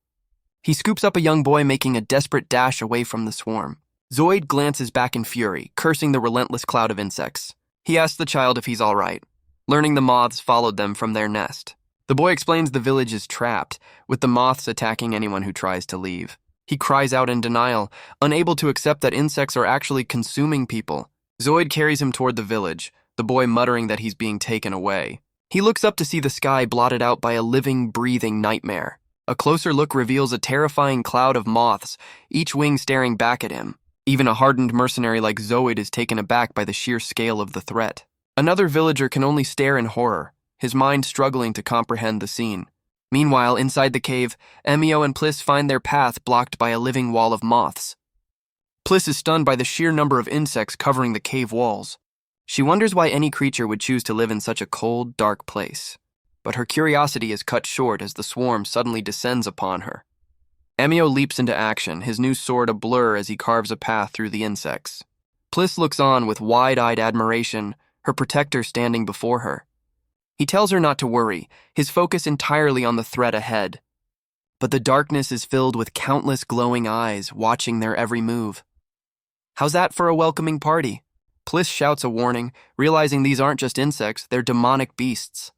He scoops up a young boy, making a desperate dash away from the swarm. Zoid glances back in fury, cursing the relentless cloud of insects. He asks the child if he's all right. Learning the moths followed them from their nest. The boy explains the village is trapped, with the moths attacking anyone who tries to leave. He cries out in denial, unable to accept that insects are actually consuming people. Zoid carries him toward the village, the boy muttering that he's being taken away. He looks up to see the sky blotted out by a living, breathing nightmare. A closer look reveals a terrifying cloud of moths, each wing staring back at him. Even a hardened mercenary like Zoid is taken aback by the sheer scale of the threat. Another villager can only stare in horror, his mind struggling to comprehend the scene. Meanwhile, inside the cave, Emio and Pliss find their path blocked by a living wall of moths. Pliss is stunned by the sheer number of insects covering the cave walls. She wonders why any creature would choose to live in such a cold, dark place. But her curiosity is cut short as the swarm suddenly descends upon her. Emio leaps into action, his new sword a blur as he carves a path through the insects. Pliss looks on with wide-eyed admiration, her protector standing before her. He tells her not to worry, his focus entirely on the threat ahead. But the darkness is filled with countless glowing eyes watching their every move. "How's that for a welcoming party?" Pliss shouts a warning, realizing these aren't just insects, they're demonic beasts.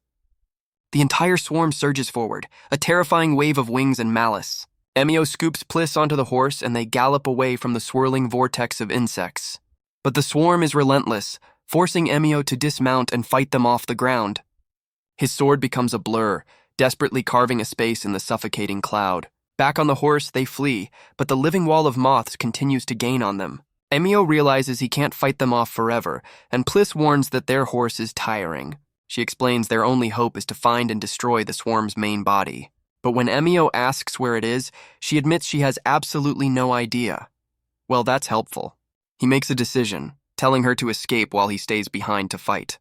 The entire swarm surges forward, a terrifying wave of wings and malice. Emio scoops Pliss onto the horse and they gallop away from the swirling vortex of insects. But the swarm is relentless, forcing Emio to dismount and fight them off the ground. His sword becomes a blur, desperately carving a space in the suffocating cloud. Back on the horse, they flee, but the living wall of moths continues to gain on them. Emio realizes he can't fight them off forever, and Pliss warns that their horse is tiring. She explains their only hope is to find and destroy the swarm's main body. But when Emio asks where it is, she admits she has absolutely no idea. Well, that's helpful. He makes a decision, telling her to escape while he stays behind to fight.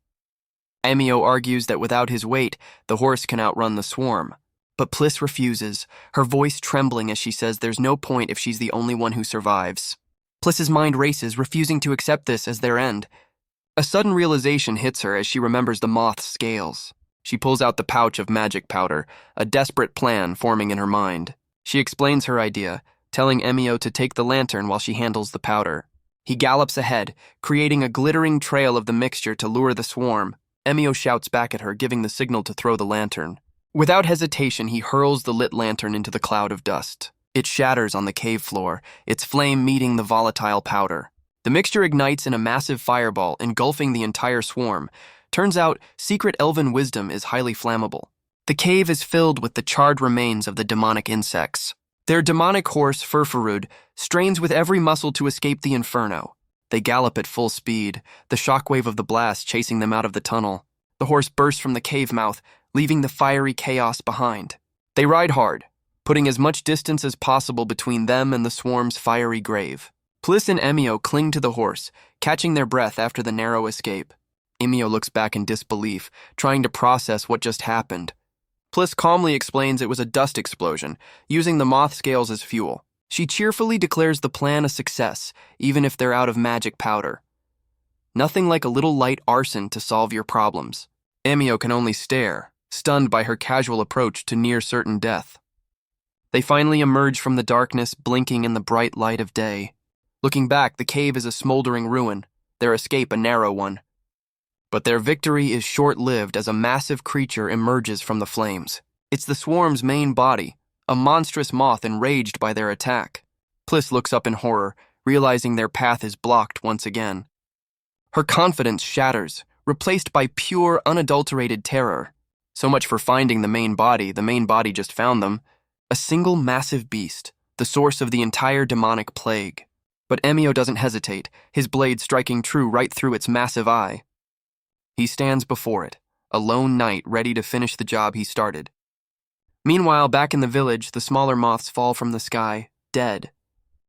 Emio argues that without his weight, the horse can outrun the swarm. But Pliss refuses, her voice trembling as she says there's no point if she's the only one who survives. Pliss's mind races, refusing to accept this as their end. A sudden realization hits her as she remembers the moth's scales. She pulls out the pouch of magic powder, a desperate plan forming in her mind. She explains her idea, telling Emio to take the lantern while she handles the powder. He gallops ahead, creating a glittering trail of the mixture to lure the swarm. Emio shouts back at her, giving the signal to throw the lantern. Without hesitation, he hurls the lit lantern into the cloud of dust. It shatters on the cave floor, its flame meeting the volatile powder. The mixture ignites in a massive fireball, engulfing the entire swarm. Turns out, secret elven wisdom is highly flammable. The cave is filled with the charred remains of the demonic insects. Their demonic horse, Furfurud, strains with every muscle to escape the inferno. They gallop at full speed, the shockwave of the blast chasing them out of the tunnel. The horse bursts from the cave mouth, leaving the fiery chaos behind. They ride hard, putting as much distance as possible between them and the swarm's fiery grave. Pliss and Emio cling to the horse, catching their breath after the narrow escape. Emio looks back in disbelief, trying to process what just happened. Pliss calmly explains it was a dust explosion, using the moth scales as fuel. She cheerfully declares the plan a success, even if they're out of magic powder. Nothing like a little light arson to solve your problems. Emio can only stare, stunned by her casual approach to near-certain death. They finally emerge from the darkness, blinking in the bright light of day. Looking back, the cave is a smoldering ruin, their escape a narrow one. But their victory is short-lived as a massive creature emerges from the flames. It's the swarm's main body, a monstrous moth enraged by their attack. Pliss looks up in horror, realizing their path is blocked once again. Her confidence shatters, replaced by pure, unadulterated terror. So much for finding the main body just found them. A single massive beast, the source of the entire demonic plague. But Emio doesn't hesitate, his blade striking true right through its massive eye. He stands before it, a lone knight ready to finish the job he started. Meanwhile, back in the village, the smaller moths fall from the sky, dead.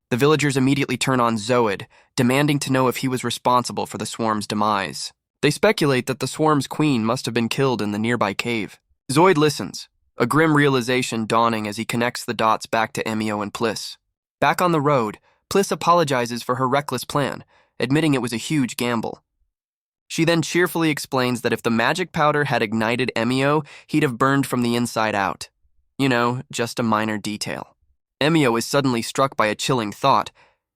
The villagers immediately turn on Zoid, demanding to know if he was responsible for the swarm's demise. They speculate that the swarm's queen must have been killed in the nearby cave. Zoid listens, a grim realization dawning as he connects the dots back to Emio and Pliss. Back on the road, Pliss apologizes for her reckless plan, admitting it was a huge gamble. She then cheerfully explains that if the magic powder had ignited Emio, he'd have burned from the inside out. You know, just a minor detail. Emio is suddenly struck by a chilling thought.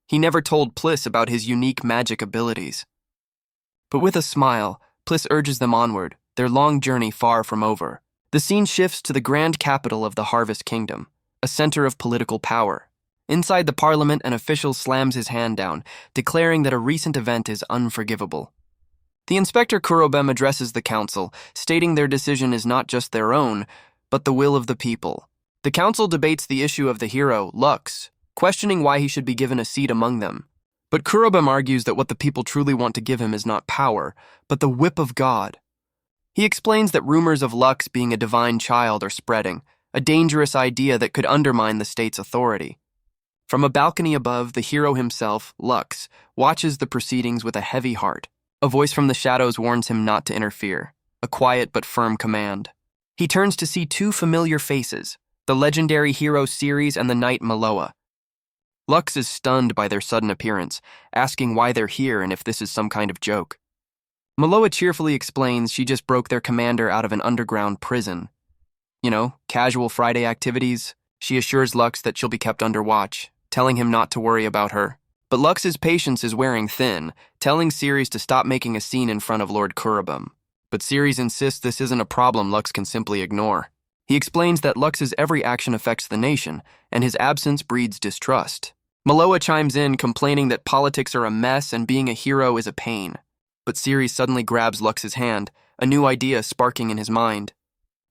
He never told Pliss about his unique magic abilities. But with a smile, Pliss urges them onward, their long journey far from over. The scene shifts to the grand capital of the Harvest Kingdom, a center of political power. Inside the parliament, an official slams his hand down, declaring that a recent event is unforgivable. The Inspector Kurobem addresses the council, stating their decision is not just their own, but the will of the people. The council debates the issue of the hero, Lux, questioning why he should be given a seat among them. But Kurobem argues that what the people truly want to give him is not power, but the whip of God. He explains that rumors of Lux being a divine child are spreading, a dangerous idea that could undermine the state's authority. From a balcony above, the hero himself, Lux, watches the proceedings with a heavy heart. A voice from the shadows warns him not to interfere, a quiet but firm command. He turns to see two familiar faces, the legendary hero Ceres and the knight Maloa. Lux is stunned by their sudden appearance, asking why they're here and if this is some kind of joke. Maloa cheerfully explains she just broke their commander out of an underground prison. You know, casual Friday activities. She assures Lux that she'll be kept under watch, telling him not to worry about her. But Lux's patience is wearing thin, telling Ceres to stop making a scene in front of Lord Kurobem. But Ceres insists this isn't a problem Lux can simply ignore. He explains that Lux's every action affects the nation, and his absence breeds distrust. Maloa chimes in, complaining that politics are a mess and being a hero is a pain. But Ceres suddenly grabs Lux's hand, a new idea sparking in his mind.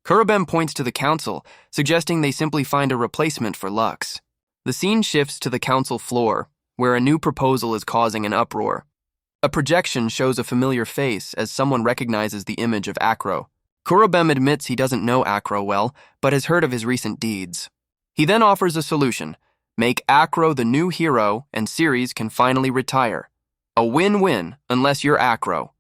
Kurobem points to the council, suggesting they simply find a replacement for Lux. The scene shifts to the council floor, where a new proposal is causing an uproar. A projection shows a familiar face as someone recognizes the image of Acro. Kurobem admits he doesn't know Acro well, but has heard of his recent deeds. He then offers a solution. Make Acro the new hero, and Ceres can finally retire. A win-win, unless you're Acro.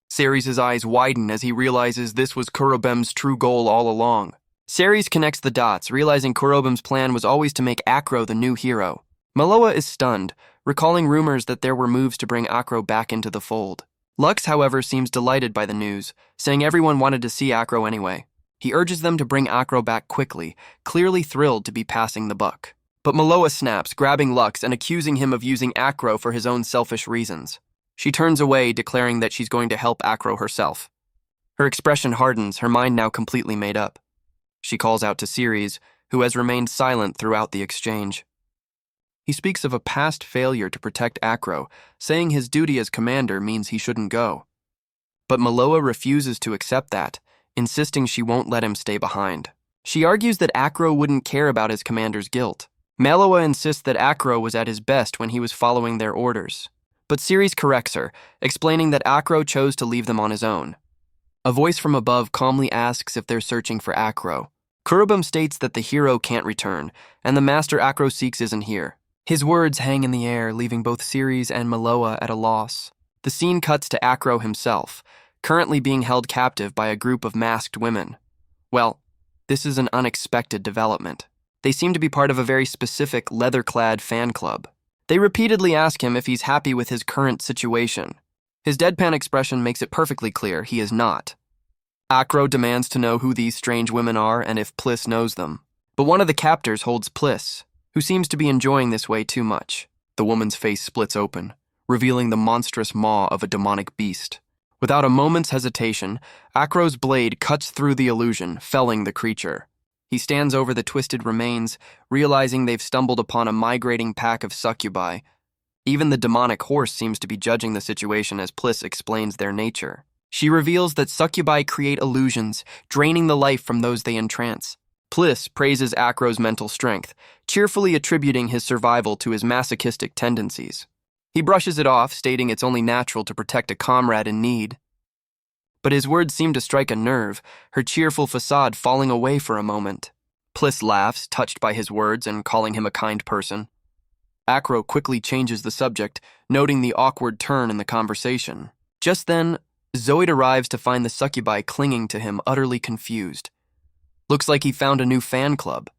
Ceres' eyes widen as he realizes this was Kurobem's true goal all along. Ceres connects the dots, realizing Kurobem's plan was always to make Acro the new hero. Maloa is stunned, recalling rumors that there were moves to bring Acro back into the fold. Lux, however, seems delighted by the news, saying everyone wanted to see Acro anyway. He urges them to bring Acro back quickly, clearly thrilled to be passing the buck. But Maloa snaps, grabbing Lux and accusing him of using Acro for his own selfish reasons. She turns away, declaring that she's going to help Acro herself. Her expression hardens, her mind now completely made up. She calls out to Ceres, who has remained silent throughout the exchange. He speaks of a past failure to protect Acro, saying his duty as commander means he shouldn't go. But Maloa refuses to accept that, insisting she won't let him stay behind. She argues that Acro wouldn't care about his commander's guilt. Maloa insists that Acro was at his best when he was following their orders. But Ceres corrects her, explaining that Acro chose to leave them on his own. A voice from above calmly asks if they're searching for Acro. Kurobem states that the hero can't return, and the master Acro seeks isn't here. His words hang in the air, leaving both Ceres and Maloa at a loss. The scene cuts to Acro himself, currently being held captive by a group of masked women. Well, this is an unexpected development. They seem to be part of a very specific leather-clad fan club. They repeatedly ask him if he's happy with his current situation. His deadpan expression makes it perfectly clear he is not. Acro demands to know who these strange women are and if Pliss knows them. But one of the captors holds Pliss, who seems to be enjoying this way too much. The woman's face splits open, revealing the monstrous maw of a demonic beast. Without a moment's hesitation, Acro's blade cuts through the illusion, felling the creature. He stands over the twisted remains, realizing they've stumbled upon a migrating pack of succubi. Even the demonic horse seems to be judging the situation as Pliss explains their nature. She reveals that succubi create illusions, draining the life from those they entrance. Pliss praises Acro's mental strength, cheerfully attributing his survival to his masochistic tendencies. He brushes it off, stating it's only natural to protect a comrade in need. But his words seem to strike a nerve, her cheerful facade falling away for a moment. Pliss laughs, touched by his words and calling him a kind person. Acro quickly changes the subject, noting the awkward turn in the conversation. Just then, Zoid arrives to find the succubi clinging to him, utterly confused. Looks like he found a new fan club.